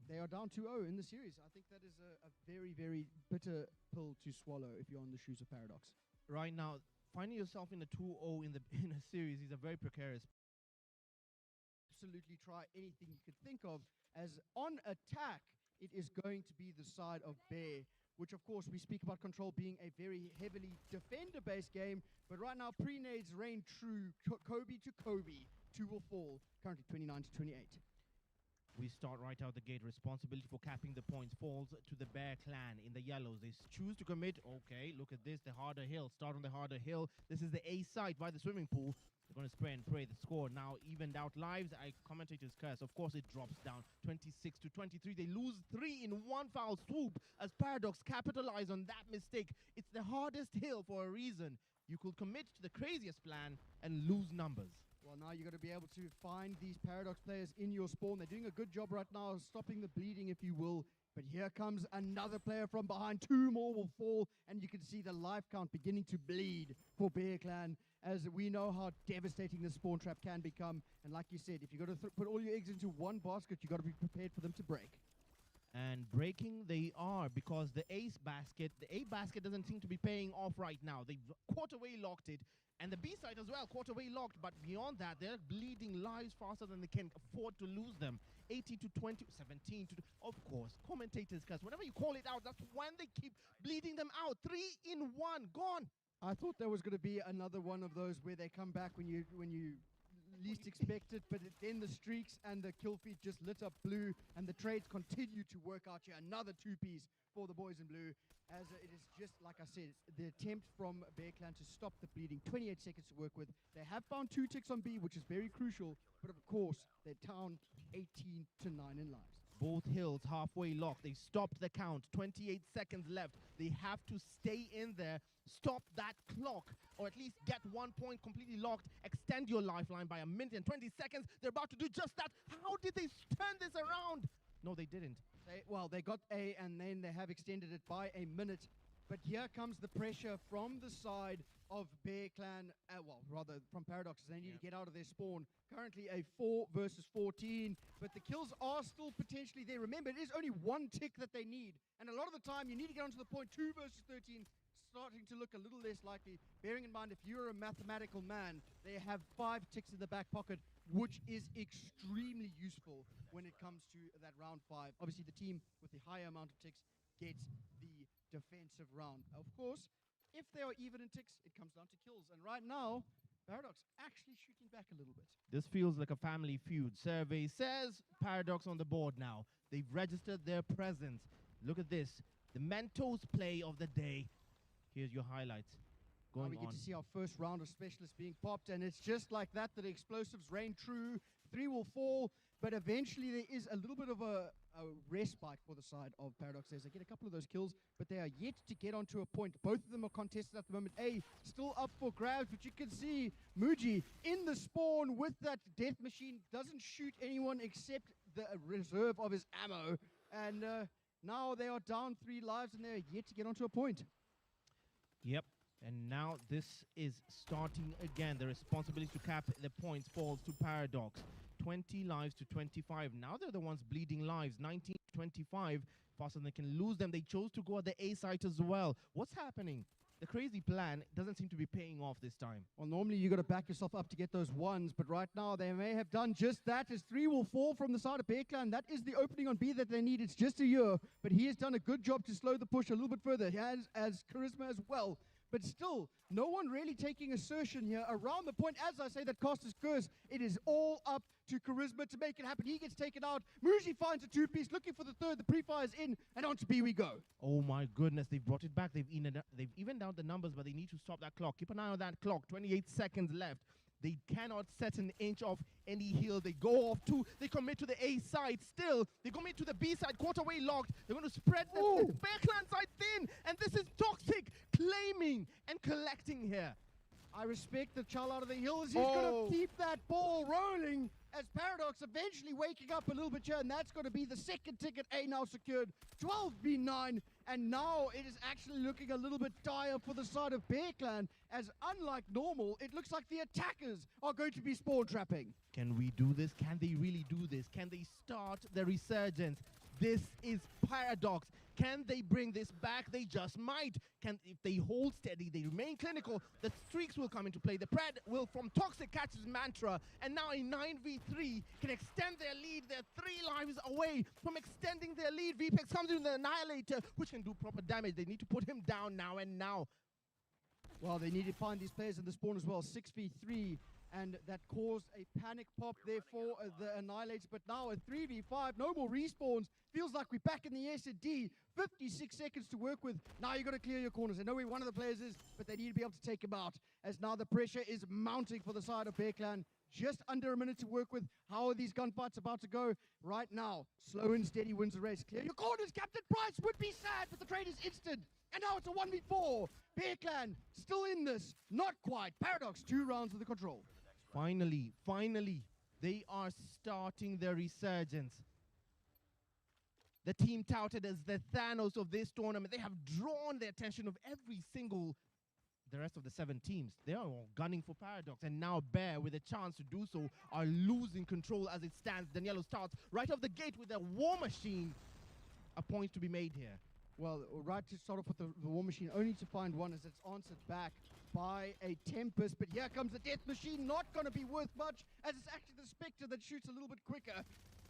they are down 2-0 in the series. I think that is a very, very bitter pill to swallow if you're on the shoes of Paradox. Right now, finding yourself in a 2-0 in a series is a very precarious. Absolutely try anything you could think of, as on attack, it is going to be the side of Bear, which of course we speak about Control being a very heavily defender-based game, but right now pre-nades reign true. Kobe to Kobe, 2 will fall, currently 29 to 28. We start right out the gate. Responsibility for capping the points falls to the Bear Clan in the yellows. They choose to commit. Okay, look at this. The harder hill. Start on the harder hill. This is the A site by the swimming pool. They're going to spray and pray. The score now evened out lives. Commentator's curse. Of course, it drops down 26 to 23. They lose 3 in 1 foul swoop as Paradox capitalize on that mistake. It's the hardest hill for a reason. You could commit to the craziest plan and lose numbers. Well, now you've got to be able to find these Paradox players in your spawn. They're doing a good job right now of stopping the bleeding, if you will. But here comes another player from behind. 2 more will fall, and you can see the life count beginning to bleed for Bear Clan, as we know how devastating the spawn trap can become. And like you said, if you've got to put all your eggs into one basket, you've got to be prepared for them to break. And breaking they are, because the A basket doesn't seem to be paying off right now. They've quarter-way locked it. And the B side as well, quarter-way locked. But beyond that, they're bleeding lives faster than they can afford to lose them. 80 to 20, 17 to... Of course, commentators, because whenever you call it out, that's when they keep bleeding them out. 3 in 1, gone. I thought there was going to be another one of those where they come back when you least expect it, but then the streaks and the kill feed just lit up blue, and the trades continue to work out here. Another 2-piece for the boys in blue, as it is just, like I said, the attempt from Bear Clan to stop the bleeding. 28 seconds to work with. They have found 2 ticks on B, which is very crucial, but of course, they're down 18 to 9 in lives. Both hills halfway locked. They stopped the count. 28 seconds left. They have to stay in there, stop that clock, or at least get 1 point completely locked, extend your lifeline by 1 minute and 20 seconds. They're about to do just that. How did they turn this around? No, they didn't. Well, they got A, and then they have extended it by a minute. But here comes the pressure from the side of Bear Clan, well, rather from Paradox. They need to get out of their spawn. Currently a 4 versus 14, but the kills are still potentially there. Remember, it is only one tick that they need. And a lot of the time, you need to get onto the point. 2 versus 13, starting to look a little less likely. Bearing in mind, if you're a mathematical man, they have 5 ticks in the back pocket, which is extremely useful when it comes to that round 5. Obviously, the team with the higher amount of ticks gets the defensive round. Of course, if they are even in ticks, it comes down to kills. And right now, Paradox actually shooting back a little bit. This feels like a family feud. Survey says Paradox on the board now. They've registered their presence. Look at this. The Mentos play of the day. Here's your highlights. Now Going we get on. to see our first round of specialists being popped, and it's just like that the explosives reign true. 3 will fall, but eventually there is a little bit of a respite for the side of Paradox. They get a couple of those kills, but they are yet to get onto a point. Both of them are contested at the moment. A, still up for grabs, but you can see Muji in the spawn with that death machine. Doesn't shoot anyone except the reserve of his ammo. And now they are down 3 lives, and they're yet to get onto a point. Yep. And now this is starting again. The responsibility to cap the points falls to Paradox. 20 lives to 25. Now they're the ones bleeding lives. 19 to 25. Faster than they can lose them. They chose to go at the A site as well. What's happening? The crazy plan doesn't seem to be paying off this time. Well, normally you got to back yourself up to get those ones, but right now they may have done just that, as 3 will fall from the side of Bear Clan. That is the opening on B that they need. It's just a year, but he has done a good job to slow the push a little bit further. He has as Charisma as well. But still, no one really taking assertion here around the point. As I say, that cost is curse. It is all up to Charisma to make it happen. He gets taken out. Muji finds a 2-piece, looking for the third. The pre-fire's in, and on to B we go. Oh my goodness, they've brought it back. They've evened out the numbers, but they need to stop that clock. Keep an eye on that clock. 28 seconds left. They cannot set an inch off any hill. They go off 2. They commit to the A side still. They commit to the B side. Quarterway locked. They're going to spread the Bear Clan side thin. And this is Toxic claiming and collecting here. I respect the child out of the hills. He's going to keep that ball rolling as Paradox eventually waking up a little bit here, and that's going to be the second ticket A now secured. 12v9, and now it is actually looking a little bit dire for the side of Bear Clan, as unlike normal, it looks like the attackers are going to be spawn trapping. Can we do this? Can they really do this? Can they start the resurgence? This is Paradox. Can they bring this back? They just might. If they hold steady, they remain clinical, the streaks will come into play. The Pred will, from Toxic, catch his mantra, and now a 9v3 can extend their lead. They're 3 lives away from extending their lead. VPEX comes in the Annihilator, which can do proper damage. They need to put him down now and now. Well, they need to find these players in the spawn as well. 6v3. And that caused a panic pop there for the Annihilators. But now a 3v5, no more respawns. Feels like we're back in the S&D. 56 seconds to work with. Now you got to clear your corners. I know where one of the players is, but they need to be able to take him out. As now the pressure is mounting for the side of Bear Clan. Just under a minute to work with. How are these gunfights about to go? Right now, slow and steady wins the race. Clear your corners. Captain Price would be sad, but the trade is instant. And now it's a 1v4. Bear Clan still in this. Not quite. Paradox, 2 rounds of the control. Finally, they are starting their resurgence. The team touted as the Thanos of this tournament. They have drawn the attention of the rest of the 7 teams. They are all gunning for Paradox. And now Bear, with a chance to do so, are losing control as it stands. Daniello starts right off the gate with a war machine. A point to be made here. Well, right to start off with the war machine, only to find one as it's answered back by a Tempest. But here comes the death machine, not going to be worth much, as it's actually the Spectre that shoots a little bit quicker.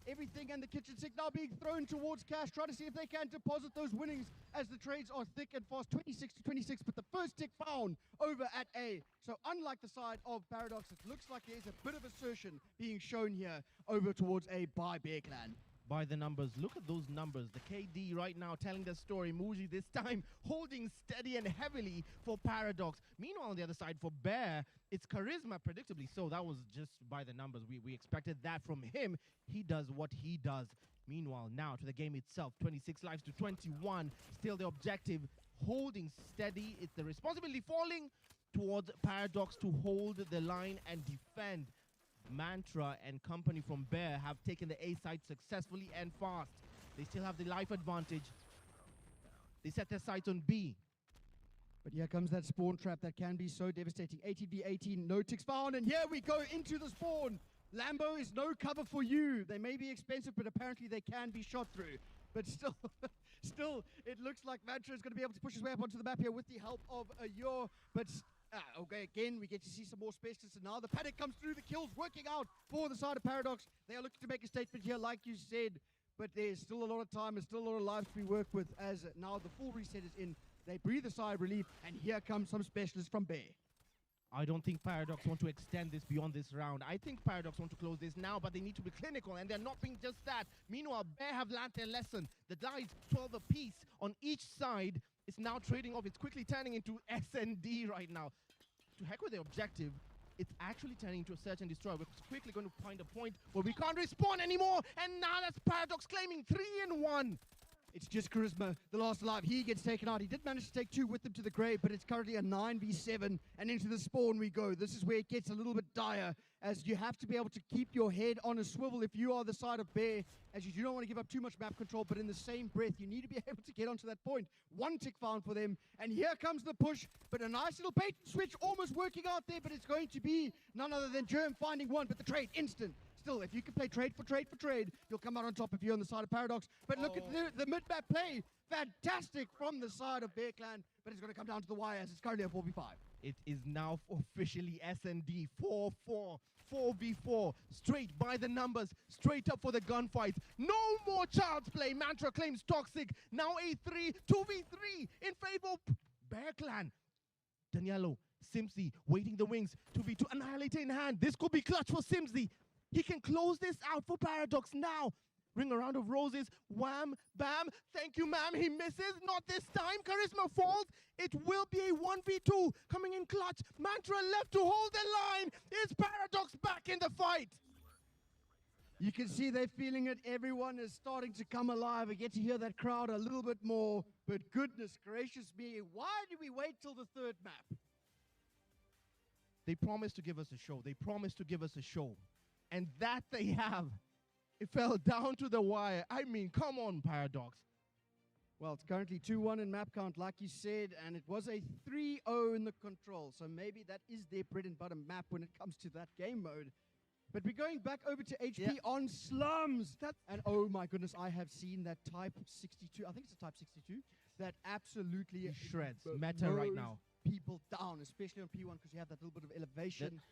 Everything and the kitchen sink now being thrown towards Cash, trying to see if they can deposit those winnings as the trades are thick and fast. 26 to 26, but the first tick found over at A. So unlike the side of Paradox, it looks like there's a bit of assertion being shown here over towards A by Bear Clan. By the numbers, look at those numbers. The KD right now telling the story. Muji this time holding steady and heavily for Paradox. Meanwhile, on the other side for Bear, it's Charisma, predictably so. That was just by the numbers. We expected that from him. He does what he does. Meanwhile, now to the game itself. 26 lives to 21. Still the objective, holding steady. It's the responsibility falling towards Paradox to hold the line and defend. Mantra and company from Bear have taken the A side successfully and fast. They still have the life advantage. They set their sights on B. But here comes that spawn trap that can be so devastating. 18v18, no ticks found, and here we go into the spawn. Lambo is no cover for you. They may be expensive, but apparently they can be shot through. But still, it looks like Mantra is going to be able to push his way up onto the map here with the help of a Yor. But okay, again, we get to see some more specialists, and now the panic comes through. The kills working out for the side of Paradox. They are looking to make a statement here, like you said, but there's still a lot of time and still a lot of lives to be worked with as now the full reset is in. They breathe a sigh of relief, and here comes some specialists from Bear. I don't think Paradox want to extend this beyond this round. I think Paradox want to close this now, but they need to be clinical, and they're not being just that. Meanwhile, Bear have learned their lesson. The dice 12 apiece on each side. It's now trading off. It's quickly turning into S&D right now. To heck with the objective, it's actually turning into a search and destroy. We're quickly going to find a point where we can't respawn anymore, and now that's Paradox claiming 3-1. It's just Charisma, the last alive. He gets taken out. He did manage to take 2 with him to the grave, but it's currently a 9v7, and into the spawn we go. This is where it gets a little bit dire, as you have to be able to keep your head on a swivel if you are the side of Bear, as you do not want to give up too much map control, but in the same breath, you need to be able to get onto that point. 1 tick found for them, and here comes the push, but a nice little bait switch almost working out there, but it's going to be none other than Germ finding 1, but the trade instant. Still, if you can play trade for trade, you'll come out on top if you're on the side of Paradox. But look at the mid-map play. Fantastic from the side of Bear Clan, but it's going to come down to the wire as it's currently a 4v5. It is now officially S&D 4-4, 4v4, straight by the numbers, straight up for the gunfight. No more child's play. Mantra claims Toxic. Now A3, 2v3 in favor of Bear Clan. Daniello, Simsy, waiting the wings, 2v2, Annihilator in hand. This could be clutch for Simsy. He can close this out for Paradox now. Ring a round of roses. Wham, bam. Thank you, ma'am. He misses. Not this time. Charisma falls. It will be a 1v2 coming in clutch. Mantra left to hold the line. Is Paradox back in the fight? You can see they're feeling it. Everyone is starting to come alive. I get to hear that crowd a little bit more. But goodness gracious me, why did we wait till the 3rd map? They promised to give us a show. They promised to give us a show. And that they have. It fell down to the wire. I mean, come on, Paradox. Well, it's currently 2-1 in map count, like you said, and it was a 3-0 in the control. So maybe that is their bread and butter map when it comes to that game mode. But we're going back over to HP on Slums. And oh my goodness, I have seen that Type 62. I think it's a Type 62. That absolutely shreds meta right now. People down, especially on P1, because you have that little bit of elevation.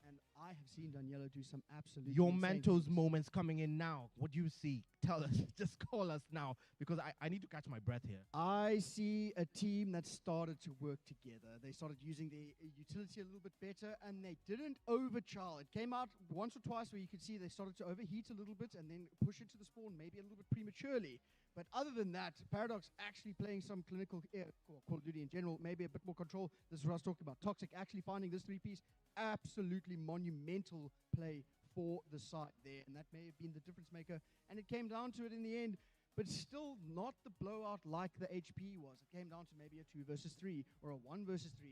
And I have seen Daniello do some absolutely Your insane Mentos things. moments coming in now. What do you see? Tell us. Just call us now, because I need to catch my breath here. I see a team that started to work together. They started using the utility a little bit better, and they didn't overcharge. It came out once or twice where you could see they started to overheat a little bit and then push into the spawn maybe a little bit prematurely. But other than that, Paradox actually playing some clinical Call of Duty in general, maybe a bit more control. This is what I was talking about. Toxic actually finding this 3-piece, absolutely monumental play for the side there, and that may have been the difference maker. And it came down to it in the end, but still not the blowout like the HP was. It came down to maybe a 2 versus 3 or a 1 versus 3.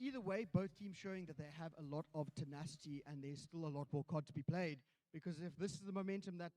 Either way, both teams showing that they have a lot of tenacity and there's still a lot more COD to be played. Because if this is the momentum that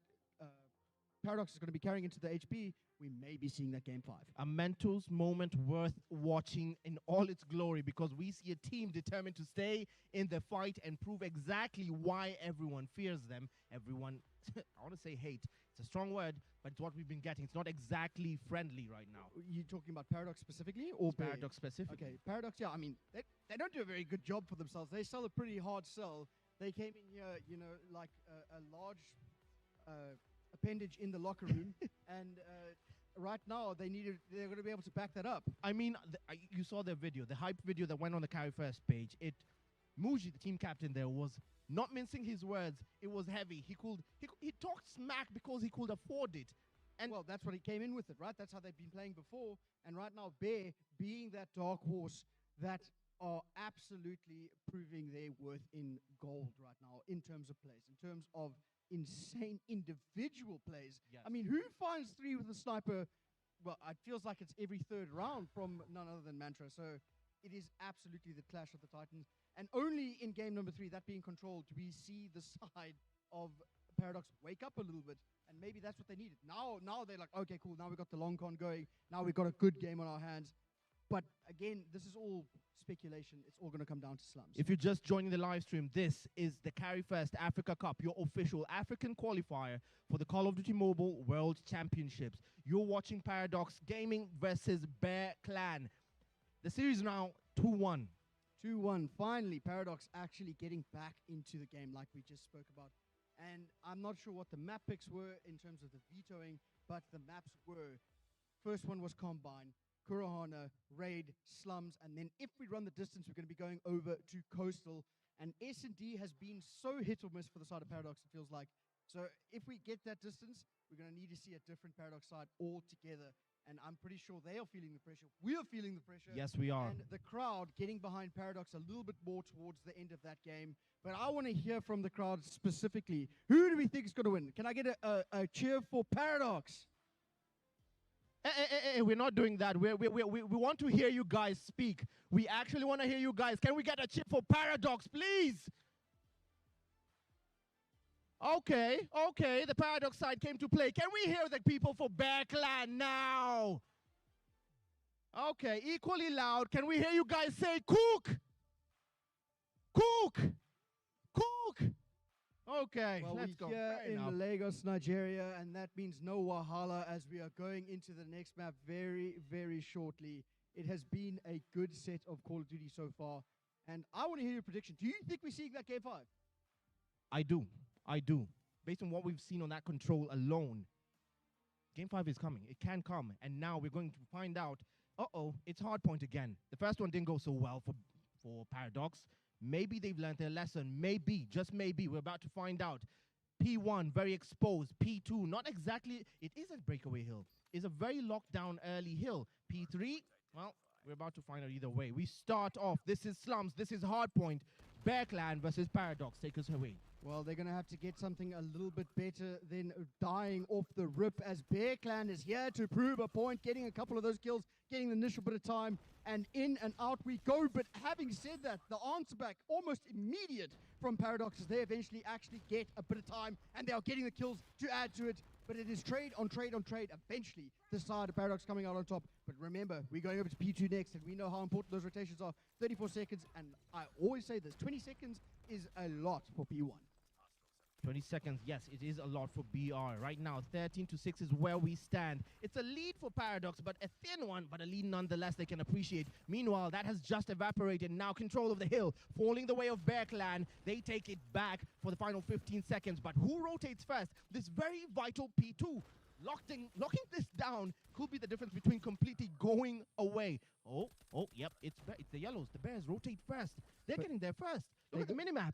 Paradox is going to be carrying into the HP, we may be seeing that game 5. A Mentos moment worth watching in all its glory, because we see a team determined to stay in the fight and prove exactly why everyone fears them. Everyone, I want to say hate. It's a strong word, but it's what we've been getting. It's not exactly friendly right now. You talking about Paradox specifically or Paradox specifically? Okay, Paradox, yeah, I mean, they don't do a very good job for themselves. They sell a pretty hard sell. They came in here, you know, like a large appendage in the locker room, and right now they're going to be able to back that up. I mean, you saw the video, the hype video that went on the Carry First page. Muji, the team captain there, was not mincing his words. It was heavy. He talked smack because he could afford it. And well, that's what he came in with it, right? That's how they've been playing before. And right now, Bear being that dark horse that are absolutely proving their worth in gold right now in terms of plays, in terms of insane individual plays. Yes. I mean, who finds 3 with a sniper? Well, it feels like it's every 3rd round from none other than Mantra. So it is absolutely the clash of the Titans. And only in game number 3, that being controlled, do we see the side of Paradox wake up a little bit, and maybe that's what they needed. Now they're like, okay, cool, now we got the long con going, now we've got a good game on our hands. But again, this is all speculation. It's all going to come down to slums. If you're just joining the live stream, this is the Carry First Africa Cup, your official African qualifier for the Call of Duty Mobile World Championships. You're watching Paradox Gaming versus Bear Clan. The series now 2-1. 2-1. Finally, Paradox actually getting back into the game like we just spoke about. And I'm not sure what the map picks were in terms of the vetoing, but the maps were, first one was Combine, Kurahana, Raid, Slums, and then if we run the distance, we're going to be going over to Coastal. And S&D has been so hit or miss for the side of Paradox, it feels like. So if we get that distance, we're going to need to see a different Paradox side altogether. And I'm pretty sure they are feeling the pressure. We are feeling the pressure. Yes, we are. And the crowd getting behind Paradox a little bit more towards the end of that game. But I want to hear from the crowd specifically. Who do we think is going to win? Can I get a cheer for Paradox? We're not doing that. We want to hear you guys speak. We actually want to hear you guys. Can we get a cheer for Paradox, please? Okay, the Paradox side came to play. Can we hear the people for Bear Clan now? Okay, equally loud. Can we hear you guys say cook? Cook! Cook! Okay, well, let's go. We're here Fair enough. in Lagos, Nigeria, and that means no Wahala as we are going into the next map very, very shortly. It has been a good set of Call of Duty so far, and I want to hear your prediction. Do you think we're seeing that Game 5? I do. Based on what we've seen on that control alone, Game 5 is coming. It can come, and now we're going to find out, it's hardpoint again. The first one didn't go so well for Paradox. Maybe they've learned their lesson. Maybe, just maybe, we're about to find out. P1, very exposed. P2, not exactly, it is a breakaway hill. It's a very locked down early hill. P3, well, we're about to find out either way. We start off, this is Slums, this is Hardpoint. Bear Clan versus Paradox, take us away. Well, they're going to have to get something a little bit better than dying off the rip, as Bear Clan is here to prove a point, getting a couple of those kills, getting the initial bit of time, and in and out we go. But having said that, the answer back almost immediate from Paradox as they eventually actually get a bit of time, and they are getting the kills to add to it. But it is trade on trade on trade. Eventually, the side of Paradox coming out on top. But remember, we're going over to P2 next, and we know how important those rotations are. 34 seconds, and I always say this, 20 seconds is a lot for P1. 20 seconds, yes, it is a lot for BR. Right now, 13-6 is where we stand. It's a lead for Paradox, but a thin one, but a lead nonetheless they can appreciate. Meanwhile, that has just evaporated. Now control of the hill, falling the way of Bear Clan. They take it back for the final 15 seconds. But who rotates first? This very vital P2. Locking this down could be the difference between completely going away. Yep, it's the yellows. The Bears rotate first. They're getting there first. Look at the minimap.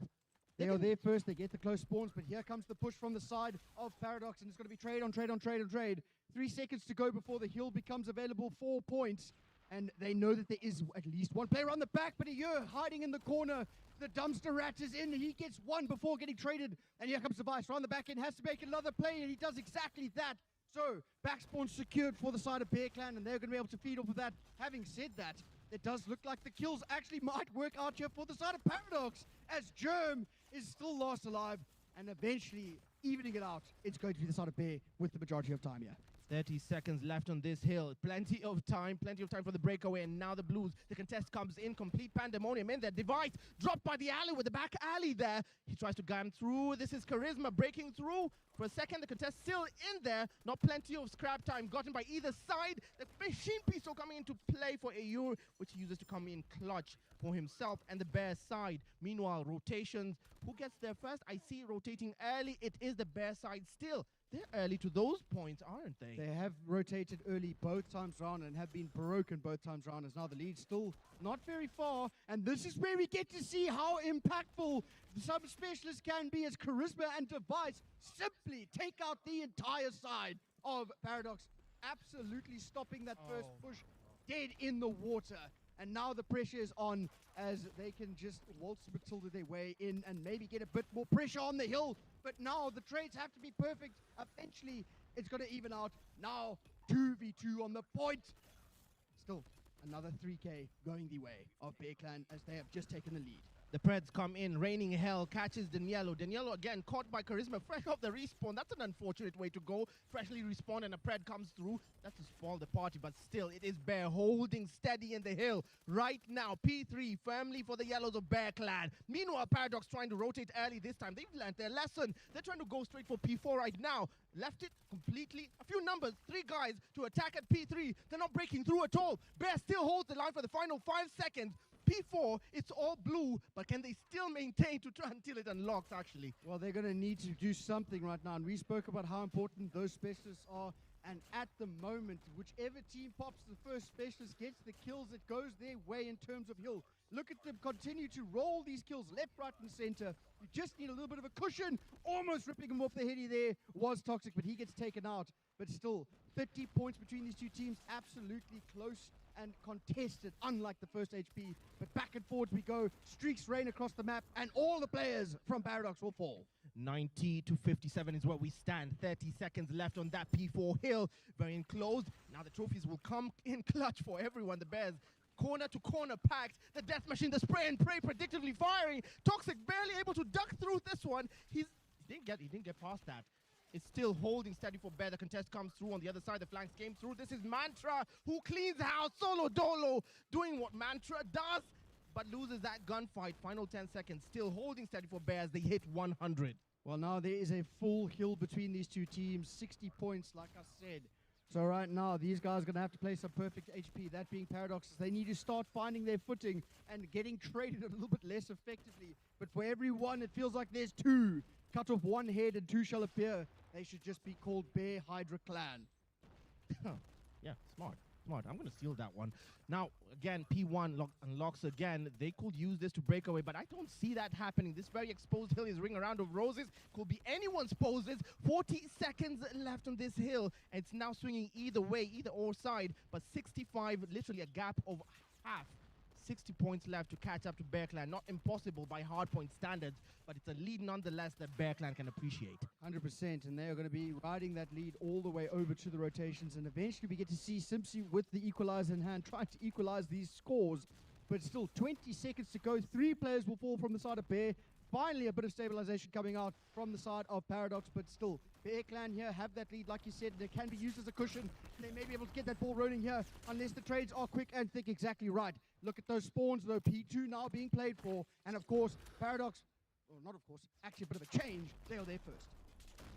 They are there first, they get the close spawns, but here comes the push from the side of Paradox, and it's going to be trade on trade on trade on trade. 3 seconds to go before the hill becomes available, 4 points, and they know that there is at least one player on the back, but here, hiding in the corner, the dumpster rat is in, he gets one before getting traded, and here comes the Vice on the back end, has to make another play, and he does exactly that. So, back spawn secured for the side of Bear Clan, and they're going to be able to feed off of that. Having said that, it does look like the kills actually might work out here for the side of Paradox, as Germ is still last alive, and eventually evening it out, it's going to be the side of Bear with the majority of time here. 30 seconds left on this hill. Plenty of time for the breakaway. And now the Blues, the contest comes in. Complete pandemonium in there. Device dropped by the alley with the back alley there. He tries to guide him through. This is Charisma breaking through. For a second, the contest still in there. Not plenty of scrap time gotten by either side. The machine pistol coming into play for Ayur, which he uses to come in clutch for himself and the Bear side. Meanwhile, rotations. Who gets there first? I see rotating early. It is the Bear side still. They're early to those points, aren't they? They have rotated early both times round and have been broken both times round, as now the lead's still not very far. And this is where we get to see how impactful some specialists can be, as Charisma and Device simply take out the entire side of Paradox, absolutely stopping that first push dead in the water. And now the pressure is on as they can just waltz Matilda their way in and maybe get a bit more pressure on the hill. But now the trades have to be perfect. Eventually, it's going to even out. Now, 2v2 on the point. Still, another 3K going the way of Bear Clan as they have just taken the lead. The Preds come in, raining hell, catches Daniello. Daniello again caught by Charisma, fresh off the respawn. That's an unfortunate way to go. Freshly respawn and a Pred comes through. That's to spoil the party, but still, it is Bear holding steady in the hill. Right now, P3 firmly for the Yellows of Bear Clan. Meanwhile, Paradox trying to rotate early this time. They've learned their lesson. They're trying to go straight for P4 right now. Left it completely. A few numbers, 3 guys to attack at P3. They're not breaking through at all. Bear still holds the line for the final 5 seconds. P4, it's all blue, but can they still maintain to try until it unlocks, actually? Well, they're going to need to do something right now, and we spoke about how important those specialists are, and at the moment, whichever team pops the first specialist, gets the kills, it goes their way in terms of hill. Look at them continue to roll these kills left, right, and center. You just need a little bit of a cushion. Almost ripping him off the heady there was Toxic, but he gets taken out. But still, 30 points between these two teams, absolutely close and contested, unlike the first HP. But back and forwards we go, streaks rain across the map, and all the players from Paradox will fall. 90 to 57 is where we stand. 30 seconds left on that P4 hill. Very enclosed. Now the trophies will come in clutch for everyone. The Bears corner to corner packed. The death machine, the spray and pray predictably firing. Toxic barely able to duck through this one. He didn't get past that. It's still holding steady for Bear. The contest comes through on the other side. The flanks came through. This is Mantra who cleans house. Solo Dolo doing what Mantra does, but loses that gunfight. Final 10 seconds. Still holding steady for Bears. They hit 100. Well, now there is a full hill between these two teams. 60 points, like I said. So right now, these guys are going to have to play some perfect HP. That being Paradoxes. They need to start finding their footing and getting traded a little bit less effectively. But for everyone, it feels like there's 2. Cut off 1 head and 2 shall appear. They should just be called Bear Hydra Clan. Yeah, smart. I'm going to steal that one. Now, again, P1 unlocks again. They could use this to break away, but I don't see that happening. This very exposed hill is ring around of roses. Could be anyone's poses. 40 seconds left on this hill. It's now swinging either way, either or side, but 65, literally a gap of half. 60 points left to catch up to Bear Clan. Not impossible by hardpoint standards, but it's a lead nonetheless that Bear Clan can appreciate. 100%, and they are going to be riding that lead all the way over to the rotations, and eventually we get to see Simpsy with the equalizer in hand, trying to equalize these scores, but still 20 seconds to go. 3 players will fall from the side of Bear. Finally, a bit of stabilization coming out from the side of Paradox, but still, Bear Clan here have that lead, like you said. They can be used as a cushion. They may be able to get that ball rolling here, unless the trades are quick and thick. Exactly right. Look at those spawns, though. P2 now being played for, and of course, Paradox, well, not of course, actually a bit of a change. They are there first.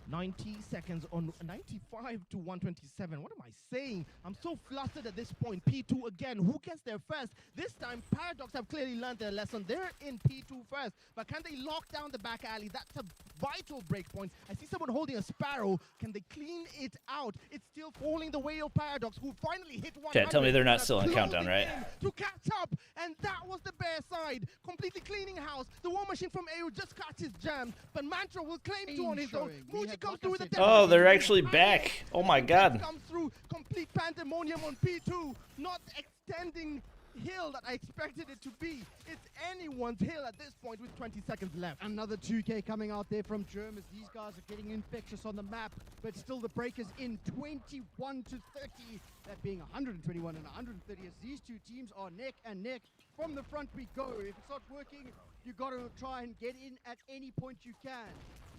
90 seconds on 95 to 127. What am I saying? I'm so flustered at this point. P2 again. Who gets there first? This time, Paradox have clearly learned their lesson. They're in P2 first. But can they lock down the back alley? That's a vital break point. I see someone holding a Sparrow. Can they clean it out? It's still falling the way of Paradox, who finally hit 100. Chat, tell me they're not still on countdown, right? To catch up. And that was the Bear side. Completely cleaning house. The War Machine from AU just catches jammed. But Mantra will claim 2 on his own. Muji comes through with the Oh, they're actually back. Oh my god. Comes through, complete pandemonium on P2, not extending hill that I expected it to be. It's anyone's hill at this point with 20 seconds left. Another 2K coming out there from Germ as these guys are getting infectious on the map, but still the breakers in 21 to 30, that being 121 and 130 as these two teams are neck and neck. From the front we go. If it's not working, you got to try and get in at any point you can.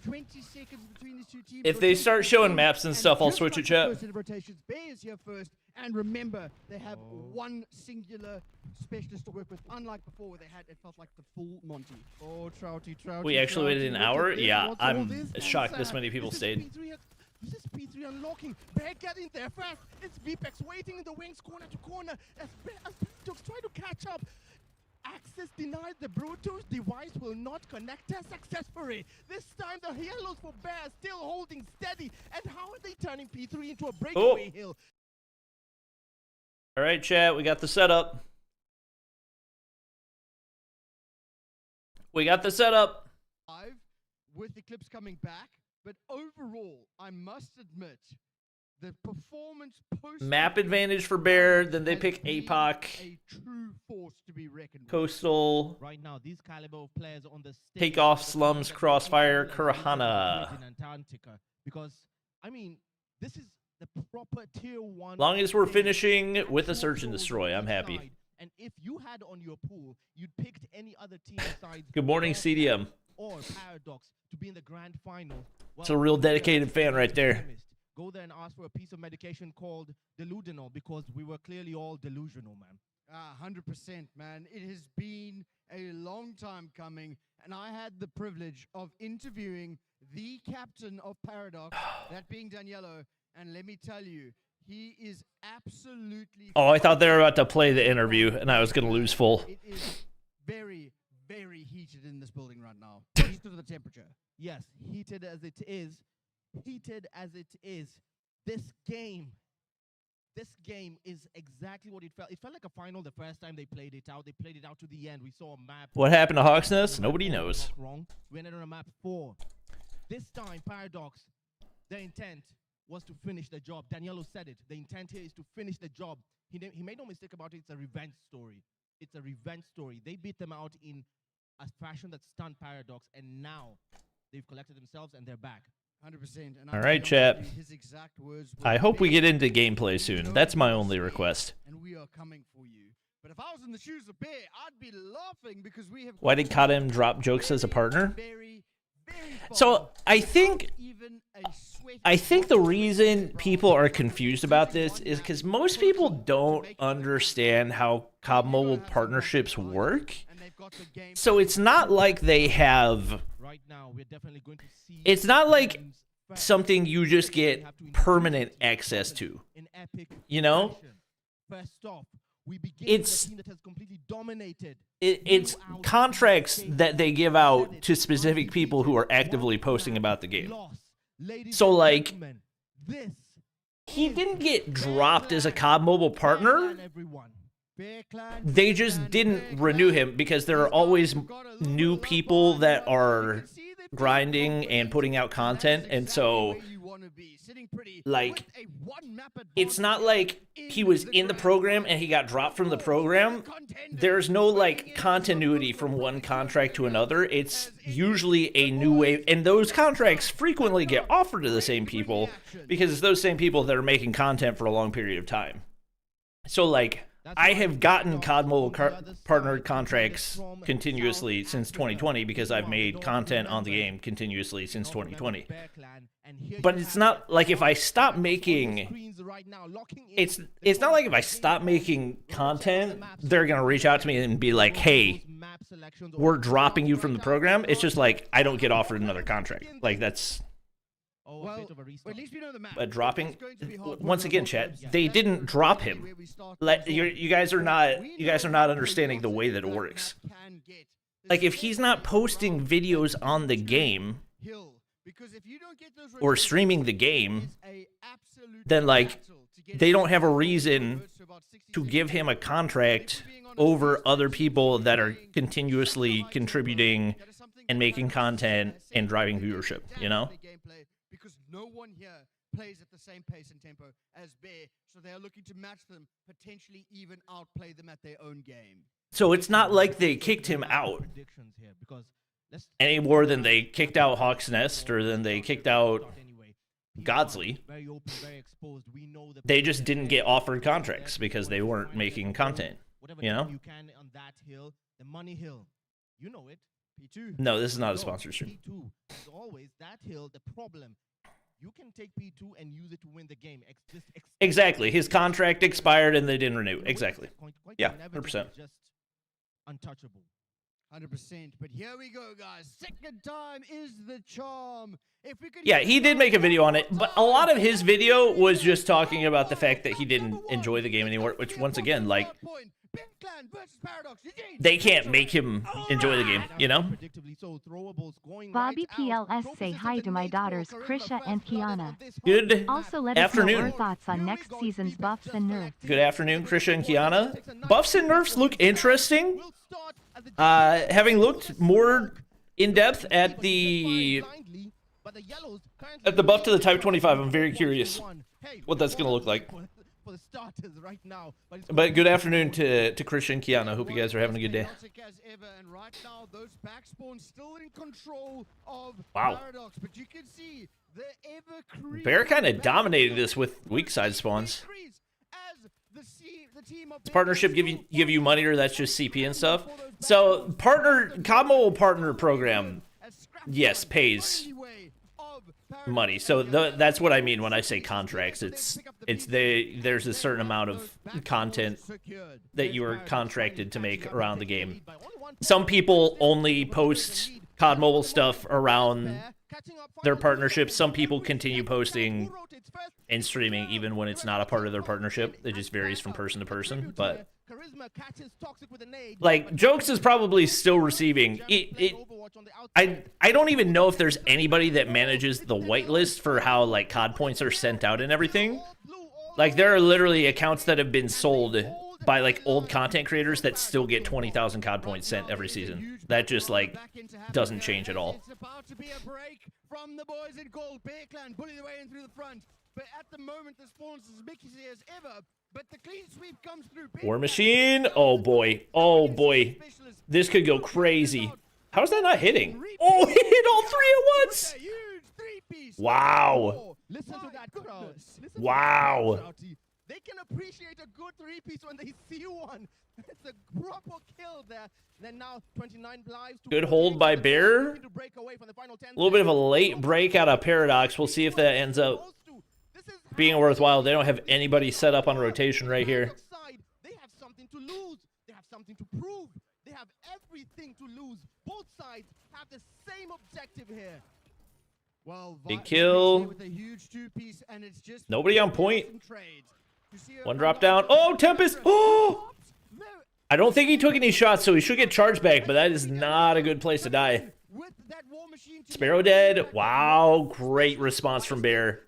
20 seconds between these two teams. If they start showing maps and stuff, I'll switch it, chat. Rotations, Bear is here first, and remember, they have 1 singular specialist to work with, unlike before where they had, it felt like the full Monty. Oh, Trouty. We actually waited an hour? Yeah, What's all I'm this? shocked this many people stayed. This is P3 unlocking. Bear getting there fast. It's VPEX waiting in the wings corner to corner as Paradox try to catch up. Access denied. The Brutus device will not connect us successfully. This time the Yellows for Bear still holding steady. And how are they turning P3 into a breakaway hill? All right, chat, we got the setup. We got the setup. With Eclipse coming back, but overall, I must admit, the performance post Map advantage for Bear, then they pick APOC. A true force to be reckoned with. Coastal. Right now, these caliber of players on the stage. Take off Slums, Crossfire, Kurahana. In Antarctica, because I mean, this is the proper tier 1. Long as we're finishing with a Search and Destroy, I'm happy. And if you had on your pool, you'd picked any other team besides Good morning, CDM. or Paradox to be in the grand final. It's a real dedicated fan right there. Go there and ask for a piece of medication called delusional, because we were clearly all delusional, man. 100%, man. It has been a long time coming, and I had the privilege of interviewing the captain of Paradox, that being Daniello, and let me tell you, he is absolutely... Oh, I thought they were about to play the interview, and I was going to lose full. It is very, very heated in this building right now. Heated to the temperature. Yes, heated as it is. Heated as it is. This game is exactly what it felt. It felt like a final the first time they played it out. They played it out to the end. We saw a map. What happened to Hawk's Nest? Nobody knows. Wrong. We ended on a map 4. This time, Paradox, their intent was to finish the job. Daniello said it. The intent here is to finish the job. He made no mistake about it. It's a revenge story. It's a revenge story. They beat them out in a fashion that stunned Paradox, and now they've collected themselves and they're back. 100%. And All right, chat. His exact words were, I hope we get into gameplay soon. That's my only request. And we are coming for you. But if I was in the shoes of Bear, I'd be laughing because we have... Why did CODM drop Jokes as a partner? Very, very So I think the reason people are confused about this is because most people don't understand how COD Mobile partnerships work. So it's not like they have... Right now, we're definitely going to see... It's not like something you just get permanent access to. You know? First off, we begin it's with a team that has completely dominated. It's contracts that they give out to specific people who are actively posting about the game. So like, he didn't get dropped as a COD Mobile partner. They just didn't renew him because there are always new people that are grinding and putting out content, and so like it's not like he was in the program and he got dropped from the program. There's no like continuity from one contract to another. It's usually a new wave, and those contracts frequently get offered to the same people because it's those same people that are making content for a long period of time. So like, I have gotten COD Mobile partnered contracts continuously since 2020 because I've made content on the game continuously since 2020. But it's not like if I stop making... It's not like if I stop making content, they're going to reach out to me and be like, hey, we're dropping you from the program. It's just like, I don't get offered another contract. Like, that's... Well, at least we know the map. Dropping once again, chat. They didn't drop him. You guys are not understanding the way that it works. Like if he's not posting videos on the game or streaming the game, then like they don't have a reason to give him a contract over other people that are continuously contributing and making content and driving viewership, you know? Because no one here plays at the same pace and tempo as Bear, so they are looking to match them, potentially even outplay them at their own game. So it's not like they kicked him out any more than they kicked out Hawk's Nest or than they kicked out Godsley. They just didn't get offered contracts because they weren't making content, you know? You can on that hill, the money hill. You know it. P2. No, this is not a sponsorship. P2 is always that hill. The problem, you can take P2 and use it to win the game. Exactly. His contract expired and they didn't renew. Exactly. Yeah, 100%. Just untouchable. 100%. But here we go, guys. Second time is the charm. If we could he did make a video on it, but a lot of his video was just talking about the fact that he didn't enjoy the game anymore, which once again, like, they can't make him enjoy the game, you know? Bobby PLS say hi to my daughters Krisha and Kiana. Good also let afternoon. us know our thoughts on next season's buffs and nerfs. Good afternoon, Krisha and Kiana. Buffs and nerfs look interesting. Having looked more in depth at the buff to the Type 25, I'm very curious what that's going to look like. For the starters right now, but good afternoon to Krisha and Kiana. Hope you guys are having a good day. Wow. Bear kind of dominated this with weak side spawns. Does partnership give you money, or that's just CP and stuff? So COD Mobile partner program, yes, pays money. So that's what I mean when I say contracts. There's a certain amount of content that you are contracted to make around the game. Some people only post COD Mobile stuff around their partnerships. Some people continue posting and streaming even when it's not a part of their partnership. It just varies from person to person. But like, Jokes is probably still receiving I don't even know if there's anybody that manages the whitelist for how like COD points are sent out and everything. Like, there are literally accounts that have been sold by like old content creators that still get 20,000 COD points sent every season. That just like doesn't change at all. It's about to be a break from the boys in gold. Bear Clan bully their way in through the front, but at the moment the spawns as mixy as ever. But the clean sweep comes through. War Machine. Oh boy. Oh boy. This could go crazy. How is that not hitting? Oh, he hit all three at once. Wow. Listen to that crowd. Wow. They can appreciate a good three-piece when they see one. It's a proper kill there. Then now 29 lives. Good hold by Bear. A little bit of a late break out of Paradox. We'll see if that ends up being worthwhile. They don't have anybody set up on rotation right here. They have something to lose. They have something to prove. They have everything to lose. Both sides have the same objective here. Well, big kill. With a huge two-piece, and it's just nobody on point. One drop down. Oh, Tempest. Oh! I don't think he took any shots, so he should get charged back, but that is not a good place to die. Sparrow dead. Wow, great response from Bear.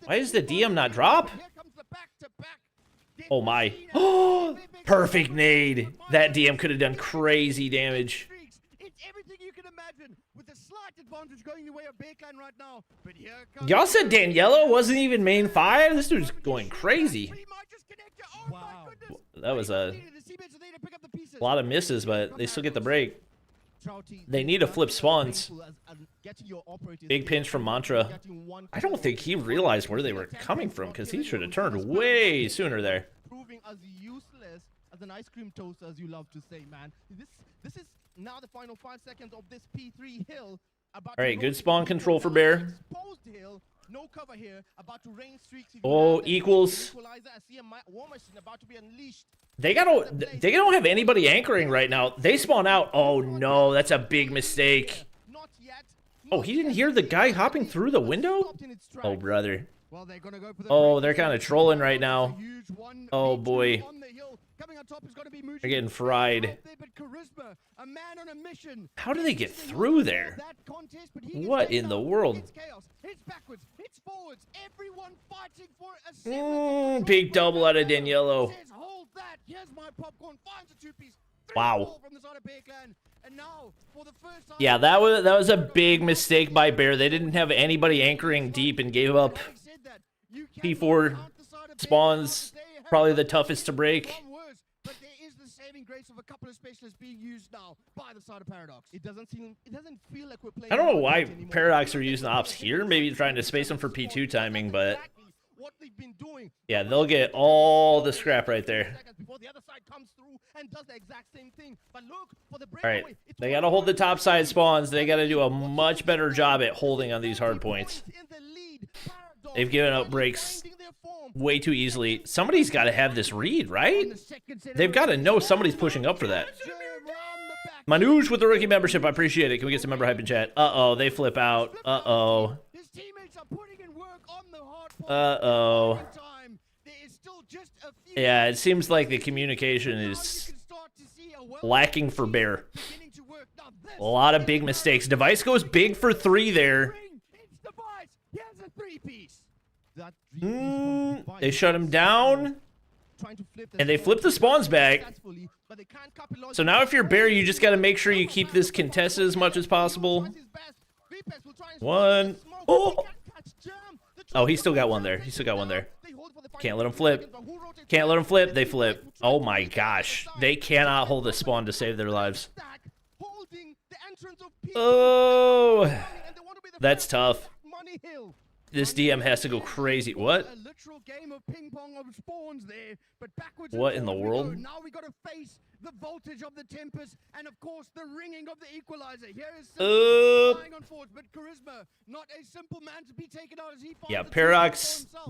Why does the DM not drop? Oh my. Oh, perfect nade. That DM could have done crazy damage. Y'all said Daniello wasn't even main 5? This dude's going crazy. Wow. That was a lot of misses, but they still get the break. They need to flip spawns. Big pinch from Mantra. I don't think he realized where they were coming from, because he should have turned way sooner there. Proving as useless as an ice cream toaster, as you love to say, man. This is now the final 5 seconds of this P3 hill. All right, good spawn control for Bear. No cover here, about to rain streaks. Oh, equals. They don't have anybody anchoring right now. They spawn out. Oh no, that's a big mistake. Oh, he didn't hear the guy hopping through the window? Oh, brother. Oh, they're kind of trolling right now. Oh boy. They're getting fried. How do they get through there? What in the world? Big double out of Daniello. Wow. Yeah, that was a big mistake by Bear. They didn't have anybody anchoring deep and gave up P4 spawns. Probably the toughest to break. But there is the saving grace of a couple of specialists being used now by the side of Paradox. It doesn't feel like we're playing. I don't know why Paradox are using ops here. Maybe trying to space them for P2 timing, but yeah, they'll get all the scrap right there. All right, they got to hold the top side spawns. They got to do a much better job at holding on these hard points. They've given up breaks way too easily. Somebody's got to have this read, right? They've got to know somebody's pushing up for that. Manoj with the rookie membership. I appreciate it. Can we get some member hype in chat? Uh-oh, they flip out. Uh-oh. Uh-oh. Yeah, it seems like the communication is lacking for Bear. A lot of big mistakes. Device goes big for 3 there. They shut him down. And they flip the spawns back. So now if you're Bear, you just got to make sure you keep this contested as much as possible. One. Oh! Oh, he still got one there. He still got one there. Can't let him flip. Can't let him flip. They flip. Oh my gosh. They cannot hold a spawn to save their lives. Oh! That's tough. This DM has to go crazy. What? A literal game of ping pong of spawns there, but backwards. What in the world? Now we got to face the voltage of the Tempest and of course the ringing of the equalizer. Here is flying on forwards, but Charisma, not a simple man to be taken out as he finds Yeah, the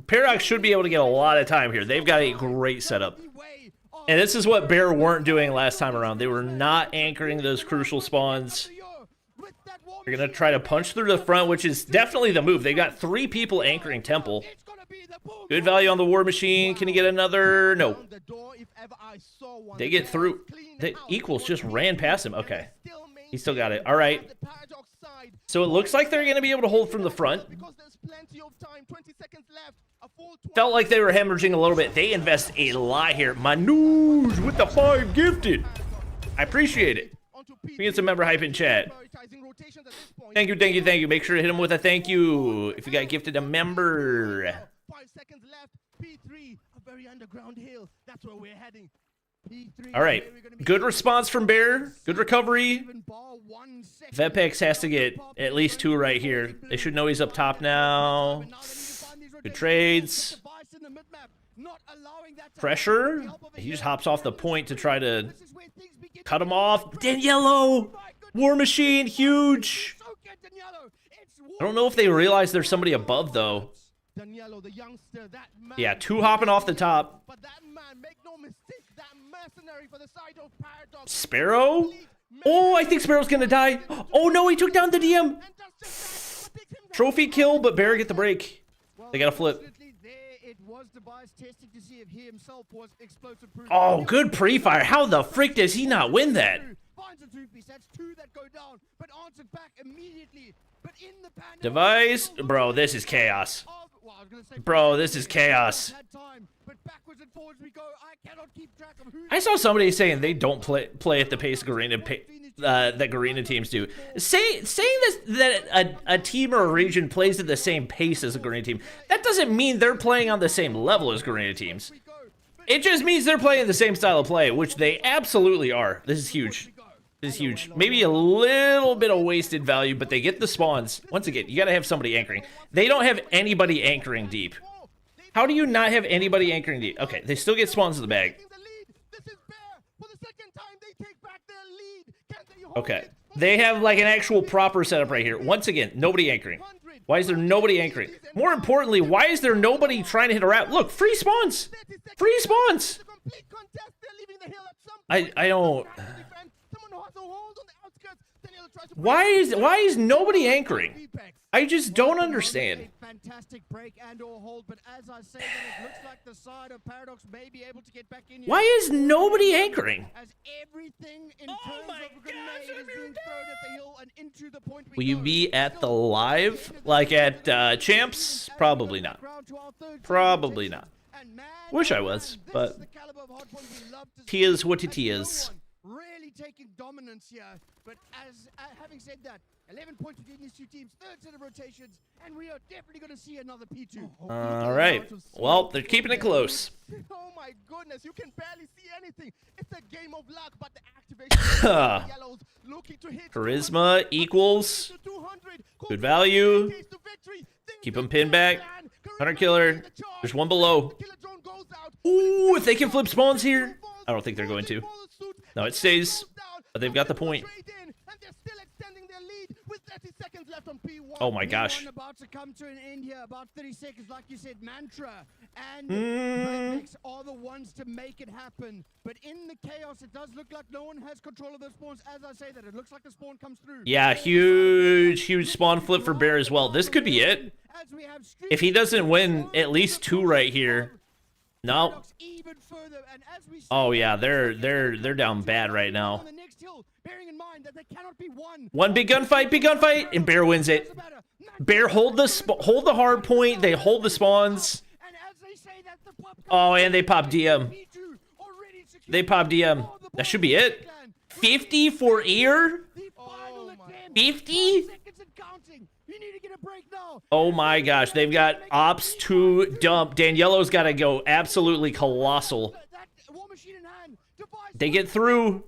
Paradox should be able to get a lot of time here. They've got a great setup. And this is what Bear weren't doing last time around. They were not anchoring those crucial spawns. They're going to try to punch through the front, which is definitely the move. They got 3 people anchoring Temple. Good value on the War Machine. Can he get another? No. They get through. The Equals just ran past him. Okay. He still got it. All right. So it looks like they're going to be able to hold from the front. Felt like they were hemorrhaging a little bit. They invest a lot here. Manoj with the 5 gifted. I appreciate it. We get some member hype in chat. Thank you, thank you, thank you. Make sure to hit him with a thank you if you got gifted a member. 5 seconds left. P3, a very underground hill. That's where we're heading. P3. All right. Good response from Bear. Good recovery. Vepex has to get at least 2 right here. They should know he's up top now. Good trades. Pressure. He just hops off the point to try to cut him off. Daniello! War Machine, huge! I don't know if they realize there's somebody above, though. Yeah, 2 hopping off the top. Sparrow? Oh, I think Sparrow's gonna die. Oh, no, he took down the DM. Trophy kill, but Bear get the break. They gotta flip. Oh, good pre-fire. How the freak does he not win that? Device? Bro, this is chaos. Bro, this is chaos. I saw somebody saying they don't play at the pace that Garena teams do. Saying this, that a team or a region plays at the same pace as a Garena team, that doesn't mean they're playing on the same level as Garena teams. It just means they're playing the same style of play, which they absolutely are. This is huge. This is huge. Maybe a little bit of wasted value, but they get the spawns. Once again, you gotta have somebody anchoring. They don't have anybody anchoring deep. How do you not have anybody anchoring deep? Okay, they still get spawns in the bag. Okay. They have like an actual proper setup right here. Once again, nobody anchoring. Why is there nobody anchoring? More importantly, why is there nobody trying to hit a route? Look, free spawns! Free spawns! I don't... Why is nobody anchoring? I just don't understand. Fantastic break and or hold, but as I say, it looks like the side of Paradox may be able to get back in. Why is nobody anchoring? As everything in terms of grenade is being thrown at the hill and into the point. Will you be at the live like at Champs? Probably not. Probably not. Wish I was, but he is what it is. Really taking dominance here, but as having said that, 11 points between these 2 teams, 3rd set of rotations, and we are definitely going to see another P2. All right. Well, they're keeping it close. Oh my goodness, you can barely see anything. It's a game of luck, but the activation of the yellows looking to hit. Charisma equals. Good value. Keep them pinned back. Hunter Killer. There's one below. Ooh, if they can flip spawns here. I don't think they're going to. No, it stays. But they've got the point. Oh my gosh. About to come to an end here, about 30 seconds, like you said, Mantra and Rednecks are the ones to make it happen. But in the chaos, it does look like no one has control of those spawns. As I say that, it looks like the spawn comes through. Yeah, huge spawn flip for Bear as well. This could be it. If he doesn't win at least 2 right here. No. Oh yeah, they're down bad right now. One big gunfight, and Bear wins it. Bear hold the hard point. They hold the spawns. Oh, and they pop DM. They pop DM. That should be it. 50 for ear. 50. Oh my gosh, they've got ops to dump. Daniello's got to go absolutely colossal. They get through.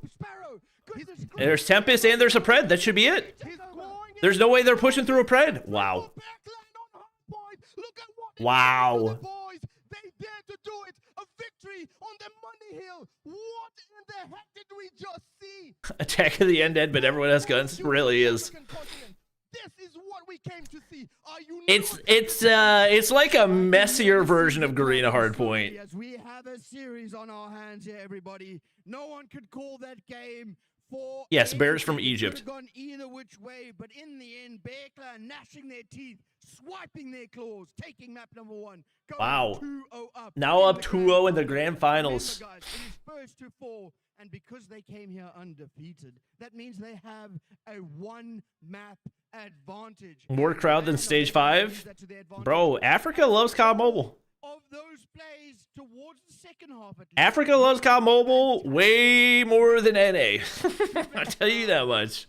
There's Tempest and there's a Pred. That should be it. There's no way they're pushing through a Pred. Wow. Wow. Boys, they dare to do it. A victory on the money hill. What in the heck did we just see? Attack of the Undead, but everyone has guns. Really is. This is what we came to see. Are you It's like a messier version of Garena Hardpoint. Yes, we have a series on our hands here, everybody. No one could call that game for. Yes, Bears from anything. It Egypt. could have gone either which way, but in the end, Bear Clan gnashing their teeth, swiping their claws, taking map number 1. Wow. 2-0 up. Now up 2-0 in the grand finals. Remember, guys, it is first to 4, and because they came here undefeated, that means they have a 1-map advantage. More crowd than stage 5? Bro, Africa loves COD Mobile. Of those plays towards the second half, at least. Africa loves COD Mobile way more than NA. I tell you that much.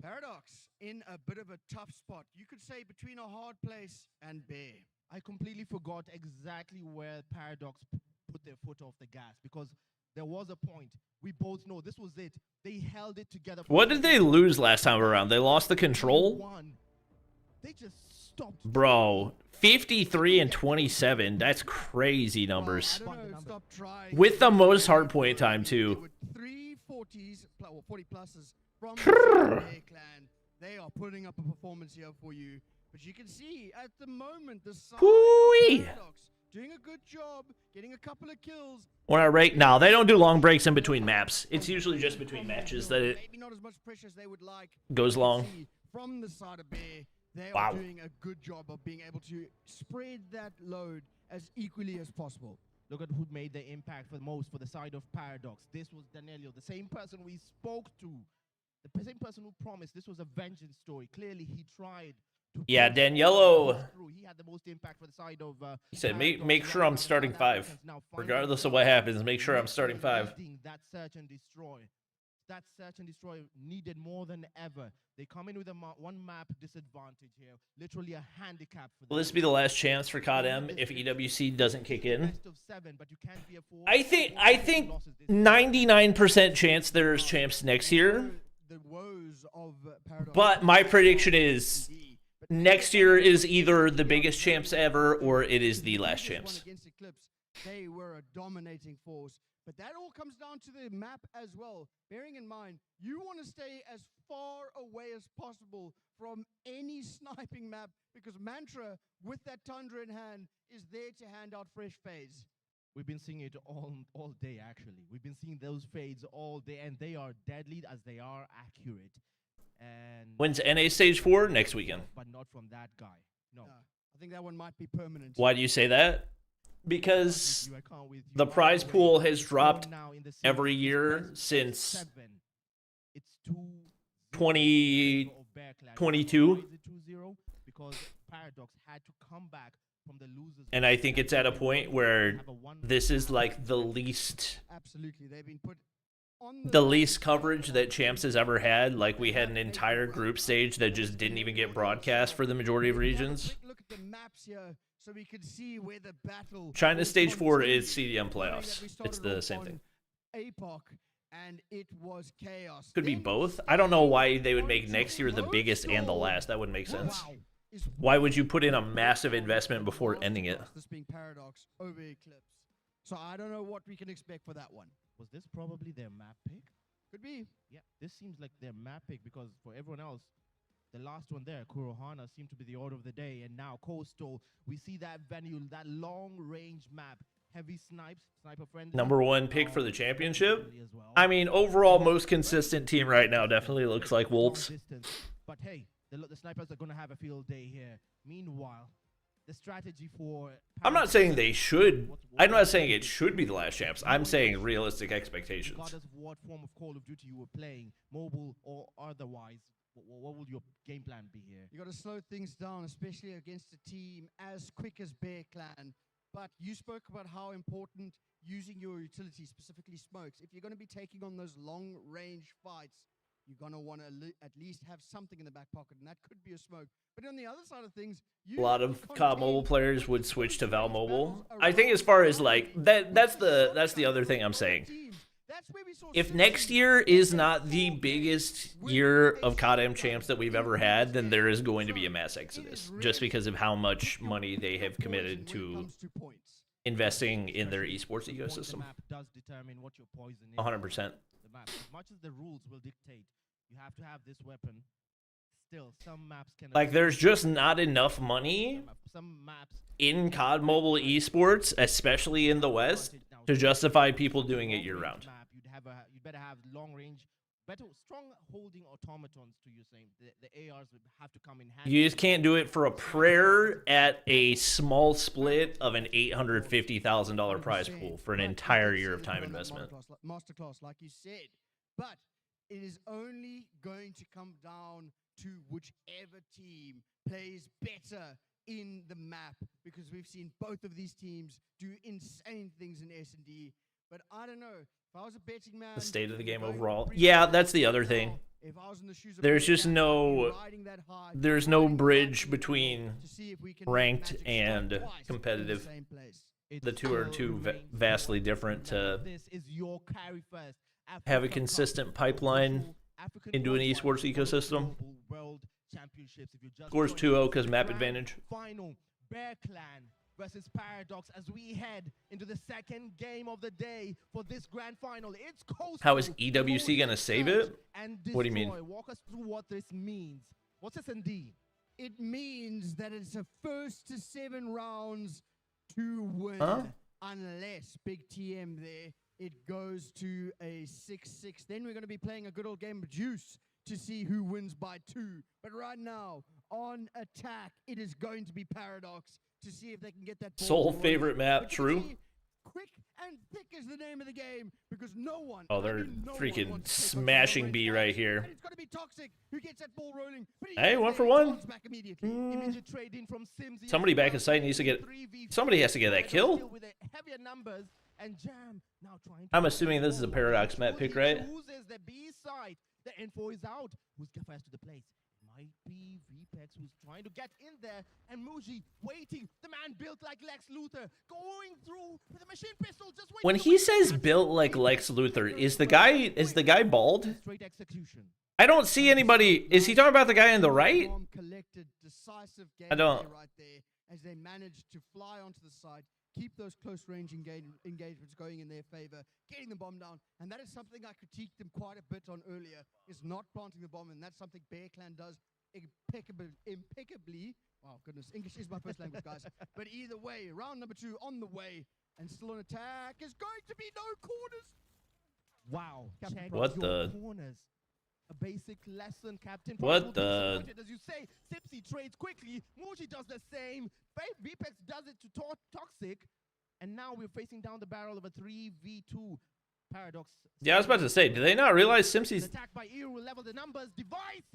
Paradox in a bit of a tough spot. You could say between a hard place and Bear. I completely forgot exactly where Paradox put their foot off the gas, because there was a point. We both know this was it. They held it together. What did they lose last time around? They lost the control? They just stopped. Bro, 53 and 27. That's crazy numbers. Well, I don't know, stop trying. With the most hardpoint time, too. 340s, or 40 pluses from the Bear Clan. They are putting up a performance here for you. But you can see at the moment the side of Paradox doing a good job, getting a couple of kills. When I rate, no, they don't do long breaks in between maps. It's usually just between matches that it maybe not as much pressure as they would like. goes long. From the side of Bear, they Wow. are doing a good job of being able to spread that load as equally as possible. Look at who made the impact for the most for the side of Paradox. This was Danielio, the same person we spoke to, the same person who promised this was a vengeance story. Clearly, he tried. Yeah, Daniello. He had the most impact for the side of. He said, make sure I'm starting 5. Regardless of what happens, make sure I'm starting 5. That search and destroy. That search and destroy needed more than ever. They come in with a 1-map disadvantage here. Literally a handicap for them. Will this be the last chance for CODM if EWC doesn't kick in? Best of 7, but you can't be afford I think 99% chance there's champs next year. The woes of Paradox. But my prediction is next year is either the biggest champs ever or it is the last champs. Against Eclipse, they were a dominating force. But that all comes down to the map as well. Bearing in mind, you want to stay as far away as possible from any sniping map, because Mantra, with that Tundra in hand, is there to hand out fresh fades. We've been seeing it all day, actually. We've been seeing those fades all day, and they are deadly as they are accurate. And When's NA Stage 4? Next weekend. but not from that guy. No. I think that one might be permanent. Why do you say that? Because I can't with you. the prize pool has dropped Now in the every series, year it's best of since 7. It's 2 2022. Why is it 2-0? Because Paradox had to come back from the losers. And I think it's at a point where this is like the least Absolutely. They've been put on the least coverage that Champs has ever had. Like, we had an entire group stage that just didn't even get broadcast for the majority of regions. Look at the maps here so we can see where the battle. China will Stage 4 is continue. CDM playoffs. It's the same thing. APOC, and it was chaos. Could be Then both. I don't know why they would make next year the biggest and the last. That wouldn't make sense. is Why would you put in a massive investment before ending it? This being Paradox over Eclipse. So I don't know what we can expect for that one. Was this probably their map pick? Could be. Yeah, this seems like their map pick, because for everyone else, the last one there, Kurohana, seemed to be the order of the day. And now Coastal, we see that venue, that long-range map, heavy snipes, sniper friendly. Number 1 pick for the championship? I mean, overall, most consistent team right now definitely looks like Wolves. But hey, the snipers are going to have a field day here. Meanwhile, the strategy for... I'm not saying they should. I'm not saying it should be the last champs. I'm saying realistic expectations. Regardless of what form of Call of Duty you were playing, mobile or otherwise, what would your game plan be here? You got to slow things down, especially against a team as quick as Bear Clan. But you spoke about how important using your utility, specifically smokes. If you're going to be taking on those long-range fights, you're going to want to at least have something in the back pocket, and that could be a smoke. But on the other side of things, A lot of COD Mobile players would switch to Val Mobile. I think as far as like that's the other thing I'm saying. that's where we saw. If next year is not the biggest year of CODM champs that we've ever had, then there is going to be a mass exodus, just because of how much money they have committed to investing in their esports ecosystem. The map does determine what your poison is. 100%. The map. As much as the rules will dictate, you have to have this weapon. Still, some maps can. Like, there's just not enough money in COD Mobile esports, especially in the West, to justify people doing it year-round. You'd better have long range, strong holding automatons to you, saying the ARs would have to come in handy. You just can't do it for a prayer at a small split of an $850,000 prize pool for an entire year of time investment. Masterclass, like you said. But it is only going to come down to whichever team plays better in the map, because we've seen both of these teams do insane things in S&D. But I don't know, if I was a betting man, The state of the game overall. Yeah, that's the other thing. There's just there's no bridge between ranked and competitive. The two are vastly different to have a consistent pipeline into an esports ecosystem. Scores 2-0 because map advantage. Final Bear Clan versus Paradox as we head into the second game of the day for this grand final. It's Coastal. How is EWC gonna save it? What do you mean? Walk us through what this means. What's S&D? It means that it's a first to 7 rounds to win. Unless Big TM there, it goes to a 6-6. Then we're going to be playing a good old game of Juice to see who wins by 2. But right now, on attack, it is going to be Paradox to see if they can get that ball Soul rolling. favorite map, But true. Quick and thick is the name of the game, because no one. Oh, they're no one freaking wants to take on smashing the B red right flags. here. And it's going to be Toxic who gets that ball rolling. But he Hey, gets 1 for there, 1. bounce back immediately. Immediate trade in from Simsy. Somebody back in sight needs to get. Somebody has to get that kill. With the heavier numbers and Jam now trying to I'm assuming this is a Paradox map pick, right? Chooses the B side. The info is out. Who's first to the place? Might be VPEX who's trying to get in there, and Muji waiting. The man built like Lex Luthor, going through with a machine pistol. Just waiting. When he says built like Lex Luthor, is the guy bald? Straight execution. I don't see anybody. Is he talking about the guy on the right? Collected decisive I don't. right there as they managed to fly onto the side, keep those close range engagements going in their favor, getting the bomb down. And that is something I critiqued them quite a bit on earlier, is not planting the bomb. And that's something Bear Clan does impeccably. Oh, goodness. English is my first language, guys. But either way, round number 2 on the way. And still on attack is going to be no corners. Wow. Check What your the? corners. A basic lesson, Captain. What the? As you say, Sipsy trades quickly. Muji does the same. VPEX does it to Toxic. And now we're facing down the barrel of a 3v2. Paradox. Yeah, I was about to say, do they not realize Simpsy's Attack by EU will level the numbers. Device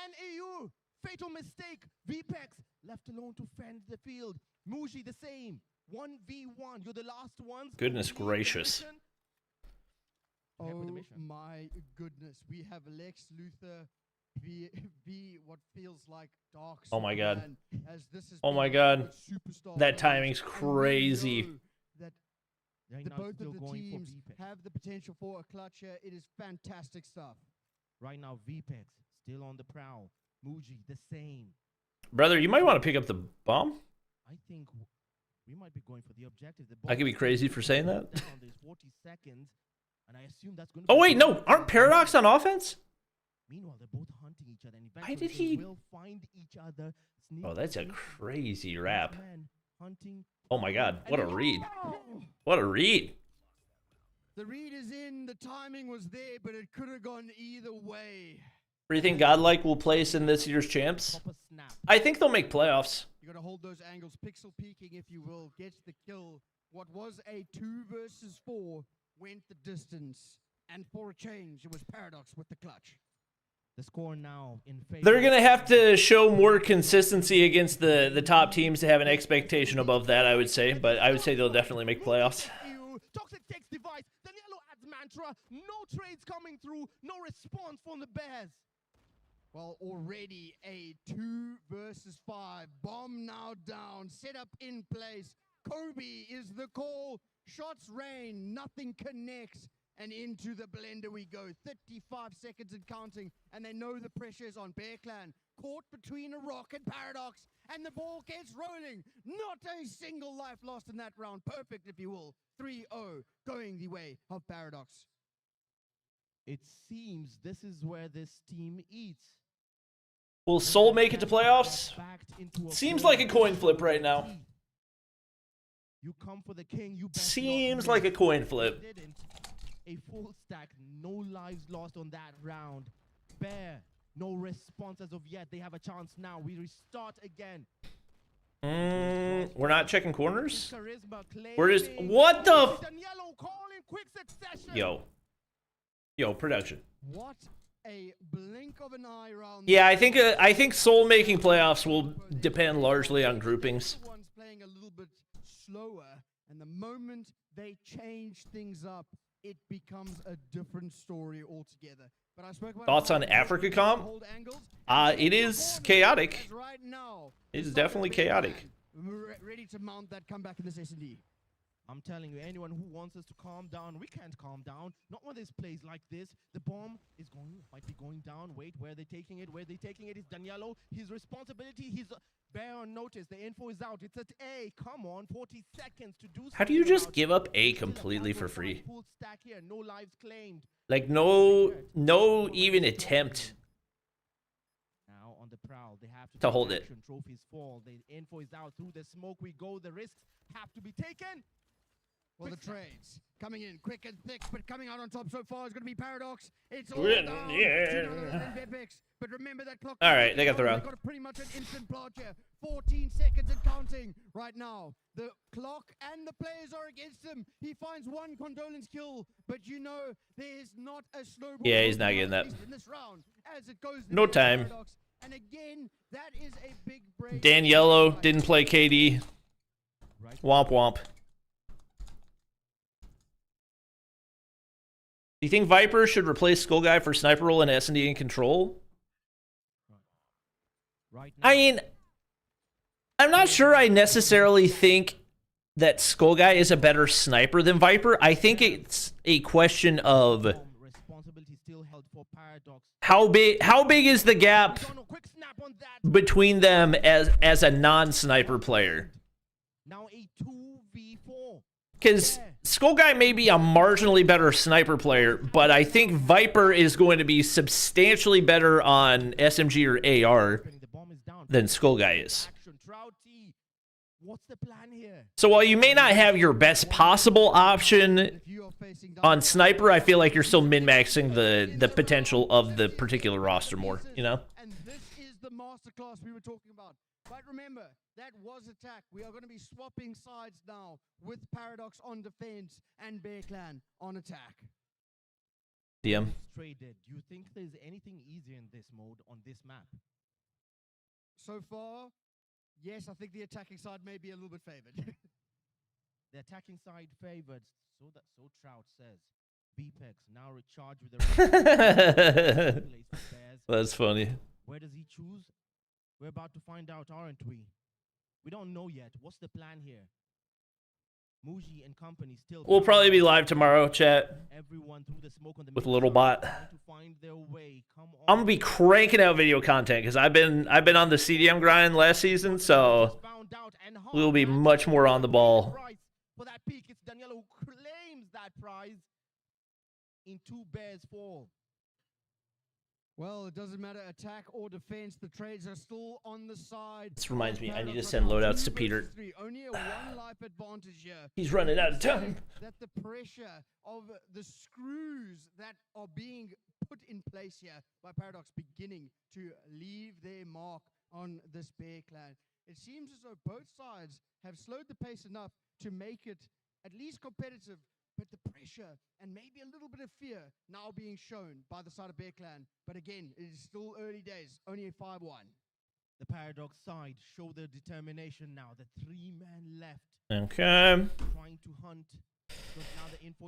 and EU. Fatal mistake. VPEX left alone to fend the field. Muji the same. 1v1. You're the last ones. Goodness gracious. Oh my goodness. We have Lex Luthor v what feels like Dark Oh my God. Superman, as this is Oh my God. That timing's crazy. That Right the now, both still of the going for teams VPEX. have the potential for a clutch here. It is fantastic stuff. Right now, VPEX still on the prowl. Muji the same. Brother, you might want to pick up the bomb. I think we might be going for the objective. I could be crazy for saying that. There's 40 seconds, and I assume that's going to. Oh wait, no, aren't Paradox on offense? Meanwhile, they're both hunting each other, and Why eventually did he? they will find each other. Oh, that's a crazy rap. Hunting. Oh my God, what a read! What a read! The read is in, the timing was there, but it could have gone either way. Where do you think Godlike will place in this year's champs? I think they'll make playoffs. You got to hold those angles, pixel peeking, if you will, gets the kill. What was a 2 versus 4 went the distance, and for a change, it was Paradox with the clutch. The score now in favor. They're gonna have to show more consistency against the top teams to have an expectation above that, I would say. But I would say they'll definitely make playoffs. Toxic takes device. Danilo adds mantra. No trades coming through. No response from the Bears. Well, already a 2 versus 5. Bomb now down. Set up in place. Kobe is the call. Shots rain. Nothing connects. And into the blender we go. 35 seconds and counting. And they know the pressure is on. Bear Clan caught between a rock and Paradox. And the ball gets rolling. Not a single life lost in that round. Perfect, if you will. 3-0 going the way of Paradox. It seems this is where this team eats. Will Seoul make it to playoffs? Seems like a coin flip right now. You come for the king, you Seems like a coin flip. A full stack, no lives lost on that round. Bear, no response as of yet. They have a chance now. We restart again. We're not checking corners? We're just... What the... Yo, production. What a blink of an eye round. Yeah, I think Seoul making playoffs will depend largely on groupings. Everyone's playing a little bit slower, and the moment they change things up, it becomes a different story altogether. But I spoke about Thoughts on Africa comp? It is chaotic. Right now, it is definitely chaotic. Ready to mount that comeback in this S&D. I'm telling you, anyone who wants us to calm down, we can't calm down. Not when there's plays like this. The bomb might be going down. Wait, where are they taking it? Where are they taking it? It's Daniello. His responsibility. He's bear on notice. The info is out. It's at A. Come on, 40 seconds to do something. How do you just give up A completely for free? Full stack here. No lives claimed. Like no even attempt Now on the prowl, they have to hold it. Trophies fall. The info is out. Through the smoke we go. The risks have to be taken. Well, the trades coming in quick and thick, but coming out on top so far is going to be Paradox. It's all down to Bepex, but remember that clock. All right, they got the round. Got pretty much an instant blast here. 14 seconds and counting right now. The clock and the players are against him. He finds one condolence kill, but you know there's not a snowball. Yeah, he's not getting that. In this round, as it goes no time. Paradox. And again, that is a big break. Daniello didn't play KD. Womp womp. Do you think Viper should replace Skull Guy for sniper role and S&D in control? I mean, I'm not sure I necessarily think that Skull Guy is a better sniper than Viper. I think it's a question of how big is the gap between them as a non-sniper player. Now a 2v4. Because Skull Guy may be a marginally better sniper player, but I think Viper is going to be substantially better on SMG or AR than Skull Guy is. What's the plan here? So while you may not have your best possible option on sniper, I feel like you're still min-maxing the potential of the particular roster more, you know? And this is the masterclass we were talking about. But remember, that was attack. We are going to be swapping sides now with Paradox on defense and Bear Clan on attack. DM. Traded. Do you think there's anything easier in this mode on this map? So far, yes, I think the attacking side may be a little bit favored. The attacking side favored, so Trout says. BPEX now recharged with the That's funny. Where does he choose? We're about to find out, aren't we? We don't know yet. What's the plan here? Muji and company still. We'll probably be live tomorrow, chat. Everyone through the smoke on the with a little bot. to find their way. Come on. I'm gonna be cranking out video content because I've been on the CDM grind last season, so we'll be much more on the ball. For that peak, it's Daniela who claims that prize in 2 bears fall. Well, it doesn't matter attack or defense. The trades are still on the side. This reminds me, I need to send loadouts to Peter. Only a 1 life advantage here. He's running out of time. That the pressure of the screws that are being put in place here by Paradox beginning to leave their mark on this Bear Clan. It seems as though both sides have slowed the pace enough to make it at least competitive, but the pressure and maybe a little bit of fear now being shown by the side of Bear Clan. But again, it is still early days, only a 5-1. The Paradox side show their determination now. The 3-man left. Okay. Trying to hunt.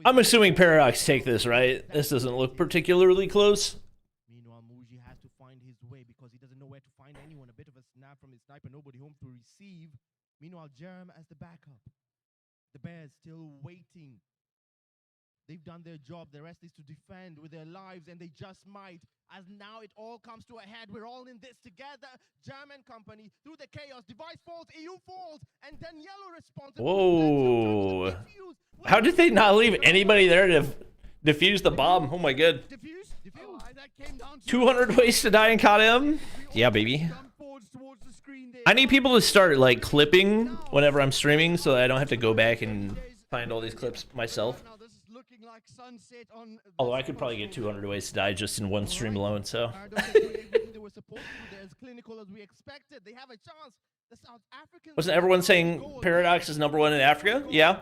I'm assuming Paradox take this, right? This doesn't look particularly close. Meanwhile, Muji has to find his way because he doesn't know where to find anyone. A bit of a snap from his sniper, nobody home to receive. Meanwhile, Jerem as the backup. The Bears still waiting. they've done their job. The rest is to defend with their lives, and they just might. As now it all comes to a head. We're all in this together. German company through the chaos. Device falls, EU falls, and then Yellow responds. Whoa. How did they not leave anybody there to defuse the bomb? Oh my god. 200 ways to die in CODM? Yeah, baby. I need people to start like clipping whenever I'm streaming so that I don't have to go back and find all these clips myself. Although I could probably get 200 ways to die just in one stream alone, so. Wasn't everyone saying Paradox is #1 in Africa? Yeah.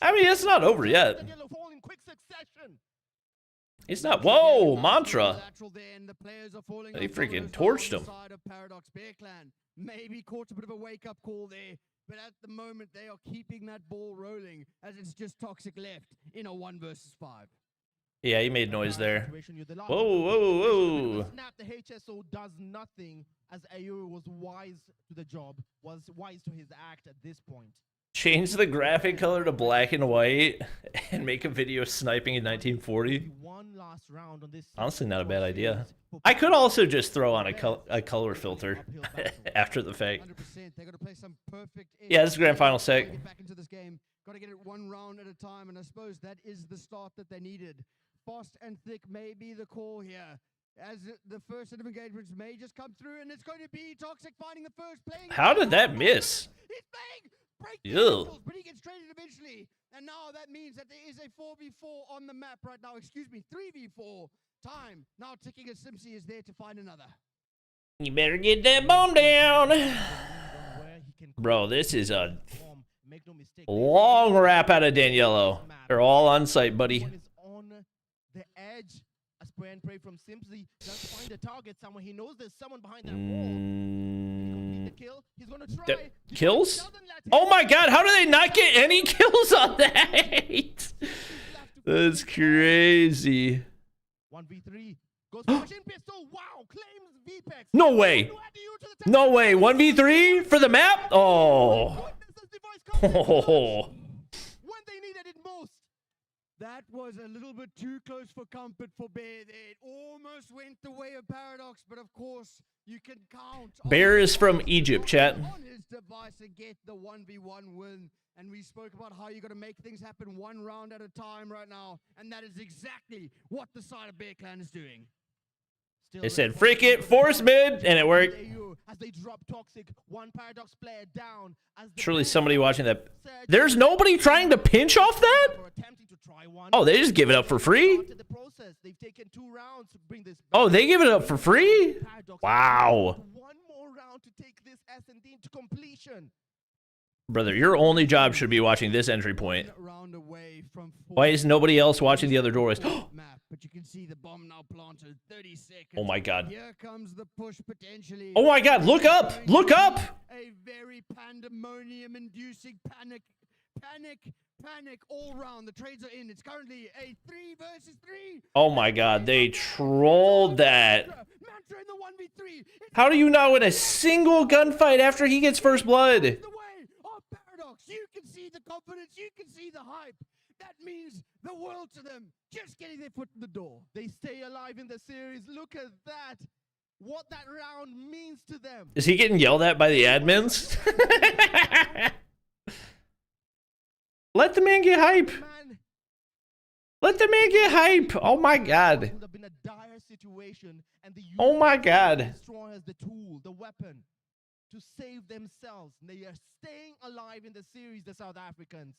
I mean, it's not over yet. It's not. Whoa, Mantra. They freaking torched him. Maybe caught a bit of a wake-up call there, but at the moment they are keeping that ball rolling as it's just Toxic left in a 1 versus 5. Yeah, he made noise there. Whoa, whoa, whoa. Snap, the HSO does nothing as Ayuru was wise to the job, was wise to his act at this point. Change the graphic color to black and white and make a video sniping in 1940. Honestly, not a bad idea. I could also just throw on a color filter after the fact. Yeah, this is grand final sec. Got to get it 1 round at a time, and I suppose that is the start that they needed. Fast and thick may be the call here, as the first set of engagements may just come through, and it's going to be Toxic finding the first playing. How did that miss? He's playing! Break the Ew. ankles, but he gets traded eventually. And now that means that there is a 4v4 on the map right now. Excuse me, 3v4. Time now ticking as Simpsy is there to find another. You better get that bomb down. Bro, this is a long rap out of Daniello. They're all on site, buddy. On the edge, a spray and pray from Simpsy. Does find a target somewhere. He knows there's someone behind that wall. He's gonna try. Kills? Oh my god, how do they not get any kills on that? That's crazy. 1v3 goes machine pistol. Wow, claims VPEX. No way. No way. 1v3 for the map? Oh. Oh. When they needed it most. That was a little bit too close for comfort for Bear there. It almost went the way of Paradox, but of course you can count. Bear is from Egypt, chat. On his device and get the 1v1 win. And we spoke about how you got to make things happen 1 round at a time right now. And that is exactly what the side of Bear Clan is doing. They said, freak it, force mid, and it worked. As they drop Toxic, 1 Paradox player down. Surely somebody watching that. There's nobody trying to pinch off that? Oh, they just give it up for free? Oh, they give it up for free? Wow. 1 more round to take this S&D into completion. Brother, your only job should be watching this entry point. Why is nobody else watching the other doorways? But you can see the bomb now planted. 30 seconds. Oh my god. Here comes the push potentially. Oh my god, look up! Look up! A very pandemonium-inducing panic all round. The trades are in. It's currently a 3 versus 3. Oh my god, they trolled that. How do you not win a single gunfight after he gets first blood? You can see the confidence, you can see the hype. That means the world to them. Just getting their foot in the door. They stay alive in the series. Look at that. What that round means to them. Is he getting yelled at by the admins? Let the man get hype. Let the man get hype. Oh my god. It would have been a dire situation, and the oh my god. Destroy as the tool, the weapon to save themselves. They are staying alive in the series, the South Africans.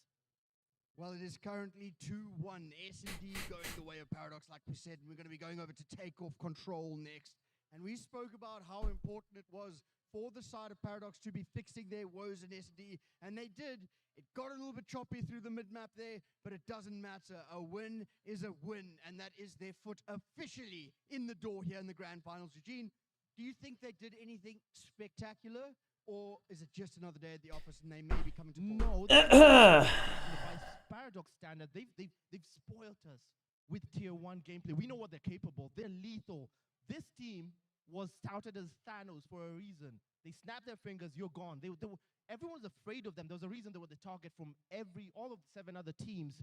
Well, it is currently 2-1. S&D going the way of Paradox, like we said. We're going to be going over to take off control next. And we spoke about how important it was for the side of Paradox to be fixing their woes in S&D. And they did. It got a little bit choppy through the mid-map there, but it doesn't matter. A win is a win, and that is their foot officially in the door here in the Grand Finals. Eugene, do you think they did anything spectacular? Or is it just another day at the office and they may be coming to fall? No. Paradox standard, they've spoiled us with tier 1 gameplay. We know what they're capable. They're lethal. This team was touted as Thanos for a reason. They snapped their fingers, you're gone. Everyone was afraid of them. There was a reason they were the target from all of the 7 other teams.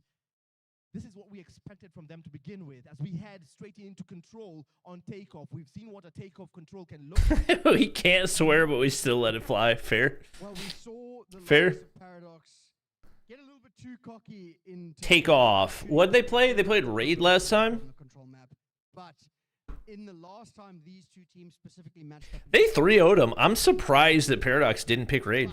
this is what we expected from them to begin with. As we head straight into control on takeoff, we've seen what a takeoff control can look like. We can't swear, but we still let it fly. Fair. Well, we saw the Fair. likes of Paradox get a little bit too cocky in Take off. What'd they play? They played Raid last time? on the control map. But in the last time these two teams specifically matched up, They 3-0'd them. I'm surprised that Paradox didn't pick Raid.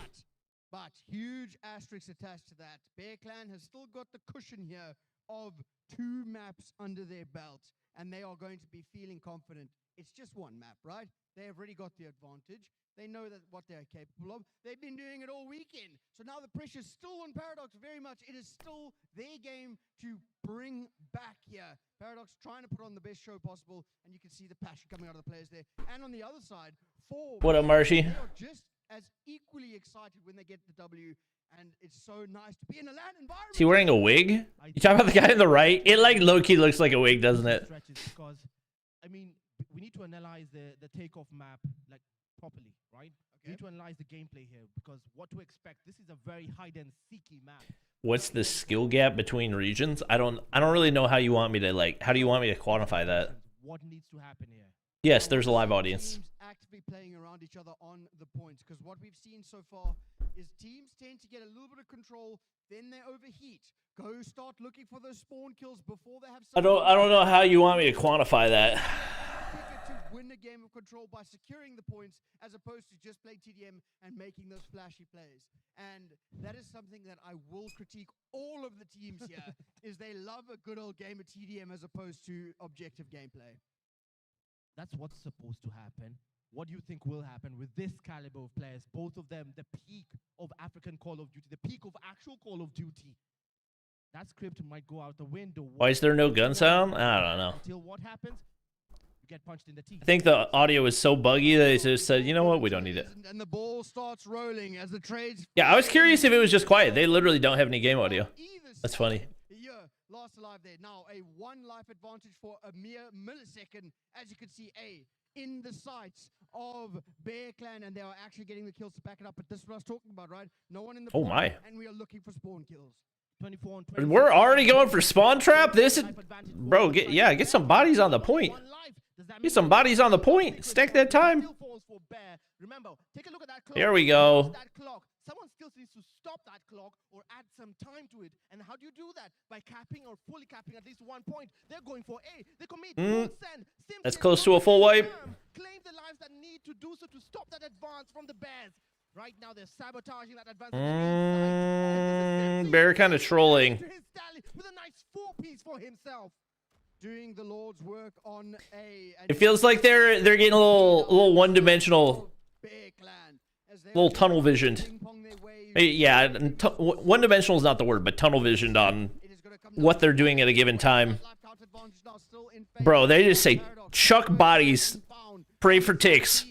But huge asterisks attached to that. Bear Clan has still got the cushion here of 2 maps under their belt, and they are going to be feeling confident. It's just one map, right? They have already got the advantage. They know that what they're capable of. They've been doing it all weekend. So now the pressure's still on Paradox very much. It is still their game to bring back here. Paradox trying to put on the best show possible, and you can see the passion coming out of the players there. And on the other side, What up, Marshy? they are just as equally excited when they get the W, and it's so nice to be in a LAN environment. Is he wearing a wig? You talking about the guy on the right? It like low-key looks like a wig, doesn't it? Stretches because, I mean, we need to analyze the takeoff map like properly, right? We need to analyze the gameplay here because what to expect. This is a very hide and seeky map. What's the skill gap between regions? I don't really know how you want me to how do you want me to quantify that? What needs to happen here? Yes, there's a live audience. Teams actively playing around each other on the points, because what we've seen so far is teams tend to get a little bit of control, then they overheat. Go start looking for those spawn kills before they have. I don't know how you want me to quantify that. To win a game of control by securing the points, as opposed to just play TDM and making those flashy plays. And that is something that I will critique all of the teams here, is they love a good old game of TDM as opposed to objective gameplay. That's what's supposed to happen. What do you think will happen with this caliber of players? Both of them, the peak of African Call of Duty, the peak of actual Call of Duty. That script might go out the window. Why is there no gun sound? I don't know. Until what happens? You get punched in the teeth. I think the audio is so buggy that they just said, you know what, we don't need it. And the ball starts rolling as the trades. Yeah, I was curious if it was just quiet. They literally don't have any game audio. That's funny. Yeah, last alive there. Now a 1 life advantage for a mere millisecond, as you can see, in the sights of Bear Clan, and they are actually getting the kills to back it up. But this is what I was talking about, right? No one in the Oh my. and we are looking for spawn kills. 24 and 24. We're already going for spawn trap? This is... Bro, get some bodies on the point. Get some bodies on the point. Stack that time. Remember, take a look at that clock. Here we go. That clock. Someone still needs to stop that clock or add some time to it. And how do you do that? By capping or fully capping at least 1 point. They're going for A. They commit. That's close to a full wipe. Claim the lives that need to do so to stop that advance from the Bears. Right now, they're sabotaging that advance. Bear kind of trolling. With a nice 4-piece for himself. Doing the Lord's work on A. It feels like they're getting a little one-dimensional, little tunnel visioned. Yeah, one-dimensional is not the word, but tunnel visioned on what they're doing at a given time. Bro, they just say chuck bodies, pray for ticks.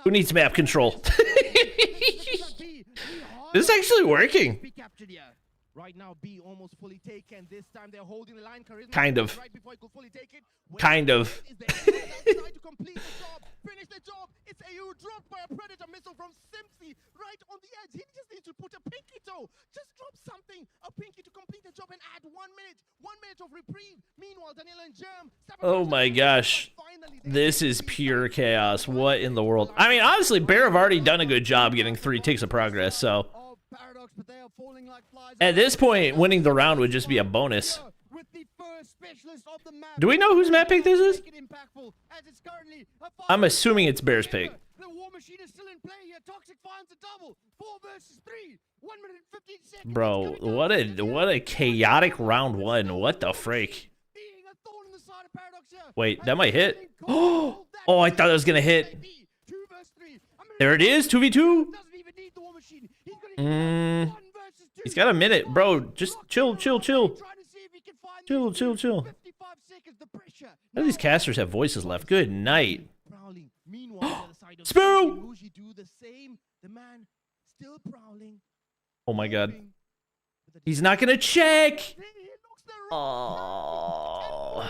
Who needs map control? This is actually working. Right now, B almost fully taken. This time they're holding the line. Charisma Kind of. Right before he could fully take it. Kind of. Is there to complete the job, finish the job. It's AU dropped by a Predator missile from Simpsy right on the edge. He just needs to put a pinky toe. Just drop something, a pinky to complete the job and add 1 minute. 1 minute of reprieve. Meanwhile, Daniel and Germ. Oh my gosh. This is pure chaos. What in the world? I mean, honestly, Bear have already done a good job getting 3 ticks of progress, so... At this point, winning the round would just be a bonus. Do we know whose map pick this is? I'm assuming it's Bear's pick. The war machine is still in play here. Toxic finds a double. 4 versus 3. 1 minute 15 seconds. Bro, what a chaotic round 1. What the freak? Wait, that might hit. Oh, I thought it was gonna hit. There it is, 2v2. He's got a minute, bro. Just chill. Chill. None of these casters have voices left. Good night. Spoo! Oh my god. He's not gonna check. Oh.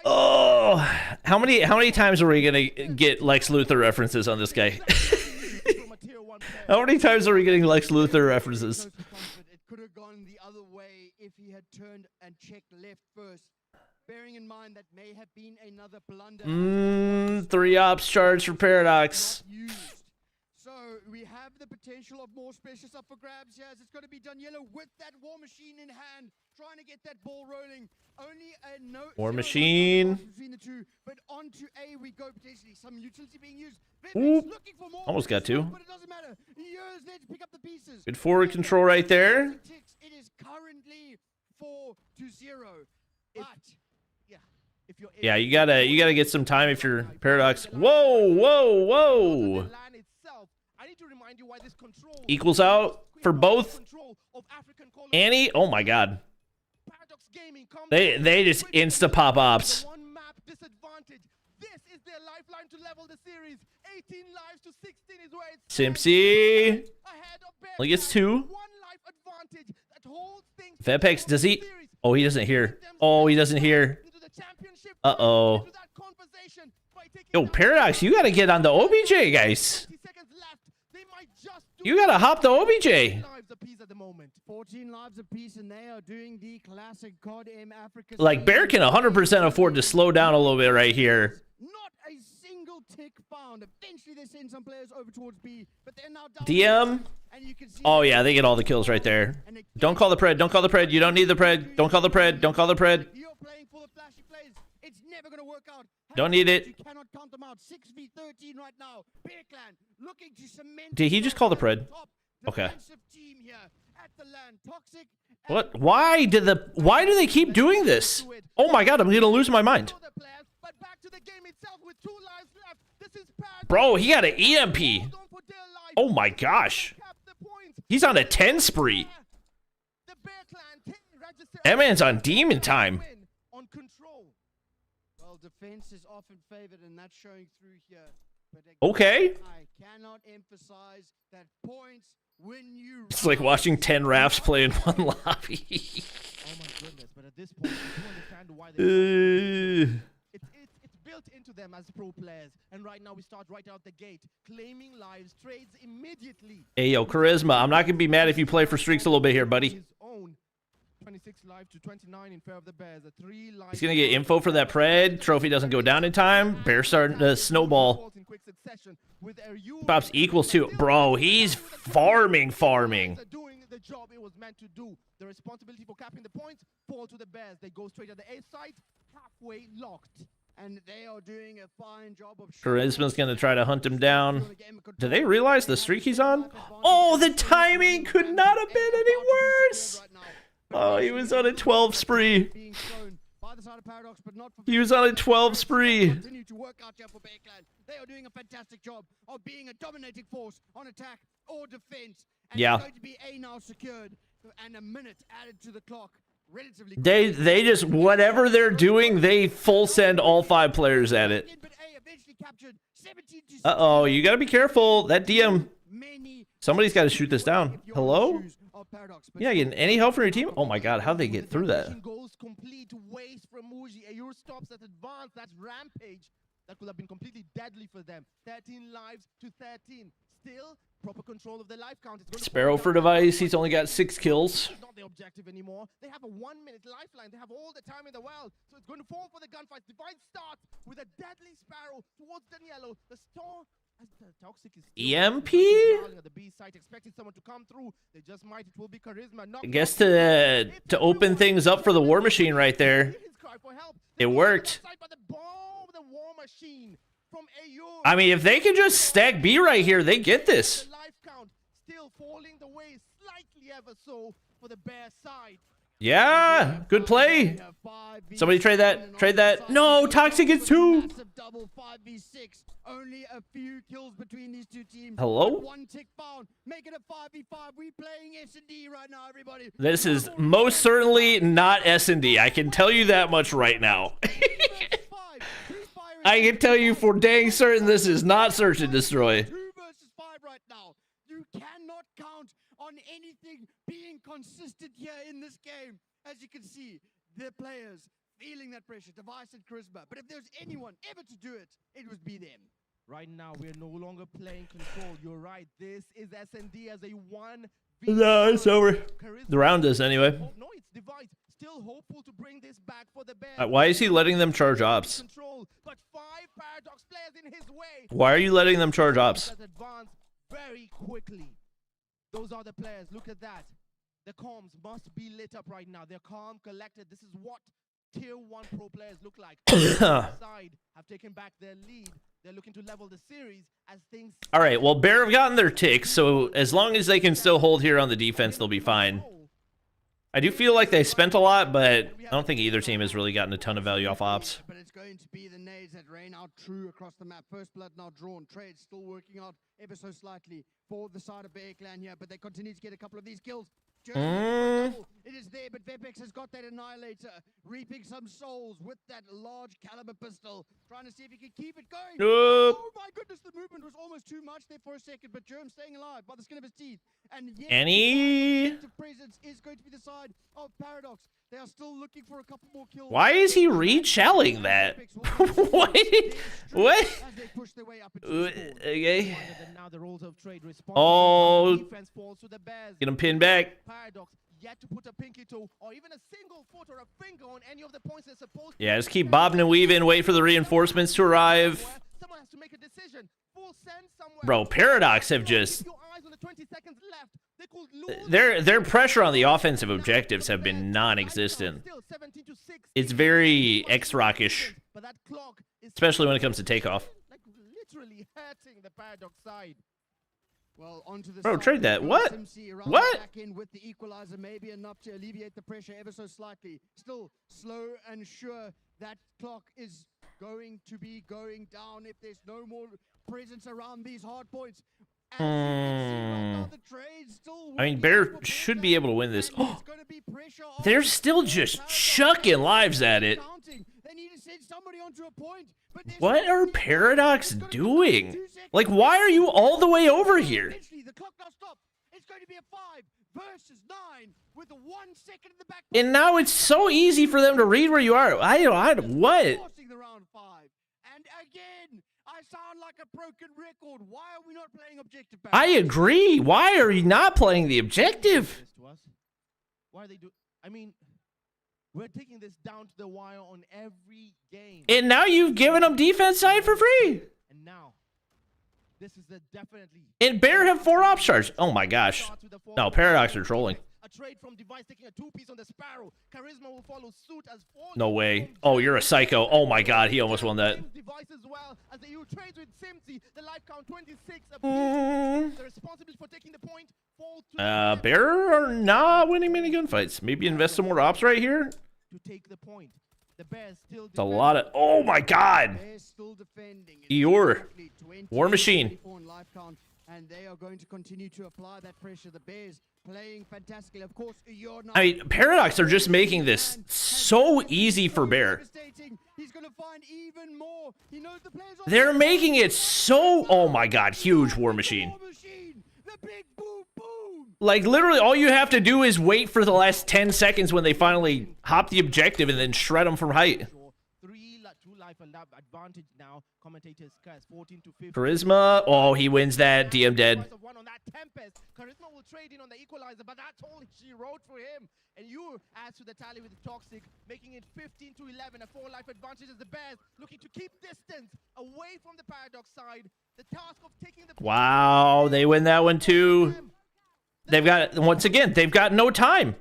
Oh. How many times are we gonna get Lex Luthor references on this guy? How many times are we getting Lex Luthor references? It could have gone the other way if he had turned and checked left first. Bearing in mind that may have been another blunder. 3 ops charge for Paradox. So we have the potential of more specials up for grabs here. As it's going to be Daniela with that War Machine in hand, trying to get that ball rolling. Only a no War Machine. Between the two, but onto A we go potentially. Some utility being used. Oop. Looking for more. Almost got 2. But it doesn't matter. Years there to pick up the pieces. Good forward control right there. It is currently 4-0. But yeah, if you're Yeah, you gotta get some time if you're Paradox. Whoa, whoa, whoa. Equals out for both. Annie, oh my god. They just insta pop ops. Simpsy only gets 2. Vepex, does he? Oh, he doesn't hear. Oh, he doesn't hear. Uh-oh. Yo, Paradox, you gotta get on the OBJ, guys. You gotta hop the OBJ. 14 lives apiece, and they are doing the classic CODM Africa. Like, Bear can 100% afford to slow down a little bit right here. Not a single tick found. Eventually, they send some players over towards B, but they're now down. DM. Oh, yeah, they get all the kills right there. Don't call the pred. Don't call the pred. You don't need the pred. Don't call the pred. Don't call the pred. You're playing for the flashy plays. It's never going to work out. Don't need it. You cannot count them out. 6v13 right now. Bear Clan looking to cement. Did he just call the pred? Okay. What? Why do they keep doing this? Oh my god, I'm gonna lose my mind. Bro, he got an EMP. Oh my gosh. He's on a 10 spree. That man's on demon time. Well, defense is often favored, and that's showing through here. Okay. I cannot emphasize that points when you. It's like watching 10 rafts play in one lobby. Oh my goodness! But at this point, you do understand why they. It's built into them as pro players, and right now we start right out the gate, claiming lives, trades immediately. Hey yo, Charisma, I'm not gonna be mad if you play for streaks a little bit here, buddy. His own 26 live to 29 in favor of the Bears. A 3 live. He's gonna get info for that pred. Trophy doesn't go down in time. Bear starting to snowball. Pops equals 2. Bro, he's farming. Doing the job it was meant to do. The responsibility for capping the points fall to the Bears. They go straight at the A side, halfway locked. And they are doing a fine job of. Charisma's gonna try to hunt him down. Do they realize the streak he's on? Oh, the timing could not have been any worse. Oh, he was on a 12 spree. He was on a 12 spree. Continue to work out here for Bear Clan. They are doing a fantastic job of being a dominating force on attack or defense. And yeah. It's going to be A now secured and a minute added to the clock. Relatively. They just whatever they're doing, they full send all 5 players at it. Uh-oh, you gotta be careful. That DM. Somebody's got to shoot this down. Hello? Yeah, getting any help from your team? Oh my god, how'd they get through that? Goes complete waste from Muji. Ayor stops at advance. That's rampage. That could have been completely deadly for them. 13 lives to 13. Still, proper control of the life count. Sparrow for device. He's only got 6 kills. It's not the objective anymore. They have a 1-minute lifeline. They have all the time in the world. So it's going to fall for the gunfight. Divine starts with a deadly Sparrow towards Daniello. The Storm. Toxic is EMP? the B site, expecting someone to come through. They just might. It will be Charisma. I guess to open things up for the War Machine right there. It worked. I mean, if they can just stack B right here, they get this. Still falling the way slightly ever so for the Bear side. Yeah, good play. Somebody trade that. Trade that. No, Toxic is 2. Double 5v6. Only a few kills between these two teams. Hello? 1 tick found. Make it a 5v5. We playing S&D right now, everybody. This is most certainly not S&D. I can tell you that much right now. I can tell you for dang certain this is not Search and Destroy. 2 versus 5 right now. You cannot count on anything being consistent here in this game. As you can see, the players feeling that pressure, Device and Charisma. But if there's anyone ever to do it, it would be them. Right now, we're no longer playing control. You're right. This is S&D as a one. No, it's over. The round is anyway. No, it's Device. Still hopeful to bring this back for the Bears. Why is he letting them charge ops? But 5 Paradox players in his way. Why are you letting them charge ops? Advance very quickly. Those are the players. Look at that. The comms must be lit up right now. They're calm, collected. This is what tier 1 pro players look like. Side have taken back their lead. They're looking to level the series as things. All right, well, Bear have gotten their ticks, so as long as they can still hold here on the defense, they'll be fine. I do feel like they spent a lot, but I don't think either team has really gotten a ton of value off ops. But it's going to be the nades that rain out true across the map. First blood now drawn. Trade still working out ever so slightly for the side of Bear Clan here, but they continue to get a couple of these kills. It is there, but Vepex has got that Annihilator, reaping some souls with that large caliber pistol, trying to see if he can keep it going. Oh my goodness, the movement was almost too much there for a second, but Germ staying alive by the skin of his teeth. And yes, Any presence is going to be the side of Paradox. They are still looking for a couple more kills. Why is he re-shelling that? What? What? Okay. Oh, get him pinned back. Yet to put a pinky toe or even a single foot or a finger on any of the points they're supposed Yeah, just keep bobbing and weaving, wait for the reinforcements to arrive. Someone has to make a decision. Full send somewhere. Bro, Paradox have just their pressure on the offensive objectives have been non-existent. It's very X-Rockish, especially when it comes to takeoff. Like literally hurting the Paradox side. Well, onto the Bro, trade that. What? What? Back in with the equalizer, maybe enough to alleviate the pressure ever so slightly. Still slow and sure that clock is going to be going down if there's no more presence around these hard points. I mean, Bear should be able to win this. Oh, they're still just chucking lives at it. What are Paradox doing? Like, why are you all the way over here? It's going to be a 5 versus 9 with 1 second in the back. And now it's so easy for them to read where you are. I don't what? The round 5. And again, I sound like a broken record. Why are we not playing objective? I agree. Why are you not playing the objective? Why are they do? I mean, we're taking this down to the wire on every game. And now you've given them defense side for free. And now, this is a definitely. And Bear have 4 ops charge. Oh my gosh. No, Paradox are trolling. A trade from Device taking a 2-piece on the Sparrow. Charisma will follow suit as 4. No way. Oh, you're a psycho. Oh my god, he almost won that. Device as well as the EU trades with Simsy. The life count 26. The responsibility for taking the point falls to Bear are not winning many gunfights. Maybe invest some more ops right here. To take the point. The Bears still it's a lot of. Oh my god. Eeyore. War Machine. And they are going to continue to apply that pressure. The Bears playing fantastically. Of course, I mean, Paradox are just making this so easy for Bear. He's going to find even more. He knows the players. They're making it so. Oh my god, huge War Machine. The big boom boom. Like, literally, all you have to do is wait for the last 10 seconds when they finally hop the objective and then shred them from height. 2 life advantage now. Commentators curse 14 to 15. Charisma. Oh, he wins that. DM dead. One on that Tempest. Charisma will trade in on the equalizer, but that's all she wrote for him. And you add to the tally with the Toxic, making it 15 to 11. A 4 life advantage as the Bears looking to keep distance away from the Paradox side. The task of taking the. Wow, they win that one too. They've got, once again, they've got no time.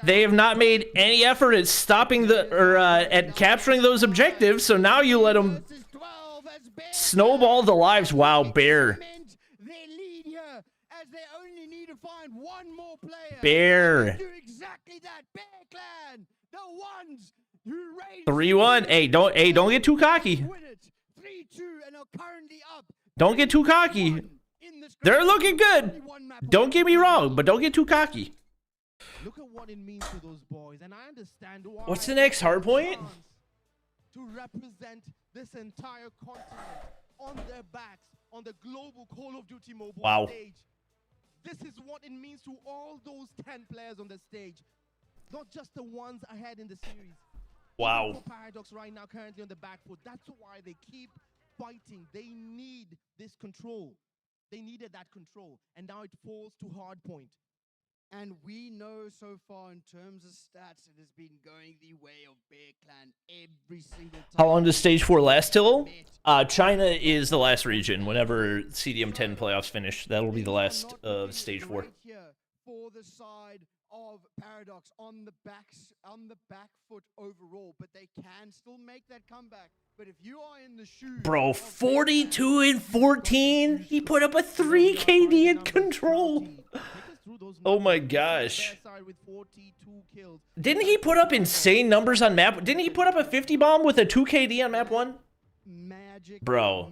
They have not made any effort at stopping the, or at capturing those objectives, so now you let them snowball the lives. Wow, Bear. They lead here as they only need to find one more player. Bear. Do exactly that. Bear Clan, the ones who raised 3-1. Hey, don't get too cocky. 3-2 and are currently up. Don't get too cocky. They're looking good. Don't get me wrong, but don't get too cocky. Look at what it means to those boys, and I understand why. What's the next hard point? To represent this entire continent on their backs on the global Call of Duty mobile stage. This is what it means to all those 10 players on the stage, not just the ones ahead in the series. Wow. Paradox right now currently on the back foot. That's why they keep fighting. They need this control. They needed that control, and now it falls to Hardpoint. And we know so far in terms of stats, it has been going the way of Bear Clan every single time. How long does stage 4 last till? China is the last region. Whenever CDM 10 playoffs finish, that'll be the last of stage 4. Right here for the side of Paradox on the back foot overall, but they can still make that comeback. But if you are in the shoes, Bro, 42 and 14. He put up a 3 KD in control. Oh my gosh. Didn't he put up insane numbers on map? Didn't he put up a 50 bomb with a 2 KD on map 1? Magic, bro.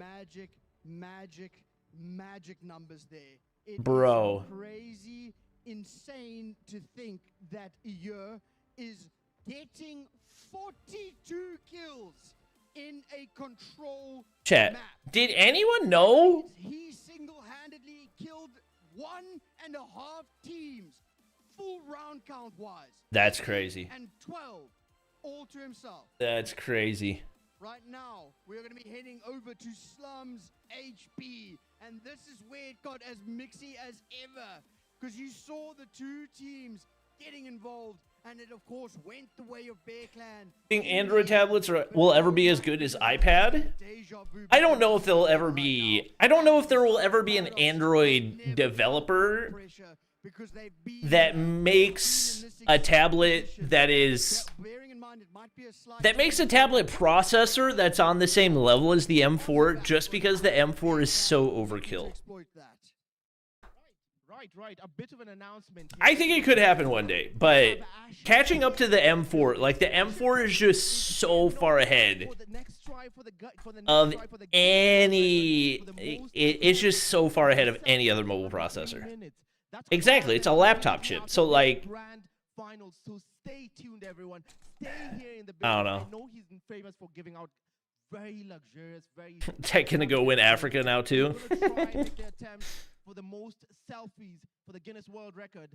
Magic numbers there. It bro. Is crazy, insane to think that Yer is getting 42 kills in a control Chat. map. Did anyone know? He single-handedly killed 1.5 teams, full round count wise. That's crazy. And 12 all to himself. That's crazy. Right now, we're going to be heading over to Slums HB, and this is where it got as mixy as ever, because you saw the two teams getting involved, and it of course went the way of Bear Clan. Think Android tablets will ever be as good as iPad? I don't know if they'll ever be. I don't know if there will ever be an Android developer that makes a tablet that is makes a tablet processor that's on the same level as the M4, just because the M4 is so overkill. Right. A bit of an announcement. I think it could happen one day, but catching up to the M4, like the M4 is just so far ahead of any. It's just so far ahead of any other mobile processor. Exactly, it's a laptop chip. So like, finals, so stay tuned, everyone. Stay here in the I don't know. I know he's famous for giving out very luxurious, very. Tech gonna go win Africa now too. For the most selfies for the Guinness World Record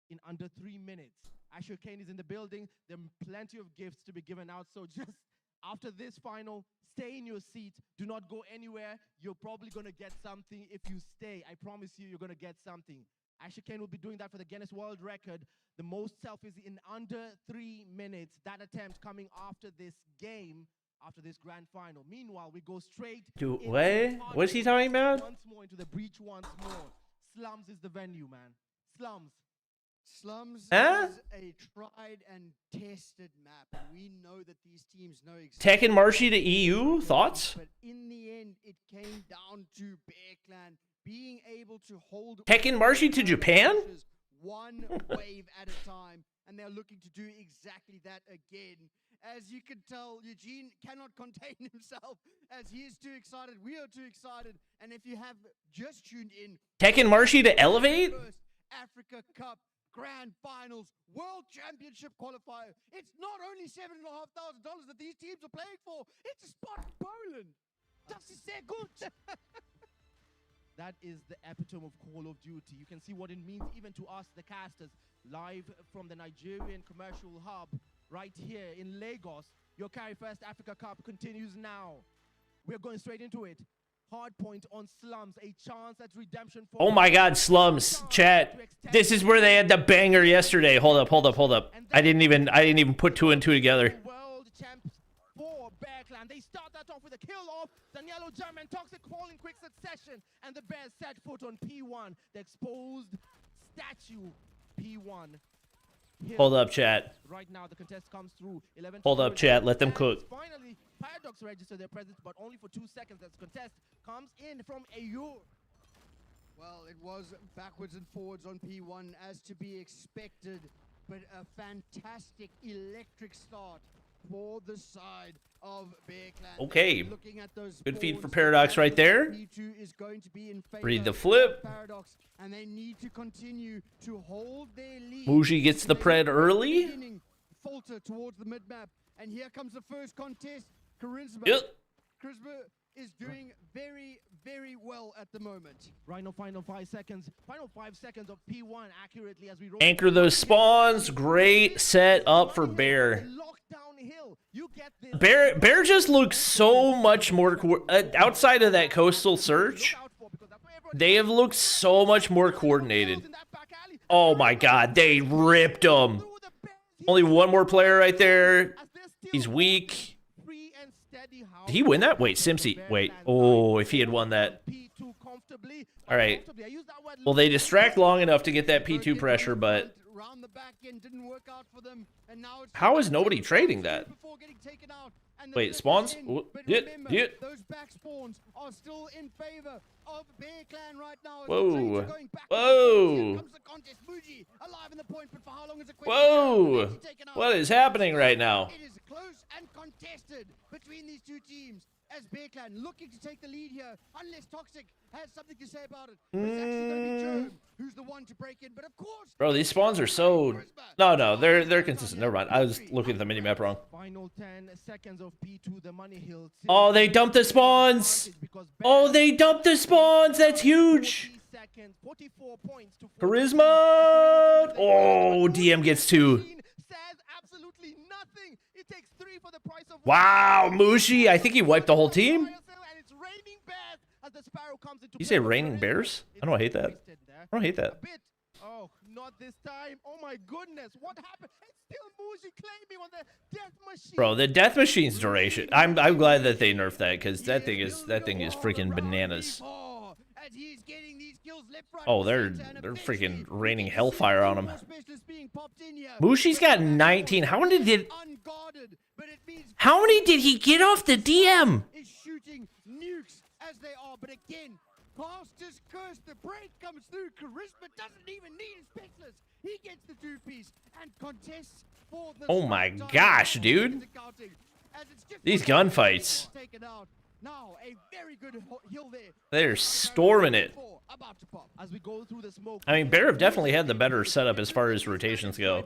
in under 3 minutes. Asher Kane is in the building. There are plenty of gifts to be given out. So just after this final, stay in your seat. Do not go anywhere. You're probably going to get something if you stay. I promise you, you're going to get something. Asher Kane will be doing that for the Guinness World Record. The most selfies in under 3 minutes. That attempt coming after this game. After this grand final. Meanwhile, we go straight. What? What's he talking about? Once more into the breach once more. Slums is the venue, man. Slums. Slums is a tried and tested map, and we know that these teams know exactly. Tech and Marshy to EU, thoughts? But in the end, it came down to Bear Clan being able to hold Tech and Marshy to Japan? One wave at a time, and they're looking to do exactly that again. As you can tell, Eugene cannot contain himself as he is too excited. We are too excited. And if you have just tuned in, Tech and Marshy to Elevate? Africa Cup Grand Finals World Championship qualifier. It's not only $7,500 that these teams are playing for. It's a spot in Poland. Das ist sehr gut. That is the epitome of Call of Duty. You can see what it means even to us, the casters, live from the Nigerian commercial hub. Right here in Lagos, your Carry First Africa Cup continues now. We're going straight into it. Hardpoint on Slums, a chance at redemption for. Oh my God, Slums, chat. This is where they had the banger yesterday. Hold up. I didn't even put 2 and 2 together. World champs for Bear Clan. They start that off with a kill off. Danielo German Toxic fall in quick succession, and the Bears set foot on P1. The exposed statue P1. Hold up, chat. Right now, the contest comes through. Hold up, chat. Let them cook. Finally, Paradox register their presence, but only for 2 seconds as contest comes in from Ayur. Well, it was backwards and forwards on P1 as to be expected, but a fantastic electric start for the side of Bear Clan. Okay. Looking at those good feed for boards, Paradox right there. Is going to be in favor Read the flip. Paradox, and they need to continue to hold their lead. Bougie gets the pred early. Falter towards the mid map, and here comes the first contest. Charisma. Yep. Charisma is doing very, very well at the moment. Rhino, final 5 seconds. Final 5 seconds of P1 accurately as we roll. Anchor those spawns. Great set up for Bear. Lockdown Money Hill. You get this. Bear just looks so much more outside of that coastal search. They have looked so much more coordinated. Oh my god, they ripped him. Only one more player right there. He's weak. Did he win that? Wait, Simpsy. Wait. Oh, if he had won that. All right. Well, they distract long enough to get that P2 pressure, but how is nobody trading that? Wait, spawns? Those back spawns are still in favor of Bear Clan right now. Whoa. Whoa. Whoa. What is happening right now? It is close and contested between these two teams. As Bear Clan looking to take the lead here, unless Toxic has something to say about it. But it's actually going to be Joe who's the one to break in. But of course, bro, these spawns are so. No, they're consistent. Never mind. I was looking at the minimap wrong. Final 10 seconds of P2, the Money Hill. Oh, they dumped the spawns. Oh, they dumped the spawns. That's huge. 44 points to Charisma. Oh, DM gets 2. says absolutely nothing. It takes 3 for the price of Wow, Mushi. I think he wiped the whole team. and it's raining bears as the Sparrow comes into You say raining bears? I don't hate that. I don't hate that. A bit. Oh, not this time. Oh my goodness. What happened? It's still Mushi claiming on the death machine. Bro, the death machine's duration. I'm glad that they nerfed that because that thing is freaking bananas. Oh, they're freaking raining hellfire on him. Mushi's got 19. How many did he get off the DM? is shooting nukes as they are, but again, Caster's curse, the break comes through. Charisma doesn't even need a specialist. He gets the 2-piece and contests for the Oh my gosh, dude. These gunfights. Now, a very good hill there. They're storming it. About to pop. As we go through the smoke. I mean, Bear have definitely had the better setup as far as rotations go.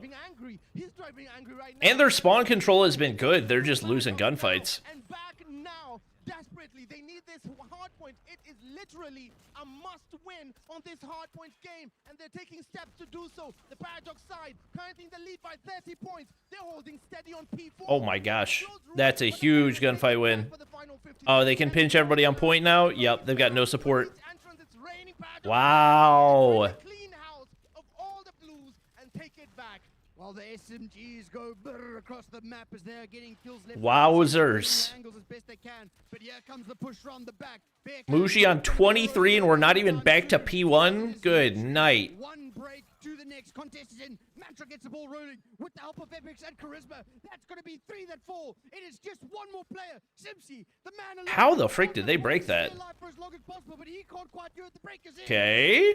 He's driving angry right now. And their spawn control has been good. They're just losing gunfights. And back now, desperately. They need this hard point. It is literally a must-win on this hard point game, and they're taking steps to do so. The Paradox side currently in the lead by 30 points. They're holding steady on P4. Oh my gosh. That's a huge gunfight win. Oh, they can pinch everybody on point now? Yep, they've got no support. Wow. Clean house of all the blues and take it back. While the SMGs go brrr across the map as they're getting kills left. Wowzers. Angles as best they can, but here comes the push round the back. Mushi on 23 and we're not even back to P1? Good night. One break to the next. Contest is in. Mantra gets the ball rolling with the help of Epics and Charisma. That's going to be 3 that fall. It is just one more player. Simpsy, the man alone. How the frick did they break that? Okay.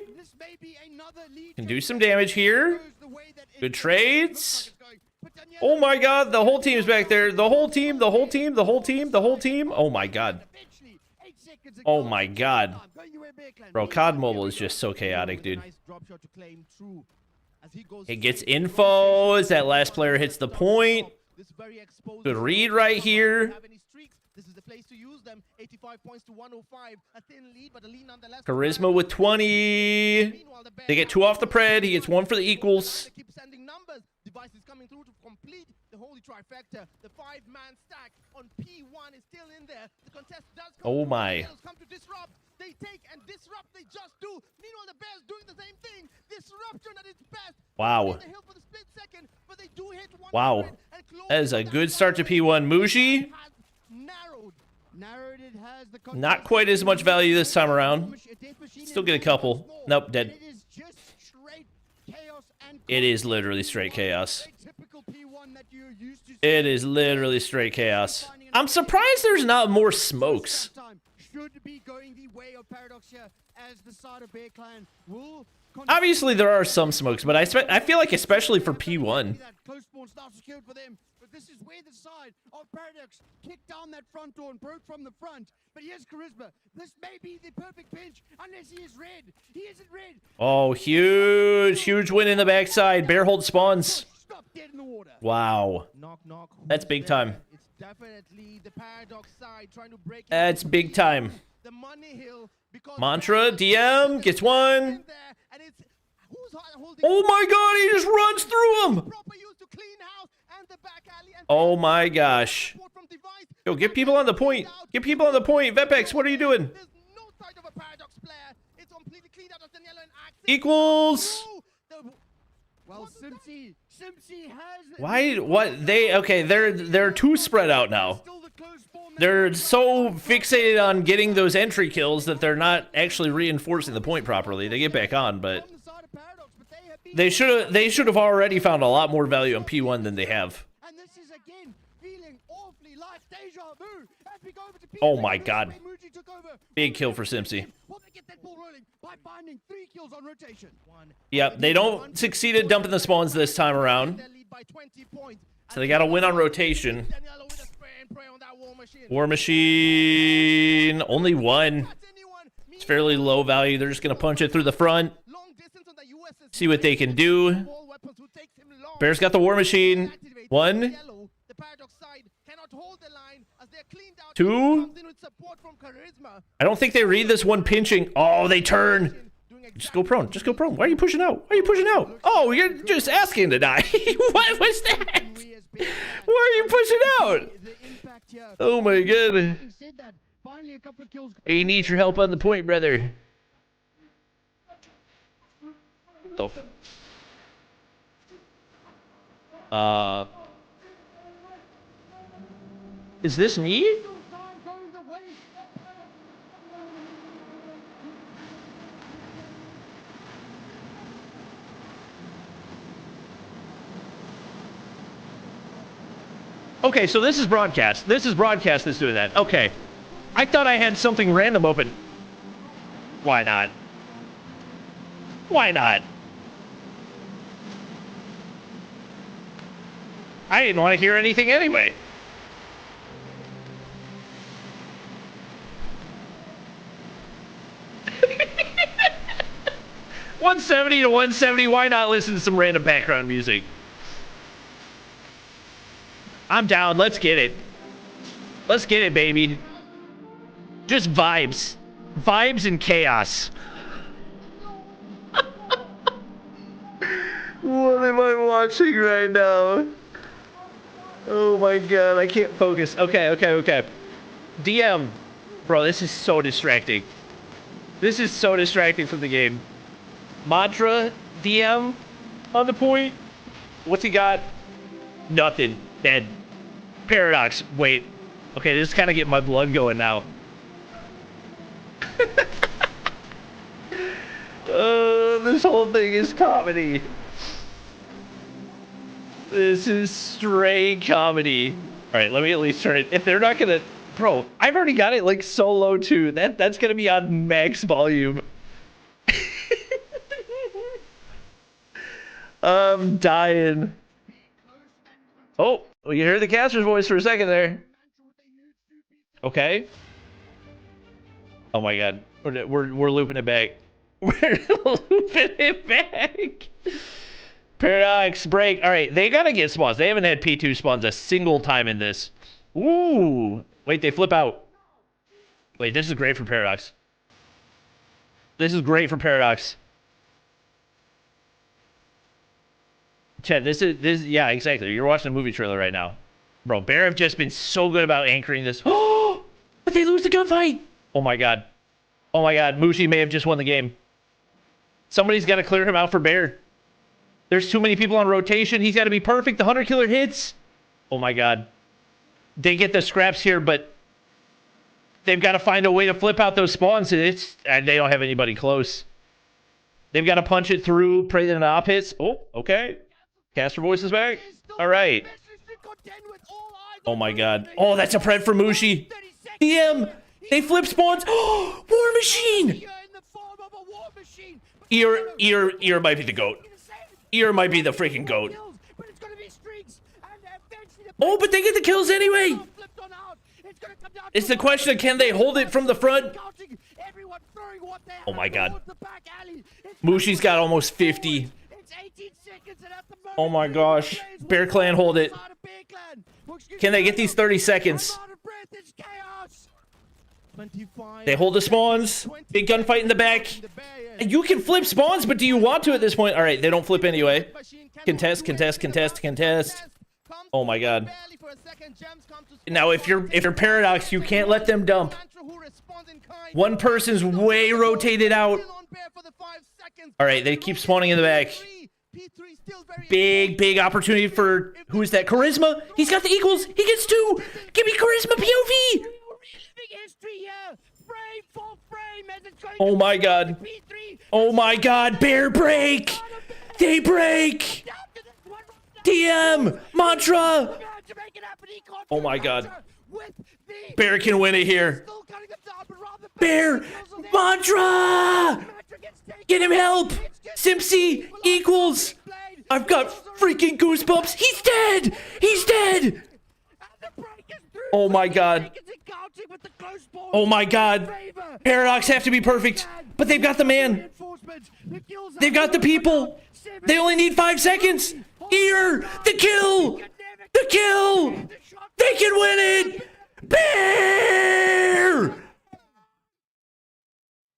Can do some damage here. Good trades. Oh my god, the whole team's back there. The whole team. Oh my god. Oh my god. Bro, COD Mobile is just so chaotic, dude. It gets info as that last player hits the point. Good read right here. This is the place to use them. 85 points to 105. A thin lead, but a lead nonetheless. Charisma with 20. They get 2 off the pred. He gets 1 for the equals. Keep sending numbers. Device is coming through to complete the holy trifecta. The 5-man stack on P1 is still in there. The contest does come. Oh my. Come to disrupt. They take and disrupt. They just do. Meanwhile, the Bears doing the same thing. Disruption at its best. Wow. The hill for the split second, but they do hit one. Wow. That is a good start to P1. Mushi. Narrowed it has the Not quite as much value this time around. Still get a couple. Nope, dead. It is just straight chaos and It is literally straight chaos. typical P1 that you're used to. It is literally straight chaos. I'm surprised there's not more smokes. Should be going the way of Paradox here as the side of Bear Clan will Obviously, there are some smokes, but I feel like especially for P1. that close spawn starts secured for them. But this is where the side of Paradox kicked down that front door and broke from the front. But here's Charisma. This may be the perfect pinch unless he is red. He isn't red. Oh, huge win in the backside. Bear hold spawns. Stop dead in the water. Wow. Knock, knock. That's big time. It's definitely the Paradox side trying to break. That's big time. The Money Hill because Mantra, DM, gets 1. Oh my god, he just runs through him! Proper use to clean house and the back alley Oh my gosh. Yo, get people on the point. Get people on the point. Vepex, what are you doing? Equals. Well, Simpsy has. Why? What? Okay, they're too spread out now. They're so fixated on getting those entry kills that they're not actually reinforcing the point properly. They get back on, but they should have already found a lot more value on P1 than they have. And this is again feeling awfully like deja vu. As we go over to P3, Oh my god. Muji took over. Big kill for Simpsy. Will they get that ball rolling by finding 3 kills on rotation? Yep, they don't succeed at dumping the spawns this time around. So they gotta win on rotation. War Machine, only 1. It's fairly low value. They're just gonna punch it through the front. See what they can do. Bear's got the War Machine. 1. 2. I don't think they read this one pinching. Oh, they turn. Just go prone. Just go prone. Why are you pushing out? Why are you pushing out? Oh, you're just asking to die. What was that? Why are you pushing out? Oh my god. He needs your help on the point, brother. Is this me? Okay, so this is broadcast. This is broadcast that's doing that. Okay. I thought I had something random open. Why not? Why not? I didn't want to hear anything anyway. $170 to $170. Why not listen to some random background music? I'm down. Let's get it. Let's get it, baby. Just vibes. Vibes and chaos. What am I watching right now? Oh my god, I can't focus. Okay. DM. Bro, this is so distracting. This is so distracting from the game. Mantra, DM, on the point. What's he got? Nothing. Dead. Paradox. Wait. Okay, this is kind of getting my blood going now. This whole thing is comedy. This is straight comedy. Alright, let me at least turn it. If they're not gonna... Bro, I've already got it like so low too. That's gonna be on max volume. I'm dying. Oh, well, you heard the caster's voice for a second there. Okay. Oh my god. We're looping it back. We're looping it back. Paradox, break. Alright, they gotta get spawns. They haven't had P2 spawns a single time in this. Ooh. Wait, they flip out. Wait, this is great for Paradox. This is great for Paradox. Chad, this yeah, exactly. You're watching a movie trailer right now. Bro, Bear have just been so good about anchoring this. Oh, but they lose the gunfight. Oh my god. Oh my god, Mushi may have just won the game. Somebody's got to clear him out for Bear. There's too many people on rotation. He's got to be perfect. The Hunter Killer hits. Oh my god. They get the scraps here, but they've got to find a way to flip out those spawns. And they don't have anybody close. They've got to punch it through, pray that an op hits. Oh, okay. Caster voice is back. All right. Oh my god. Oh, that's a pred for Mushi. DM. They flip spawns. Oh, War Machine. Ear might be the GOAT. Ear might be the freaking GOAT. Oh, but they get the kills anyway. It's the question of can they hold it from the front? Oh my god. Mushi's got almost 50. Oh my gosh. Bear Clan hold it. Can they get these 30 seconds? They hold the spawns. Big gunfight in the back. You can flip spawns, but do you want to at this point? All right, they don't flip anyway. Contest. Oh my god. Now if you're Paradox, you can't let them dump. One person's way rotated out. All right, they keep spawning in the back. Big opportunity for, who is that? Charisma. He's got the equals. He gets 2. Give me Charisma POV. Oh my god. Oh my god. Bear break. They break. DM. Mantra. Oh my god. Bear can win it here. Bear. Mantra. Get him help. Simpsy equals. I've got freaking goosebumps. He's dead. He's dead. Oh my god. Oh my god. Paradox have to be perfect, but they've got the man. They've got the people. They only need 5 seconds. Here, the kill. The kill. They can win it. Bear.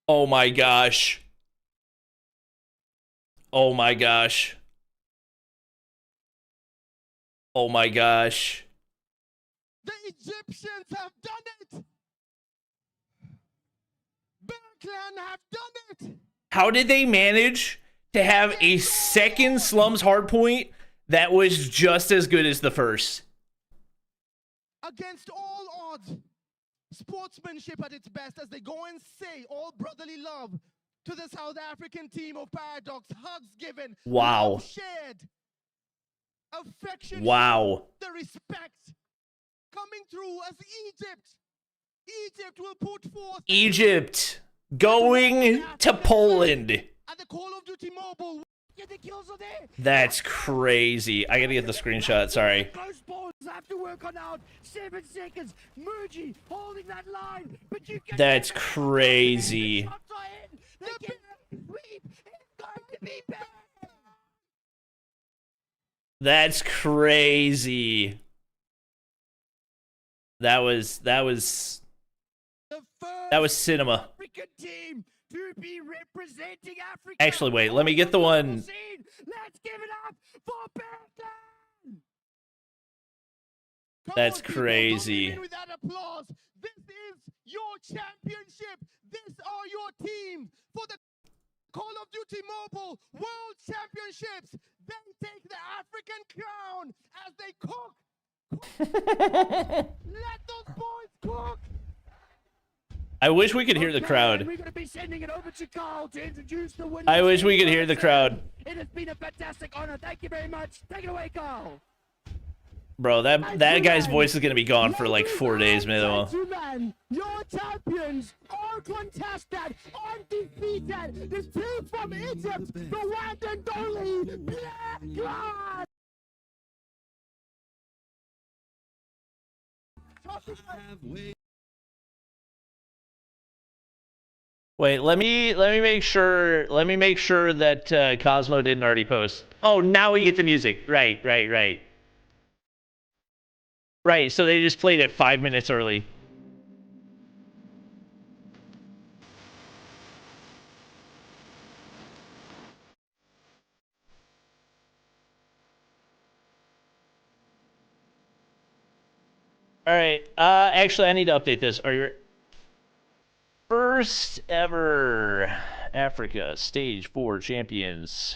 Oh my gosh. Oh my gosh. Oh my gosh. The Egyptians have done it. Bear Clan have done it. How did they manage to have a second Slums hardpoint that was just as good as the first? Against all odds, sportsmanship at its best as they go and say all brotherly love to the South African team of Paradox. Hugs given. Wow. Love shared. Affection. Wow. The respect coming through as Egypt will put forth. Egypt going to Poland. At the Call of Duty Mobile. The kills are there. That's crazy. I gotta get the screenshot. Sorry. Close balls have to work on out. 7 seconds. Muji holding that line, but you can. That's crazy. That's crazy. That was cinema. Team to be representing Africa. Actually, wait. Let me get the one. Let's give it up for Bertrand. That's crazy. With that applause. This is your championship. These are your teams for the Call of Duty Mobile World Championships. They take the African crown as they cook. Let those boys cook. I wish we could hear the crowd. We're going to be sending it over to Carl to introduce the winner. I wish we could hear the crowd. It has been a fantastic honor. Thank you very much. Take it away, Carl. Bro, that guy's voice is gonna be gone for like 4 days minimum. Your champions are contested, undefeated. The team from Egypt, the one and only Black Wait, let me make sure that Cosmo didn't already post. Oh, now we get the music. Right. Right, so they just played it 5 minutes early. All right, actually, I need to update this. Are you first ever Africa Stage 4 champions?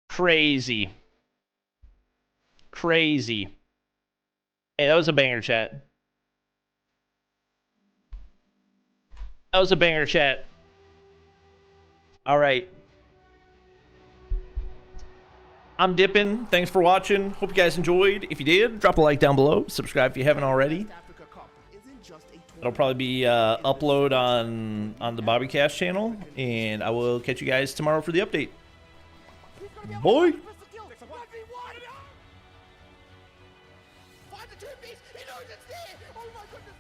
Crazy. Hey, that was a banger, chat. That was a banger, chat. All right. I'm dipping. Thanks for watching. Hope you guys enjoyed. If you did, drop a like down below. Subscribe if you haven't already. It'll probably be upload on the Bobbycast channel, and I will catch you guys tomorrow for the update. Boy. the two piece. He knows it's there. Oh my goodness.